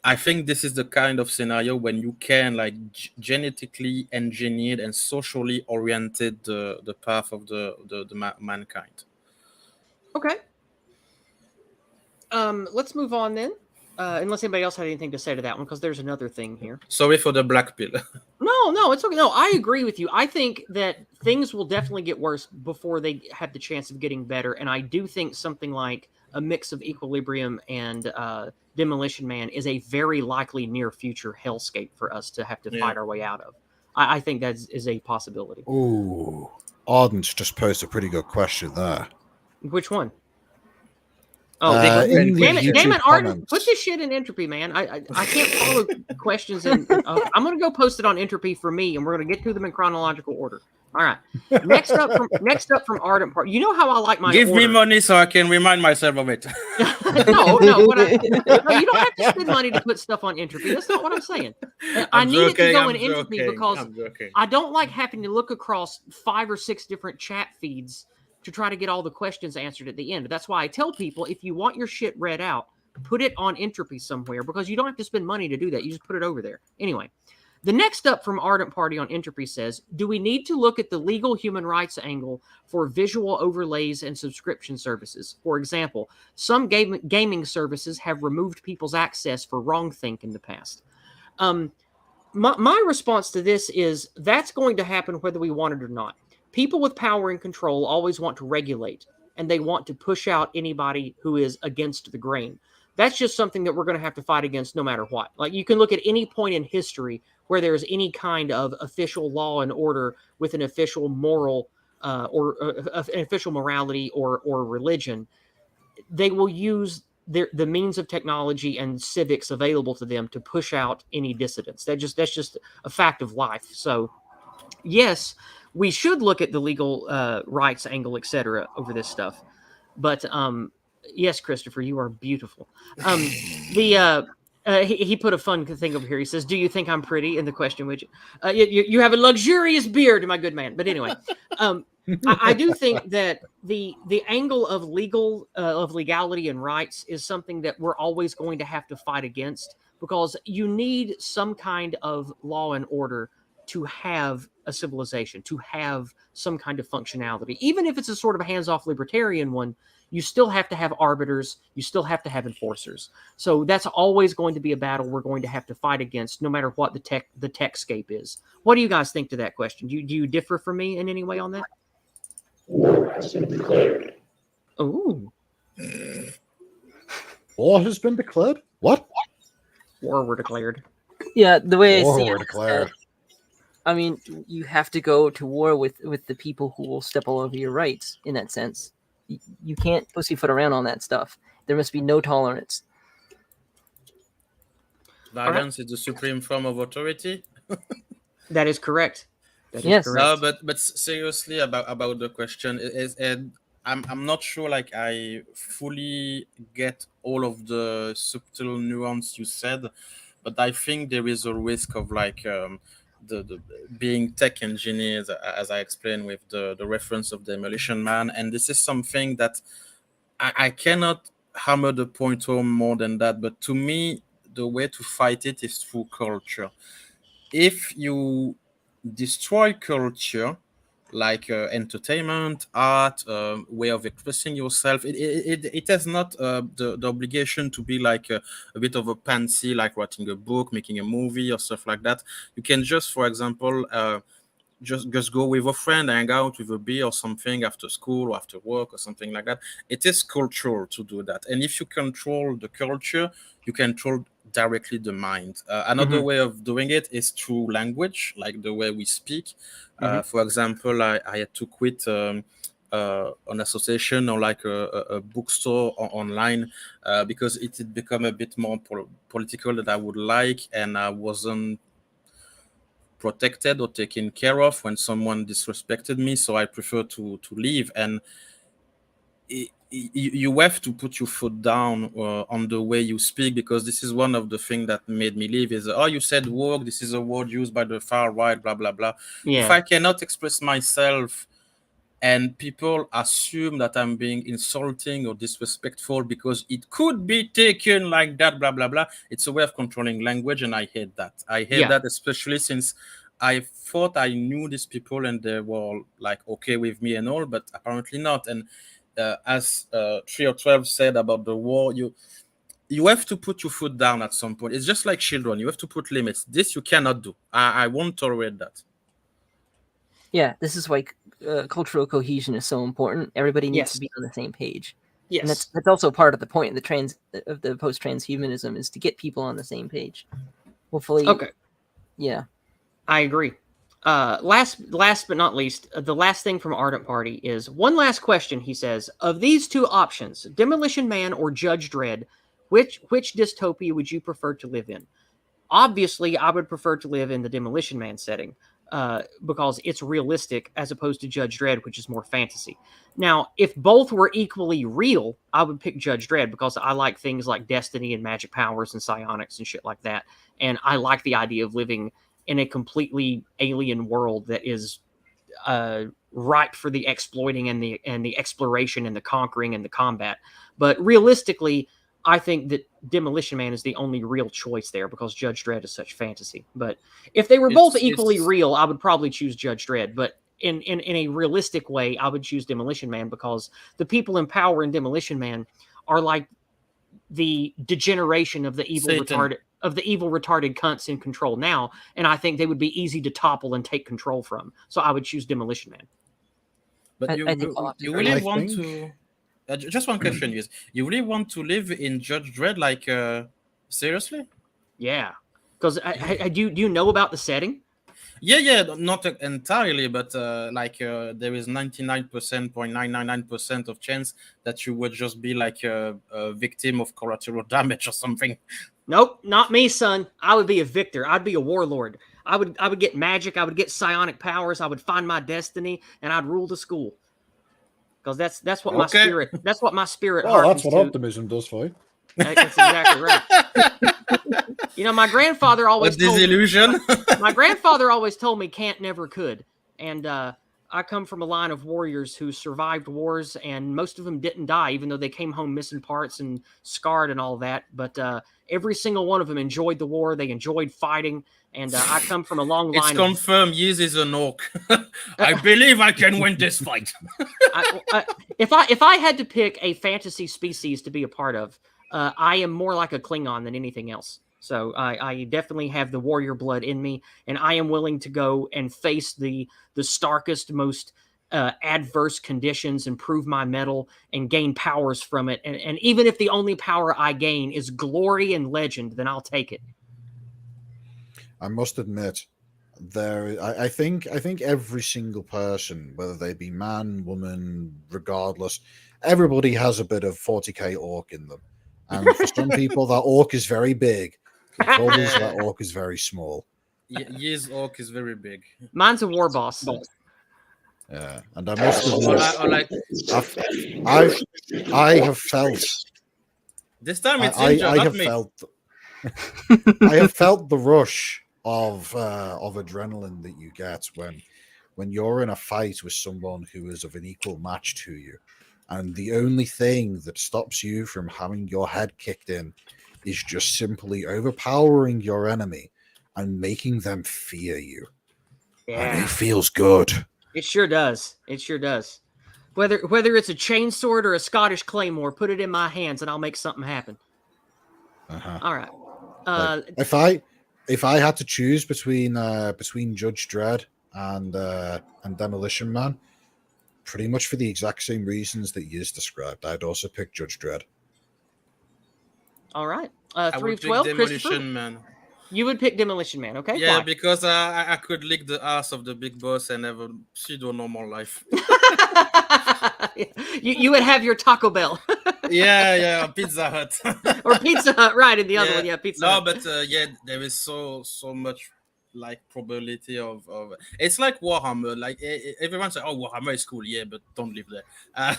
I think this is the kind of scenario when you can like genetically engineered and socially oriented the path of the mankind. Okay. Let's move on then. Unless anybody else had anything to say to that one, because there's another thing here. Sorry for the black pill. No, it's okay. No, I agree with you. I think that things will definitely get worse before they have the chance of getting better. And I do think something like a mix of Equilibrium and Demolition Man is a very likely near future hellscape for us to have to fight our way out of. I think that is a possibility. Ooh, Ardent just posed a pretty good question there. Which one? Oh, damn it, Arden, put this shit in Entropy, man. I can't follow questions. I'm going to go post it on Entropy for me, and we're going to get to them in chronological order. All right. Next up from Ardent Part. You know how I like my Give order. me money so I can remind myself of it. No, you don't have to spend money to put stuff on Entropy. That's not what I'm saying. I need it to go in Entropy because I don't like having to look across 5 or 6 different chat feeds to try to get all the questions answered at the end. That's why I tell people, if you want your shit read out, put it on Entropy somewhere, because you don't have to spend money to do that. You just put it over there. Anyway, the next up from Ardent Party on Entropy says, do we need to look at the legal human rights angle for visual overlays and subscription services? For example, some gaming services have removed people's access for wrongthink in the past. My response to this is that's going to happen whether we want it or not. People with power and control always want to regulate, and they want to push out anybody who is against the grain. That's just something that we're going to have to fight against no matter what. Like, you can look at any point in history where there's any kind of official law and order with an official moral or an official morality or religion. They will use the means of technology and civics available to them to push out any dissidents. That's just a fact of life. So, yes, we should look at the legal rights angle, etc., over this stuff. But yes, Christopher, you are beautiful. He put a fun thing over here. He says, "Do you think I'm pretty?" In the question widget. You have a luxurious beard, my good man. But anyway, I do think that the angle of legality and rights is something that we're always going to have to fight against, because you need some kind of law and order to have a civilization, to have some kind of functionality. Even if it's a sort of hands-off libertarian one, you still have to have arbiters, you still have to have enforcers. So that's always going to be a battle we're going to have to fight against, no matter what the techscape is. What do you guys think to that question? Do you differ from me in any way on that? War has been declared. Oh, War has been declared? What? war were declared. Yeah, the way I War see were it, declared. I mean, you have to go to war with the people who will step all over your rights. In that sense, you can't pussyfoot around on that stuff. There must be no tolerance. Violence is the supreme form of authority. That is correct. That is Yes. correct. No, but seriously about the question is, I'm not sure like I fully get all of the subtle nuance you said, but I think there is a risk of like the being tech engineers, as I explained with the reference of Demolition Man, and this is something that I cannot hammer the point home more than that. But to me, the way to fight it is through culture. If you destroy culture, like entertainment, art, way of expressing yourself, it has not the obligation to be like a bit of a pansy, like writing a book, making a movie, or stuff like that. You can just, for example, just go with a friend, hang out with a beer or something after school or after work or something like that. It is cultural to do that, and if you control the culture, you control directly the mind. Another way of doing it is through language, like the way we speak. For example, I had to quit an association or like a bookstore online because it had become a bit more political than I would like, and I wasn't protected or taken care of when someone disrespected me, so I prefer to leave. And you have to put your foot down on the way you speak, because this is one of the things that made me leave is, oh, you said woke, this is a word used by the far right, blah blah blah. If I cannot express myself and people assume that I'm being insulting or disrespectful because it could be taken like that, blah, blah, blah. It's a way of controlling language, and I hate that. I hate that, especially since I thought I knew these people and they were like okay with me and all, but apparently not. And as 3 or 12 said about the war, you have to put your foot down at some point. It's just like children. You have to put limits. This you cannot do. I won't tolerate that. Yeah, this is why cultural cohesion is so important. Everybody needs to be on the same page. Yes. And that's also part of the point of the post-transhumanism is to get people on the same page. Hopefully. Okay. Yeah. I agree. Last but not least, the last thing from Ardent Party is one last question. He says, of these two options, Demolition Man or Judge Dredd, which dystopia would you prefer to live in? Obviously, I would prefer to live in the Demolition Man setting because it's realistic, as opposed to Judge Dredd, which is more fantasy. Now, if both were equally real, I would pick Judge Dredd because I like things like destiny and magic powers and psionics and shit like that. And I like the idea of living in a completely alien world that is ripe for the exploiting and the exploration and the conquering and the combat. But realistically, I think that Demolition Man is the only real choice there because Judge Dredd is such fantasy. But if they were both equally real, I would probably choose Judge Dredd. But in a realistic way, I would choose Demolition Man because the people in power in Demolition Man are like the degeneration of the evil retarded cunts in control now, and I think they would be easy to topple and take control from. So I would choose Demolition Man. But you really want to? Just one question is: you really want to live in Judge Dredd? Like, seriously? Yeah, because do you know about the setting? Yeah, not entirely, but like there is 99.999% of chance that you would just be like a victim of collateral damage or something. Nope, not me, son. I would be a victor. I'd be a warlord. I would get magic. I would get psionic powers. I would find my destiny, and I'd rule the school. Because that's what my spirit. That's what my spirit. Well, that's what optimism does for you. That's exactly right. My grandfather A always told me. disillusion. My grandfather always told me can't never could. And I come from a line of warriors who survived wars, and most of them didn't die, even though they came home missing parts and scarred and all that. But every single one of them enjoyed the war. They enjoyed fighting. And I come from a long It's line confirmed. Yiz is an orc. I believe I can win this fight. if I had to pick a fantasy species to be a part of, I am more like a Klingon than anything else. So I definitely have the warrior blood in me, and I am willing to go and face the starkest, most adverse conditions and prove my mettle and gain powers from it. And even if the only power I gain is glory and legend, then I'll take it. I must admit, I think every single person, whether they be man, woman, regardless, everybody has a bit of 40k orc in them. And for some people, that orc is very big. For others, that orc is very small. Yiz orc is very big. Mine's a war boss. Yeah, and I must admit, I have felt. This time it's I Inja, not have me. felt. I have felt the rush of adrenaline that you get when you're in a fight with someone who is of an equal match to you, and the only thing that stops you from having your head kicked in is just simply overpowering your enemy and making them fear you. And it feels good. It sure does. It sure does. Whether it's a chainsword or a Scottish claymore, put it in my hands and I'll make something happen. All right. If I had to choose between Judge Dredd and Demolition Man, pretty much for the exact same reasons that you described, I'd also pick Judge Dredd. All right. I 3 would of 12, pick Christopher. Demolition Man. You would pick Demolition Man, okay? Yeah, Why? because I could lick the ass of the big boss and have a pseudo normal life. you would have your Taco Bell. yeah, Pizza Hut. Or Pizza Hut, right, in the other one, Pizza Hut. No, but there is so much like probability of it's like Warhammer. Like everyone says, oh, Warhammer is cool, but don't live there. And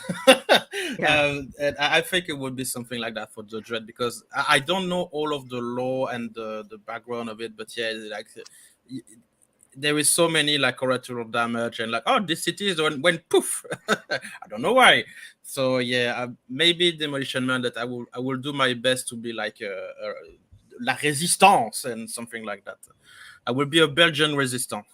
I think it would be something like that for the Dread, because I don't know all of the lore and the background of it, but like there is so many like collateral damage and like, oh, this city is went poof. I don't know why. So maybe Demolition Man, that I will do my best to be like La Résistance and something like that. I will be a Belgian resistant.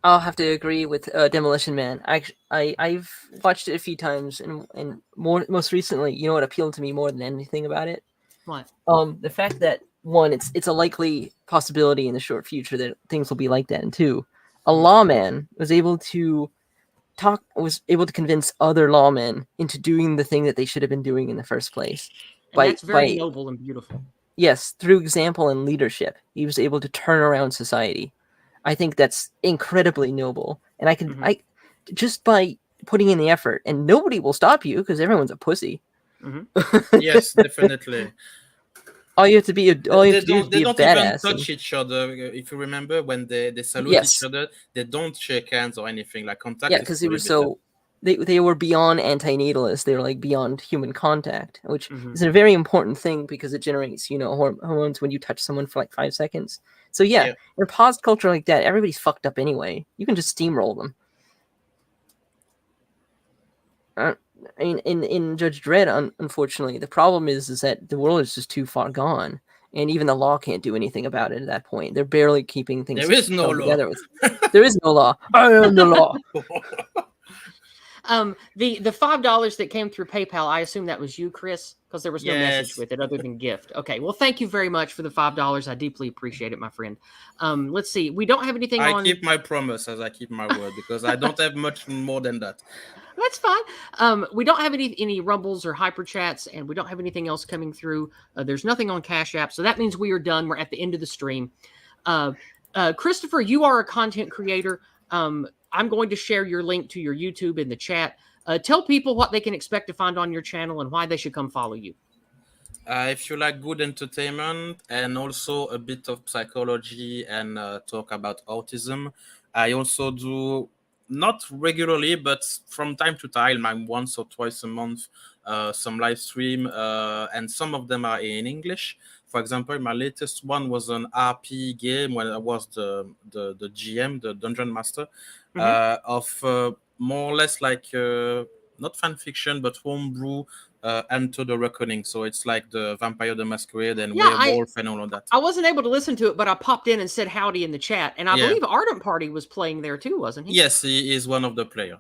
I'll have to agree with Demolition Man. I've watched it a few times, and most recently, you know what appealed to me more than anything about it? What? The fact that, one, it's a likely possibility in the short future that things will be like that, and two, a lawman was able to convince other lawmen into doing the thing that they should have been doing in the first place. And that's very noble and beautiful. Yes, through example and leadership, he was able to turn around society. I think that's incredibly noble, and I just by putting in the effort, and nobody will stop you because everyone's a pussy. Yes, definitely. All you have to be, they don't even touch each other. If you remember, when they salute each other, they don't shake hands or anything like contact. Yeah, because they were they were beyond antinatalist. They were like beyond human contact, which is a very important thing because it generates hormones when you touch someone for like 5 seconds. So in a pause culture like that, everybody's fucked up anyway. You can just steamroll them. I mean, in Judge Dredd, unfortunately, the problem is that the world is just too far gone, and even the law can't do anything about it at that point. They're barely keeping things together. There is no law. I am the law. The $5 that came through PayPal, I assume that was you, Chris, because there was no message with it other than gift. Okay, well, thank you very much for the $5. I deeply appreciate it, my friend. Let's see. We don't have anything on... I keep my promise as I keep my word, because I don't have much more than that. That's fine. We don't have any rumbles or hyper chats, and we don't have anything else coming through. There's nothing on Cash App, so that means we are done. We're at the end of the stream. Christopher, you are a content creator. I'm going to share your link to your YouTube in the chat. Tell people what they can expect to find on your channel and why they should come follow you. If you like good entertainment and also a bit of psychology and talk about autism, I also do not regularly, but from time to time, like once or twice a month, some live stream, and some of them are in English. For example, my latest one was an RP game when I was the GM, the Dungeon Master, of more or less like not fan fiction, but homebrew Enter the Reckoning. So it's like the Vampire the Masquerade and Werewolf and all of that. I wasn't able to listen to it, but I popped in and said howdy in the chat, and I believe Ardent Party was playing there too, wasn't he? Yes, he is one of the players.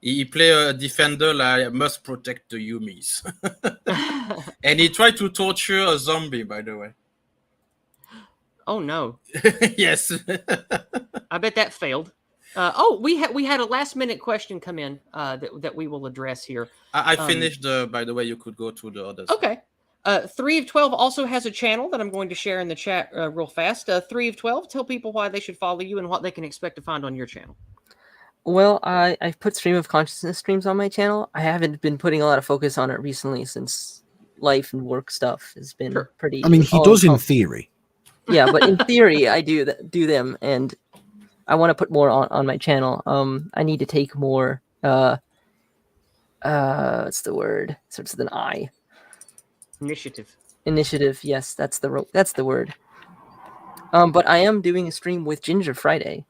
He play a defender like must protect the Yumis. And he tried to torture a zombie, by the way. Oh no. Yes. I bet that failed. We had a last minute question come in that we will address here. I finished by the way, you could go to the others. Okay. 3 of 12 also has a channel that I'm going to share in the chat real fast. 3 of 12, tell people why they should follow you and what they can expect to find on your channel. Well, I've put stream of consciousness streams on my channel. I haven't been putting a lot of focus on it recently since life and work stuff has been pretty. I mean, he does in theory. Yeah, but in theory, I do them, and I want to put more on my channel. I need to take more. What's the word? Starts with an I. Initiative. Yes, that's the word. But I am doing a stream with Ginger Friday.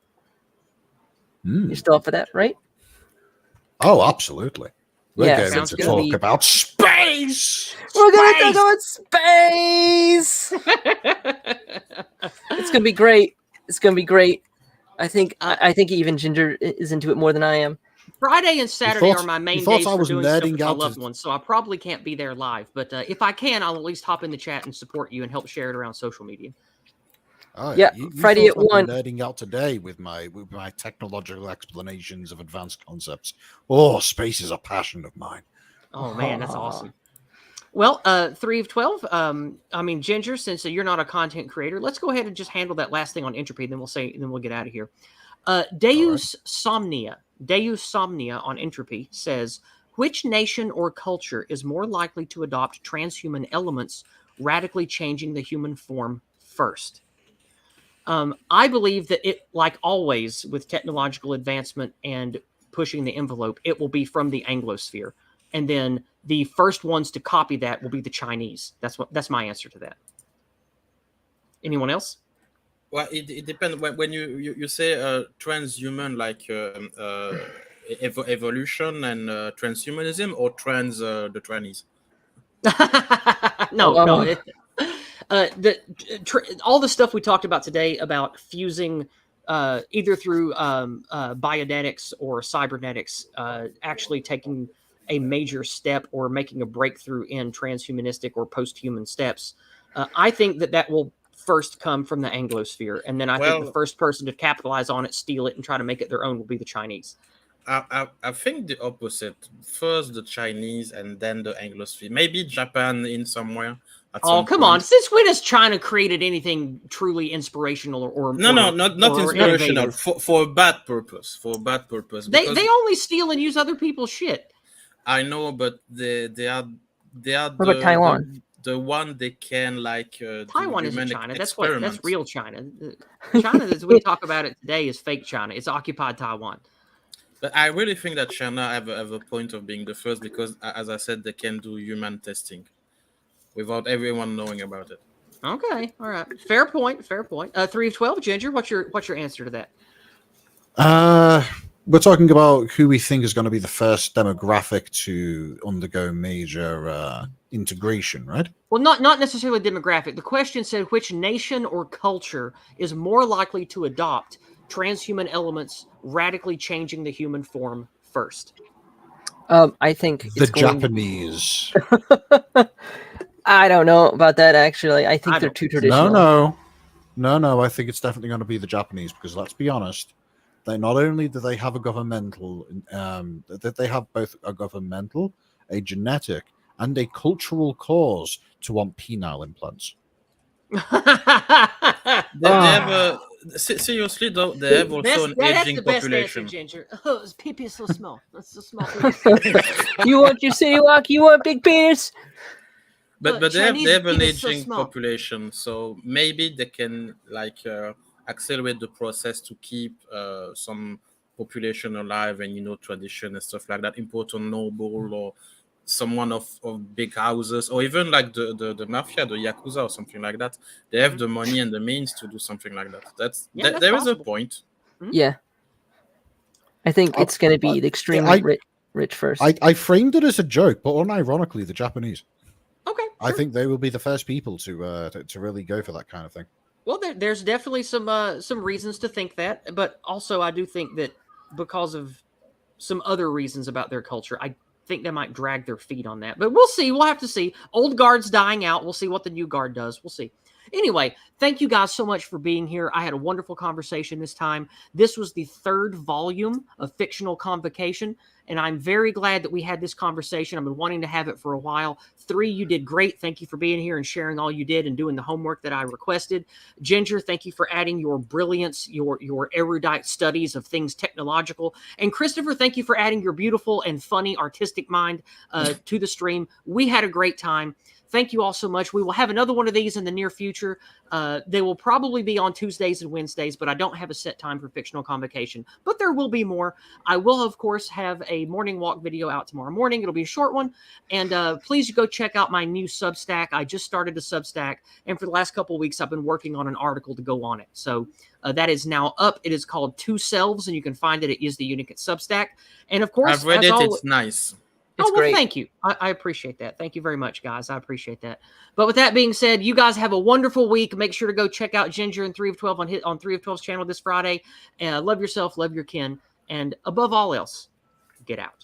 You're still up for that, right? Oh, absolutely. We're going to talk about space. We're going to talk about space. It's going to be great. It's going to be great. I think even Ginger is into it more than I am. Friday and Saturday are my main days for doing stuff with my loved ones, so I probably can't be there live. But if I can, I'll at least hop in the chat and support you and help share it around social media. Oh, yeah, Friday at 1. Nerding out today with my technological explanations of advanced concepts. Oh, space is a passion of mine. Oh man, that's awesome. Well, 3 of 12. I mean, Ginger, since you're not a content creator, let's go ahead and just handle that last thing on entropy. Then we'll get out of here. Deus Somnia on entropy says, which nation or culture is more likely to adopt transhuman elements, radically changing the human form first? I believe that it, like always with technological advancement and pushing the envelope, it will be from the Anglosphere. And then the first ones to copy that will be the Chinese. That's my answer to that. Anyone else? Well, it depends. When you say transhuman, like evolution and transhumanism, or the trannies? No. All the stuff we talked about today about fusing either through biodetics or cybernetics, actually taking a major step or making a breakthrough in transhumanistic or post-human steps. I think that will first come from the Anglosphere, and then I think the first person to capitalize on it, steal it, and try to make it their own will be the Chinese. I think the opposite. First the Chinese, and then the Anglosphere. Maybe Japan in somewhere. Oh, come on. Since when has China created anything truly inspirational or not inspirational, for a bad purpose. They only steal and use other people's shit. I know, but they are what about Taiwan? The one they can Taiwan isn't China. That's real China. China, as we talk about it today, is fake China. It's occupied Taiwan. But I really think that China have a point of being the first because, as I said, they can do human testing without everyone knowing about it. Okay, all right, fair point. 3 of 12, Ginger. What's your answer to that? We're talking about who we think is going to be the first demographic to undergo major integration, right? Well, not necessarily demographic. The question said which nation or culture is more likely to adopt transhuman elements, radically changing the human form first. I think the Japanese. I don't know about that, actually. I think they're too traditional. No. I think it's definitely going to be the Japanese because let's be honest, they not only do they have a governmental, that they have both a governmental, a genetic, and a cultural cause to want penile implants. They have seriously though. They have also an aging population. Answer, Ginger. Oh, his pee is so small. That's so small. You want your city walk? You want big penis? But they have an aging population, so maybe they can accelerate the process to keep some population alive and, you know, tradition and stuff like that, important noble or someone of big houses, or even like the mafia, the yakuza or something like that. They have the money and the means to do something like that. That's there is a possible. point. Yeah. I think it's going to be the extremely rich first. I framed it as a joke, but unironically, the Japanese. Okay, I sure. think they will be the first people to really go for that kind of thing. Well, there's definitely some reasons to think that, but also I do think that because of some other reasons about their culture, I think they might drag their feet on that. But we'll see. We'll have to see. Old guard's dying out. We'll see what the new guard does. We'll see. Anyway, thank you guys so much for being here. I had a wonderful conversation this time. This was the 3rd volume of Fictional Convocation, and I'm very glad that we had this conversation. I've been wanting to have it for a while. 3, you did great. Thank you for being here and sharing all you did and doing the homework that I requested. Ginger, thank you for adding your brilliance, your erudite studies of things technological. And Christopher, thank you for adding your beautiful and funny artistic mind to the stream. We had a great time. Thank you all so much. We will have another one of these in the near future. They will probably be on Tuesdays and Wednesdays, but I don't have a set time for Fictional Convocation. But there will be more. I will, of course, have a morning walk video out tomorrow morning. It'll be a short one. And please go check out my new Substack. I just started a Substack. And for the last couple of weeks, I've been working on an article to go on it. So that is now up. It is called Two Selves, and you can find it at Is the Unique at Substack. And of course, I've read it. It's nice. It's great. Thank you. I appreciate that. Thank you very much, guys. I appreciate that. But with that being said, you guys have a wonderful week. Make sure to go check out Ginger and 3 of 12 on 3 of 12's channel this Friday. Love yourself, love your kin, and above all else, get out.